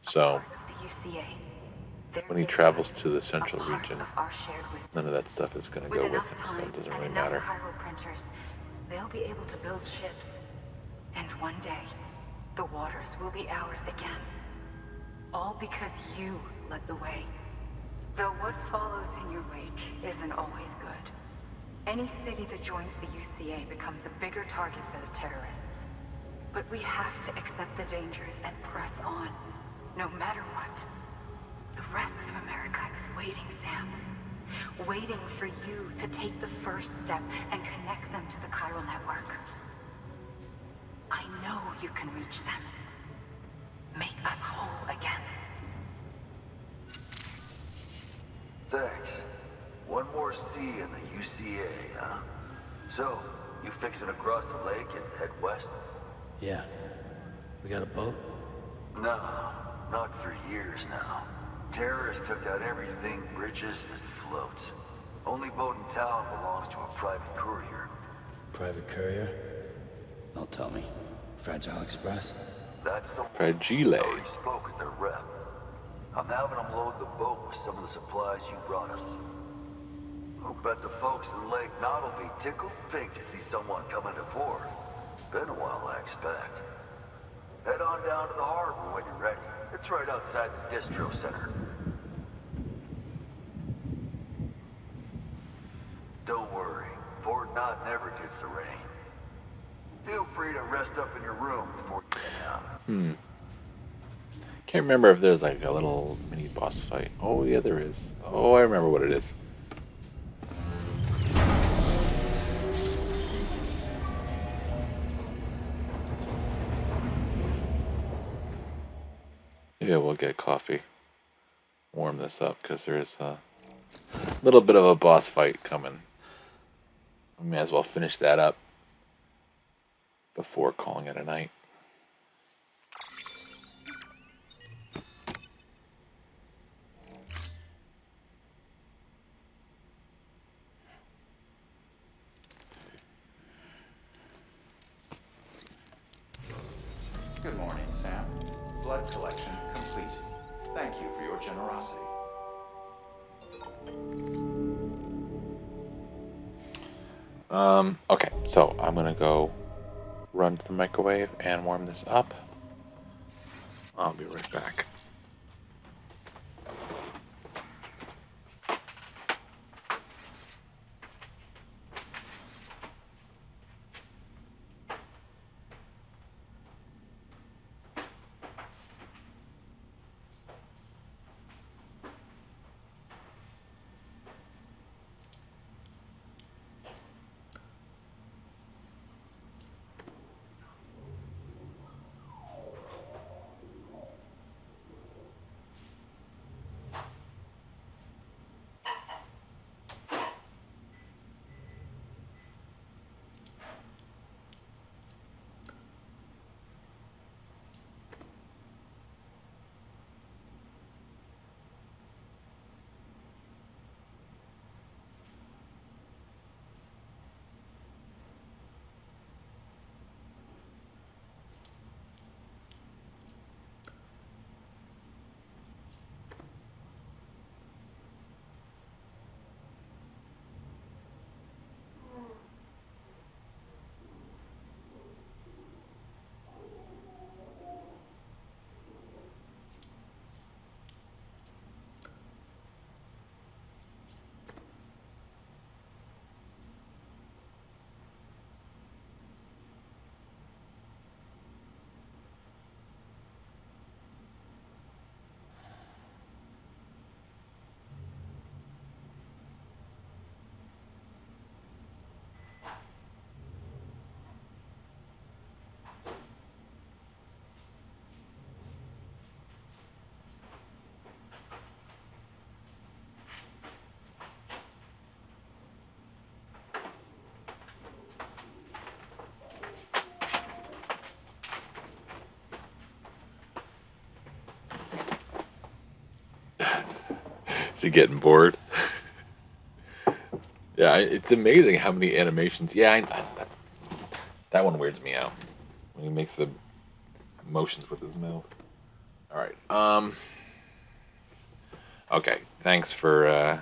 so part of the UCA. Their when he data, travels to the a central part region, of our shared wisdom. none of that stuff is gonna With go with enough him, so time it doesn't and really enough matter. chiral printers, they'll be able to build ships. And one day, the waters will be ours again. All because you led the way. Though what follows in your wake isn't always good. Any city that joins the UCA becomes a bigger target for the terrorists. But we have to accept the dangers and press on, no matter what. The rest of America is waiting, Sam. Waiting for you to take the first step and connect them to the chiral network. I know you can reach them. Make us whole again. Thanks. One more C in the UCA, huh? So, you fixing to cross the lake and head west? Yeah. We got a boat? No, not for years now. Terrorists took out everything bridges that floats. Only boat in town belongs to a private courier. Private courier? Don't tell me. Fragile Express? That's the one. Fragile. I already spoke with their rep. I'm having them load the boat with some of the supplies you brought us. I'll bet the folks in Lake Knot will be tickled pink to see someone coming to port. Been a while, I expect. Head on down to the harbor when you're ready. It's right outside the distro center. Don't worry, Port Knot never gets the rain. Feel free to rest up in your room before you head out. Can't remember if there's like a little mini boss fight. Oh yeah, there is. Oh, I remember what it is. Yeah, we'll get coffee. Warm this up because there's a little bit of a boss fight coming. We may as well finish that up before calling it a night. Good morning, Sam. Blood collection complete. Thank you for your generosity. Okay, so I'm gonna go run to the microwave and warm this up. I'll be right back. Is he getting bored? Yeah, it's amazing how many animations. Yeah, that one weirds me out when he makes the motions with his mouth. All right. Okay. Thanks for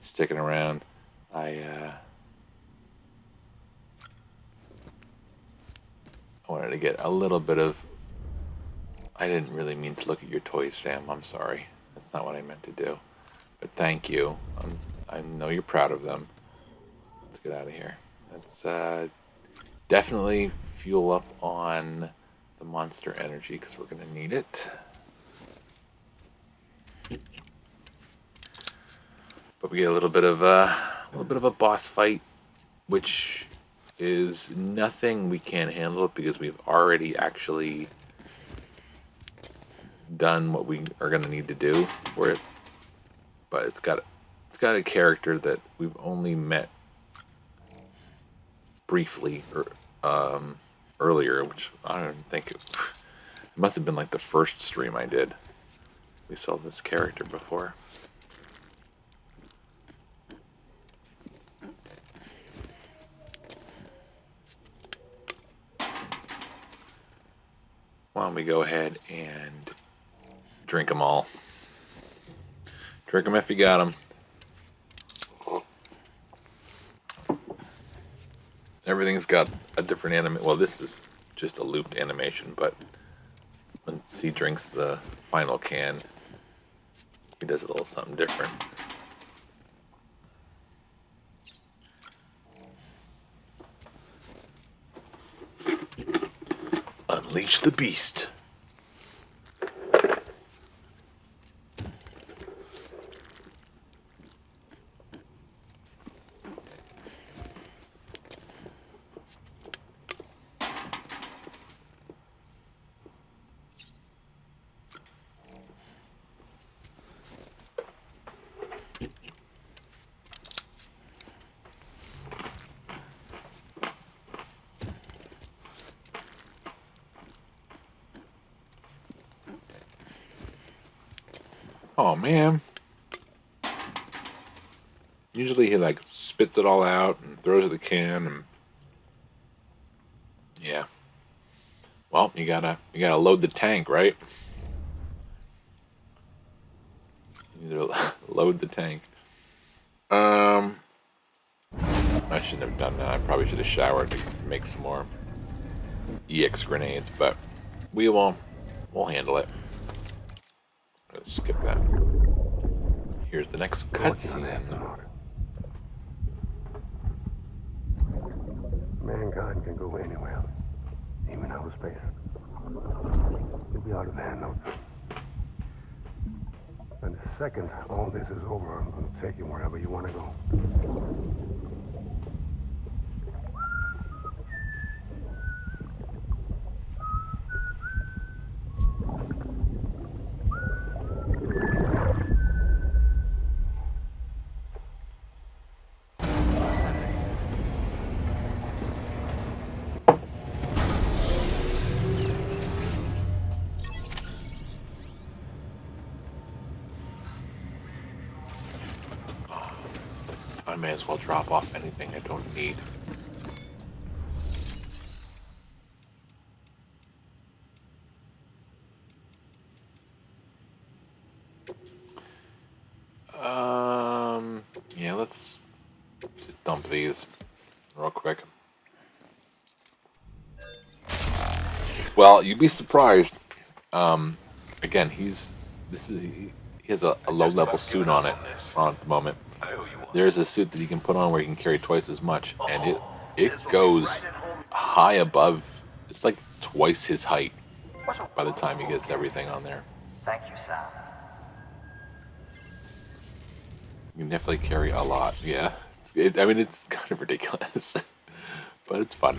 sticking around. I wanted to get a little bit of. I didn't really mean to look at your toys, Sam. I'm sorry. That's not what I meant to do. But thank you. I know you're proud of them. Let's get out of here. Let's definitely fuel up on the monster energy because we're gonna need it. But we get a little bit of a boss fight, which is nothing we can't handle because we've already actually done what we are gonna need to do for it. But it's got got a character that we've only met briefly earlier, which I don't think it must have been like the first stream I did. We saw this character before. Why don't we go ahead and drink them all? Drink them if you got them. Everything's got a different animation. Well, this is just a looped animation, but once he drinks the final can, he does a little something different. Unleash the beast. Oh man. Usually he like spits it all out and throws the can and yeah. Well, you gotta load the tank, right? You need to load the tank. I shouldn't have done that. I probably should have showered to make some more EX grenades, but we'll handle it. Let's skip that. Here's the next cutscene. Mankind can go anywhere, even outer space. You'll be out of there in no time. And the second all this is over, I'm going to take you wherever you want to go. I may as well drop off anything I don't need. Yeah, let's just dump these real quick. Well, you'd be surprised. Again, he has a low-level suit on it at the moment. There's a suit that he can put on where he can carry twice as much, and it goes high above. It's like twice his height by the time he gets everything on there. Thank you, Sam. You can definitely carry a lot. Yeah, I mean it's kind of ridiculous, but it's fun.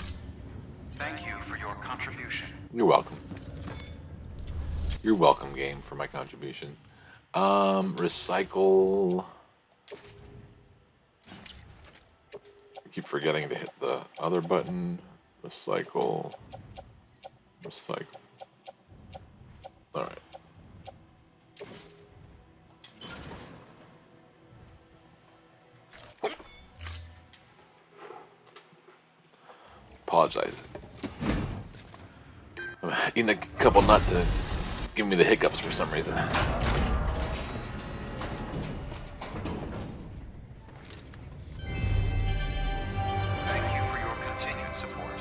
Thank you for your contribution. You're welcome. You're welcome, game, for my contribution. Recycle. I keep forgetting to hit the other button. Recycle. Recycle. Alright. Apologize. I'm eating a couple nuts and it's giving me the hiccups for some reason. Thank you for your continued support.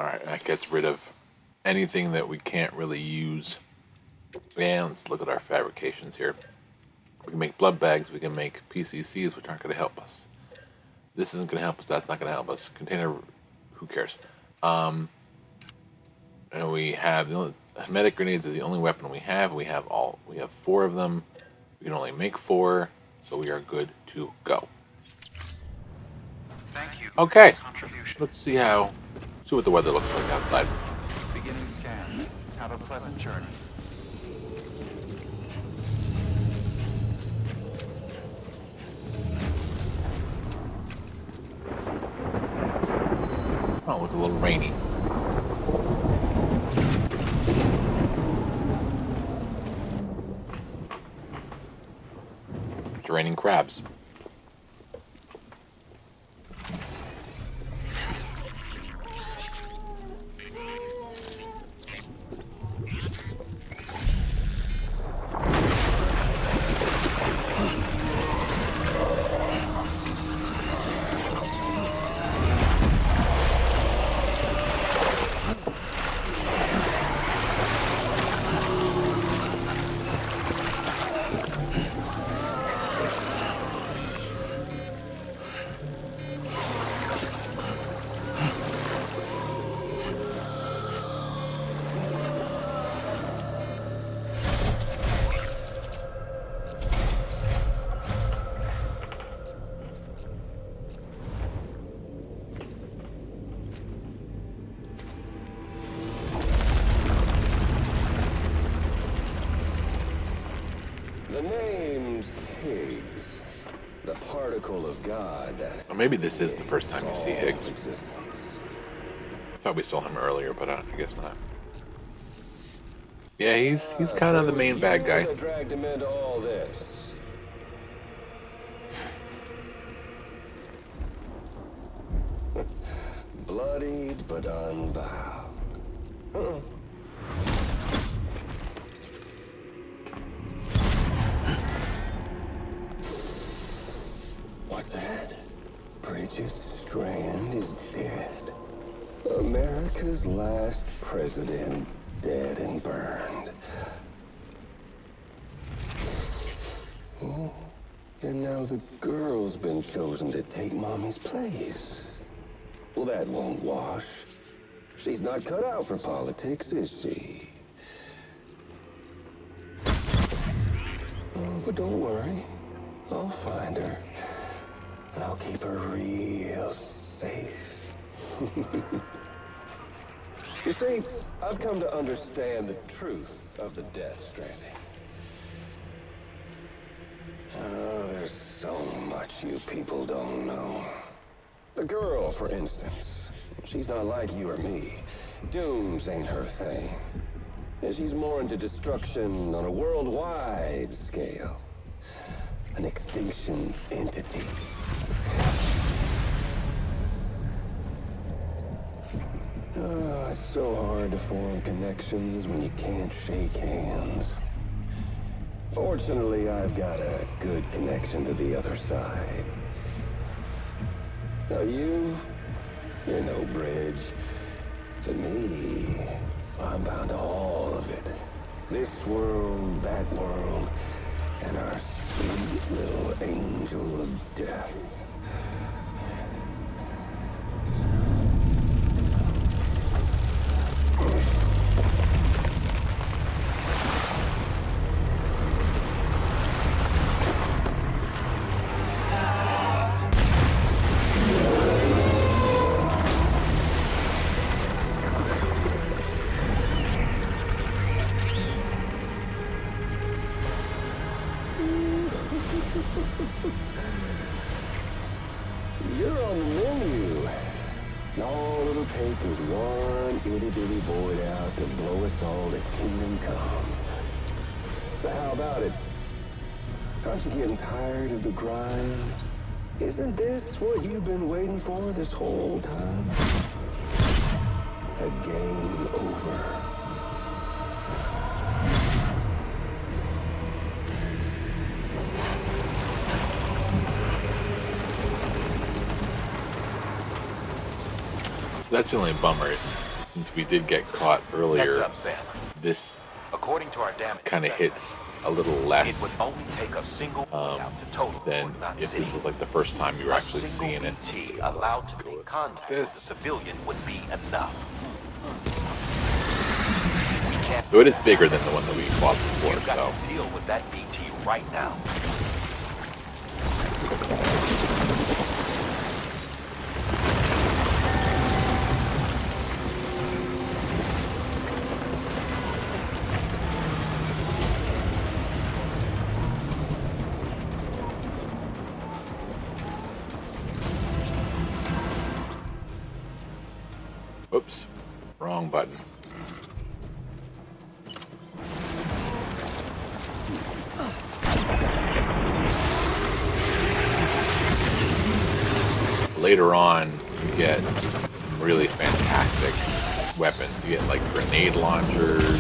Alright, that gets rid of anything that we can't really use And let's look at our fabrications here. We can make blood bags. We can make PCCs, which aren't going to help us. This isn't going to help us. That's not going to help us. Container, who cares? And we have medic grenades is the only weapon we have. We have 4 of them. We can only make 4, so we are good to go. Thank you. Okay, Contribution. let's see what the weather looks like outside. Beginning scan. Have a pleasant journey. Oh, it looks a little rainy. It's raining crabs. The name's Higgs, the particle of God that. Or maybe this is the first time you see Higgs. Existence. I thought we saw him earlier, but I guess not. Yeah, he's kind of the main bad guy. That dragged him into all this. Bloodied but unbound. Huh. What's that? Bridget Strand is dead. America's last president dead and burned. Oh, and now the girl's been chosen to take Mommy's place. Well, that won't wash. She's not cut out for politics, is she? Oh, but don't worry. I'll find her. And I'll keep her real safe. You see, I've come to understand the truth of the Death Stranding. Oh, there's so much you people don't know. The girl, for instance, she's not like you or me. Dooms ain't her thing. And she's more into destruction on a worldwide scale. An extinction entity. Oh, it's so hard to form connections when you can't shake hands. Fortunately, I've got a good connection to the other side. Now you're no bridge. But me, I'm bound to all of it. This world, that world, and our sweet little angel of death. You're on the menu. All it'll take is one itty-bitty void out to blow us all to kingdom come. So how about it? Aren't you getting tired of the grind? Isn't this what you've been waiting for this whole time? A game over. So that's the only bummer, since we did get caught earlier. Heads up, Sam. This According to our damage kind of assessment, hits a little it would less only take a single out to total than Port Knot if City. this was like the first time you were A actually single seeing it. BT allowed to make contact with a This. civilian would be enough. Though it is bigger than the one that we fought before, You've got so. to deal with that BT right now. Oops, wrong button. Later on, you get some really fantastic weapons. You get like grenade launchers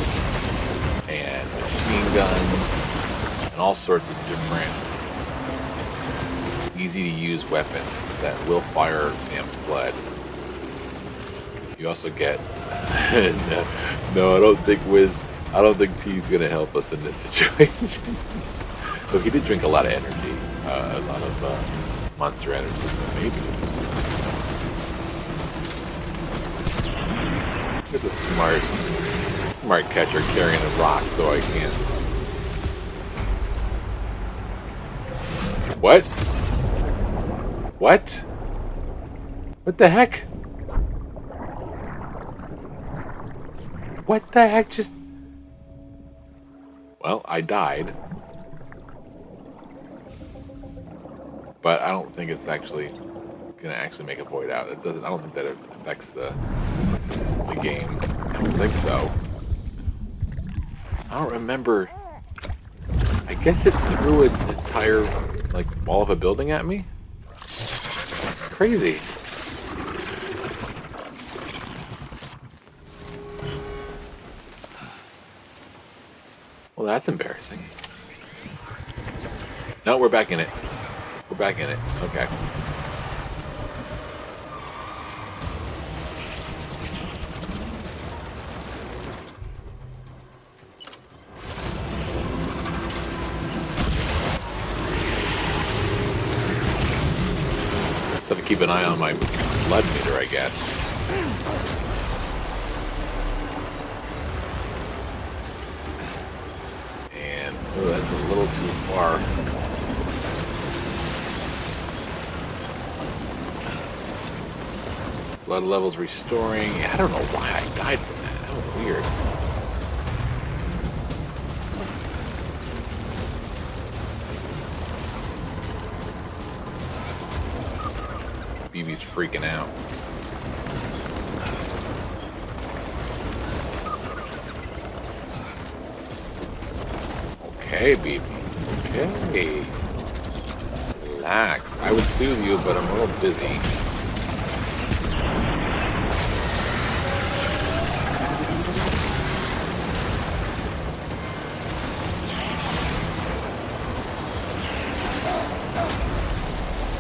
and machine guns and all sorts of different easy to use weapons that will fire Sam's blood. You also get no, I don't think P's gonna help us in this situation. So he did drink a lot of energy, a lot of monster energy, so maybe. Look at the smart catcher carrying a rock so I can't. What? What? What the heck? What the heck just... Well, I died. But I don't think it's actually gonna actually make a void out. It doesn't. I don't think that it affects the game. I don't think so. I don't remember. I guess it threw an entire like wall of a building at me. Crazy. Well, that's embarrassing. No, we're back in it. We're back in it. Okay. So I have to keep an eye on my blood meter, I guess. Oh, that's a little too far. Blood levels restoring. I don't know why I died from that. That was weird. BB's freaking out. Okay, BB. Okay. Relax. I would soothe you, but I'm a little busy.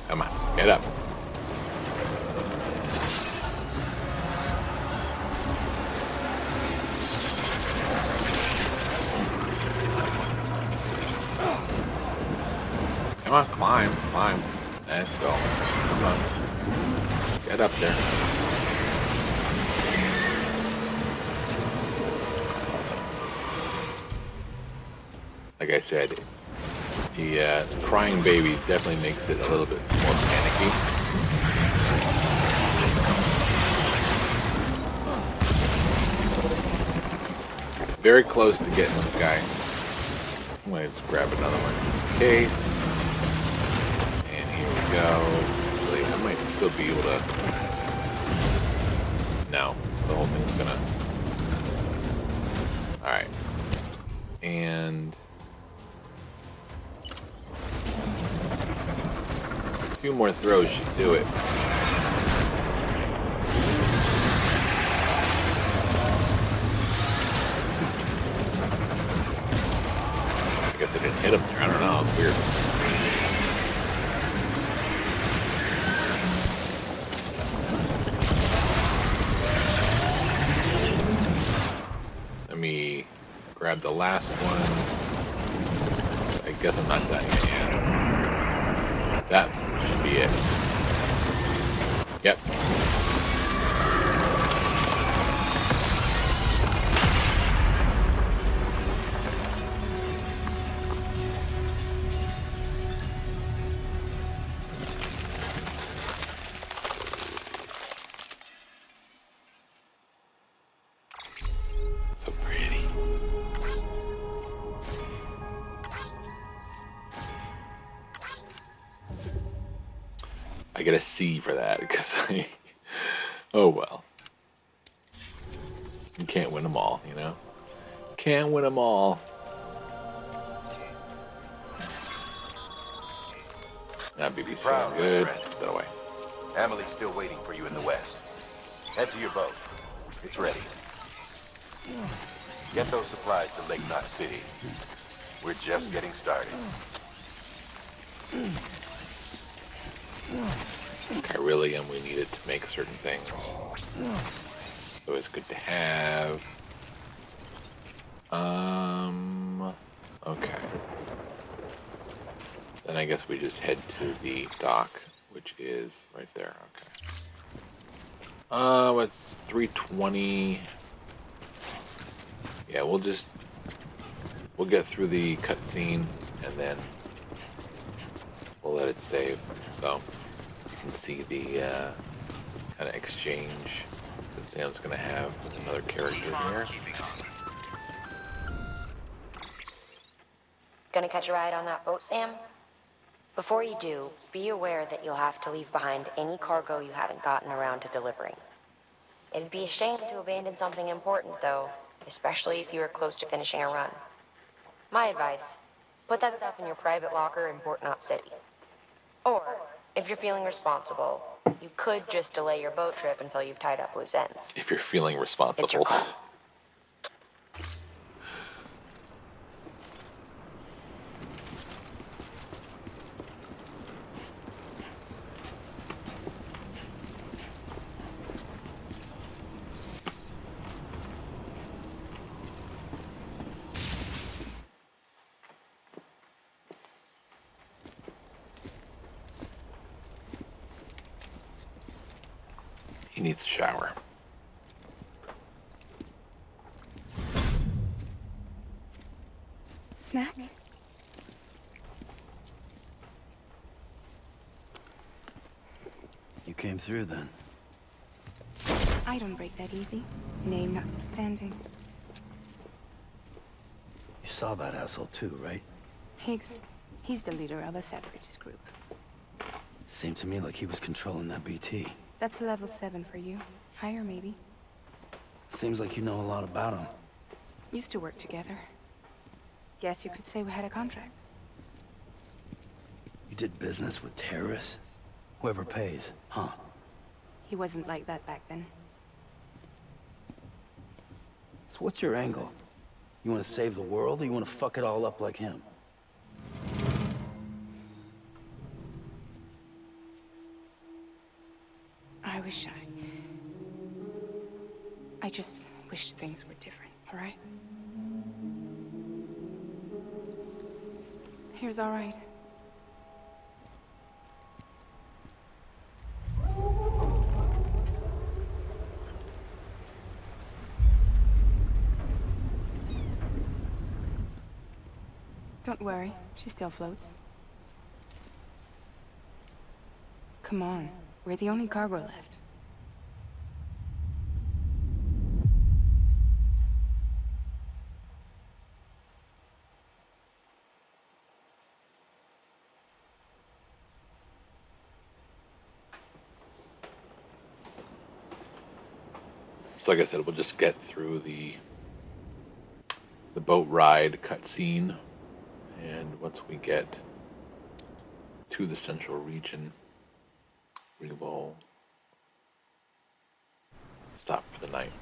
Come on, get up. Come on, climb, climb. Let's go. Come on. Get up there. Like I said, the crying baby definitely makes it a little bit more panicky. Very close to getting this guy. I'm going to just grab another one in case. And here we go. Actually, I might still be able to... No, the whole thing's gonna... Alright. And... a few more throws should do it. I guess I didn't hit him there. I don't know. It's weird. Let me grab the last one. I guess I'm not done yet. That should be it. Yep. So pretty. I get a C for that because oh well. You can't win them all, you know? Can't win them all. That BB's feeling good. Put that away. Amelie's still waiting for you in the west. Head to your boat. It's ready. Get those supplies to Lake Knot City. We're just getting started. Chiralium we needed to make certain things. So it's good to have. Okay. Then I guess we just head to the dock, which is right there. Okay. It's 3:20. Yeah, we'll get through the cutscene and then we'll let it save. So you can see the kind of exchange that Sam's gonna have with another character here. Gonna catch a ride on that boat, Sam? Before you do, be aware that you'll have to leave behind any cargo you haven't gotten around to delivering. It'd be a shame to abandon something important, though, especially if you were close to finishing a run. My advice, put that stuff in your private locker in Port Knot City. Or, if you're feeling responsible, you could just delay your boat trip until you've tied up loose ends. If you're feeling responsible. It's your call. He needs a shower. Snack? You came through then. I don't break that easy. Name notwithstanding. You saw that asshole too, right? Higgs. He's the leader of a separatist group. Seemed to me like he was controlling that BT. That's level 7 for you. Higher, maybe. Seems like you know a lot about him. Used to work together. Guess you could say we had a contract. You did business with terrorists? Whoever pays, huh? He wasn't like that back then. So what's your angle? You want to save the world, or you want to fuck it all up like him? I just wish things were different, all right? Here's all right. Don't worry, she still floats. Come on, we're the only cargo left. So like I said, we'll just get through the boat ride cutscene, and once we get to the central region, we will stop for the night.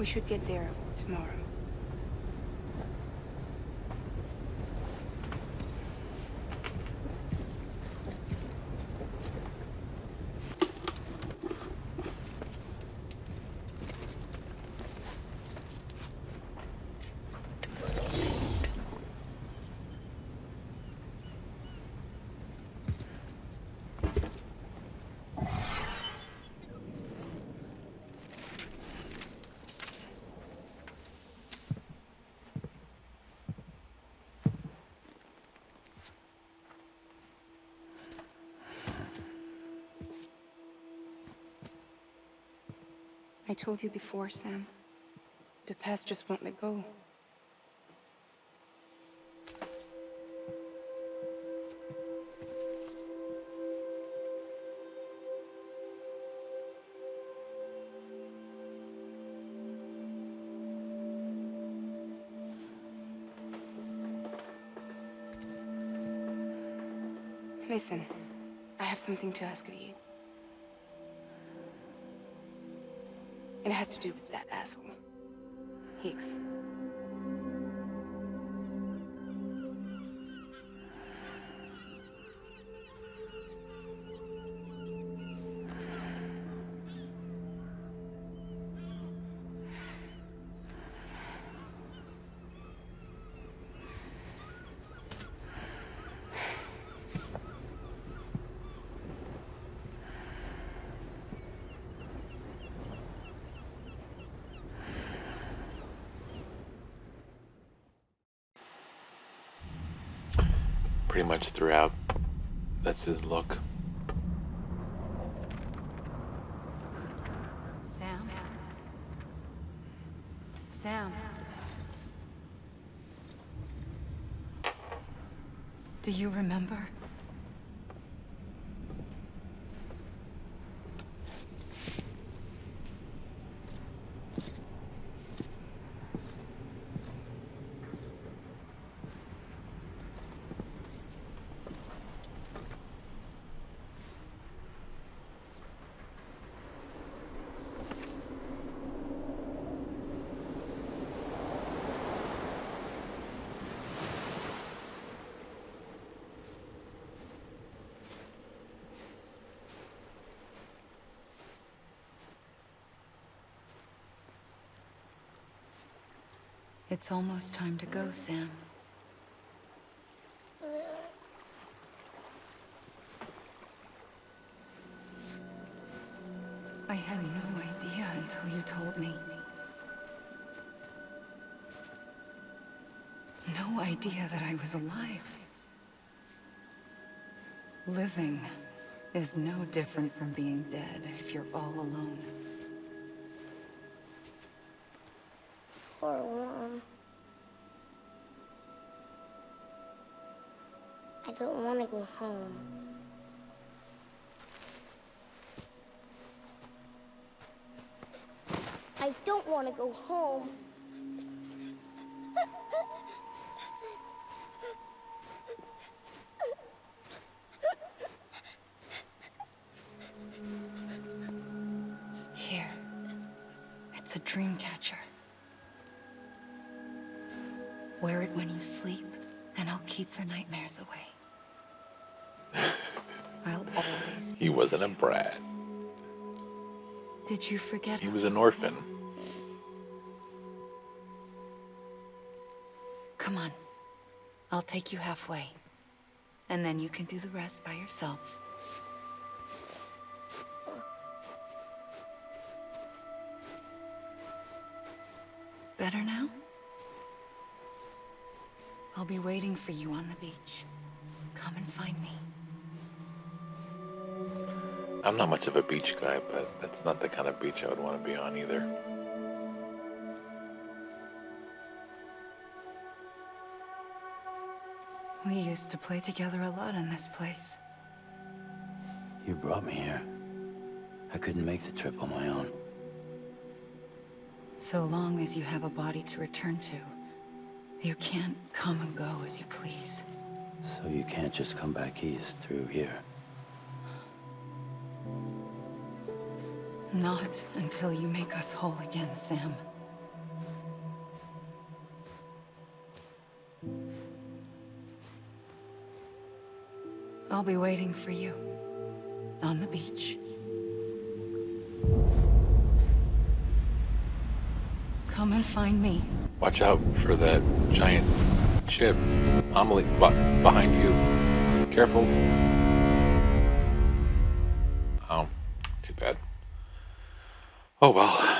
We should get there tomorrow. I told you before, Sam. The past just won't let go. Listen, I have something to ask of you. It has to do with that asshole, Higgs. Pretty much throughout, that's his look. Sam? Sam? Do you remember? It's almost time to go, Sam. I had no idea until you told me. No idea that I was alive. Living is no different from being dead if you're all alone. Poor Mom. I don't want to go home. I don't want to go home. Here. It's a dream catcher. Wear it when you sleep, and I'll keep the nightmares away. I'll always be. He wasn't a brat. Did you forget? He was an orphan. Come on. I'll take you halfway. And then you can do the rest by yourself. Better now? I'll be waiting for you on the beach. Come and find me. I'm not much of a beach guy, but that's not the kind of beach I would want to be on either. We used to play together a lot in this place. You brought me here. I couldn't make the trip on my own. So long as you have a body to return to, you can't come and go as you please. So you can't just come back east through here? Not until you make us whole again, Sam. I'll be waiting for you on the beach. Come and find me. Watch out for that giant ship. Amelie, behind you. Careful. Oh, too bad. Oh well.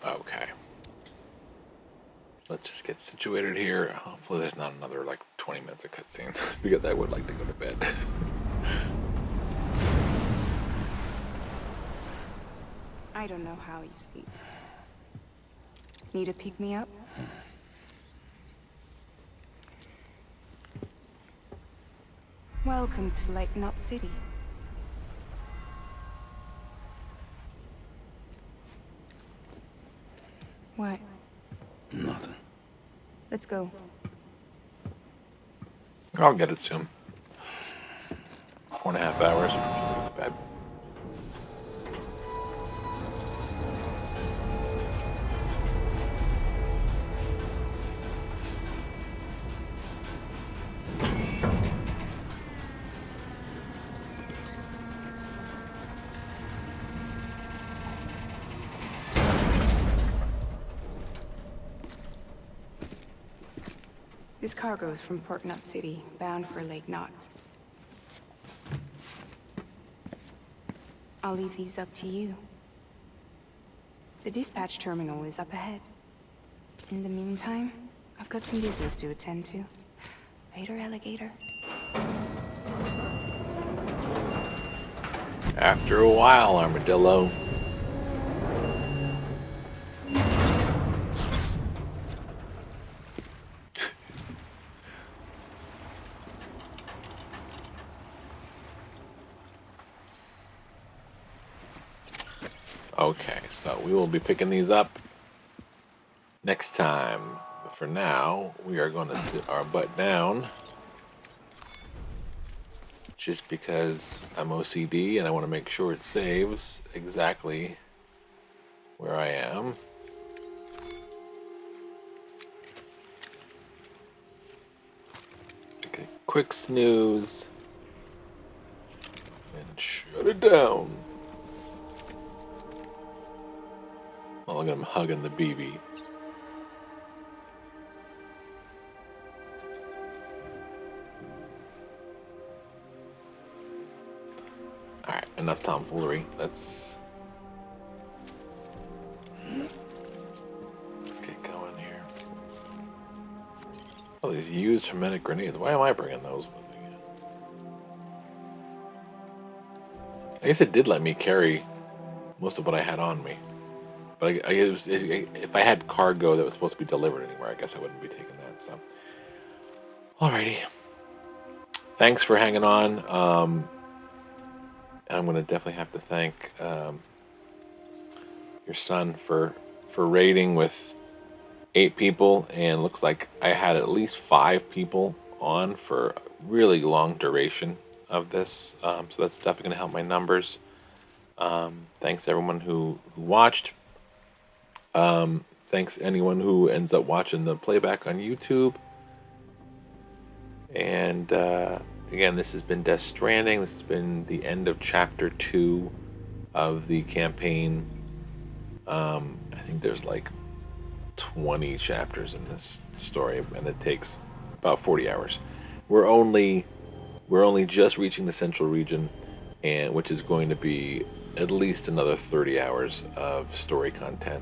Okay. Let's just get situated here. Hopefully there's not another like 20 minutes of cutscene because I would like to go to bed. I don't know how you sleep. Need to pick me up? Welcome to Lake Knot City. What? Nothing. Let's go. I'll get it soon. 4.5 hours. Bad. This cargo is from Port Knot City, bound for Lake Knot. I'll leave these up to you. The dispatch terminal is up ahead. In the meantime, I've got some business to attend to. Later, alligator. After a while, armadillo. Okay, so we will be picking these up next time. But for now, we are going to sit our butt down. Just because I'm OCD and I want to make sure it saves exactly where I am. Take a quick snooze. And shut it down. Oh, look at him hugging the BB. Alright, enough tomfoolery. Let's get going here. Oh, these used hermetic grenades. Why am I bringing those with me? I guess it did let me carry most of what I had on me. But if I had cargo that was supposed to be delivered anywhere, I guess I wouldn't be taking that. So, alrighty. Thanks for hanging on. And I'm going to definitely have to thank your son for raiding with 8 people, and looks like I had at least 5 people on for a really long duration of this. So that's definitely going to help my numbers. Thanks to everyone who watched. Thanks anyone who ends up watching the playback on YouTube. And again, this has been Death Stranding. This has been the end of Chapter 2 of the campaign. I think there's like 20 chapters in this story, and it takes about 40 hours. We're only just reaching the central region, and which is going to be at least another 30 hours of story content.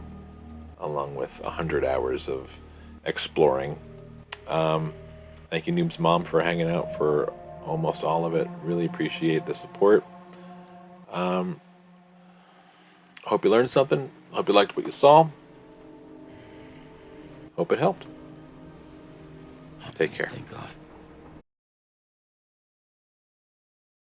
along with 100 hours of exploring. Thank you, Noob's mom, for hanging out for almost all of it. Really appreciate the support. Hope you learned something. Hope you liked what you saw. Hope it helped. Take care. Thank God.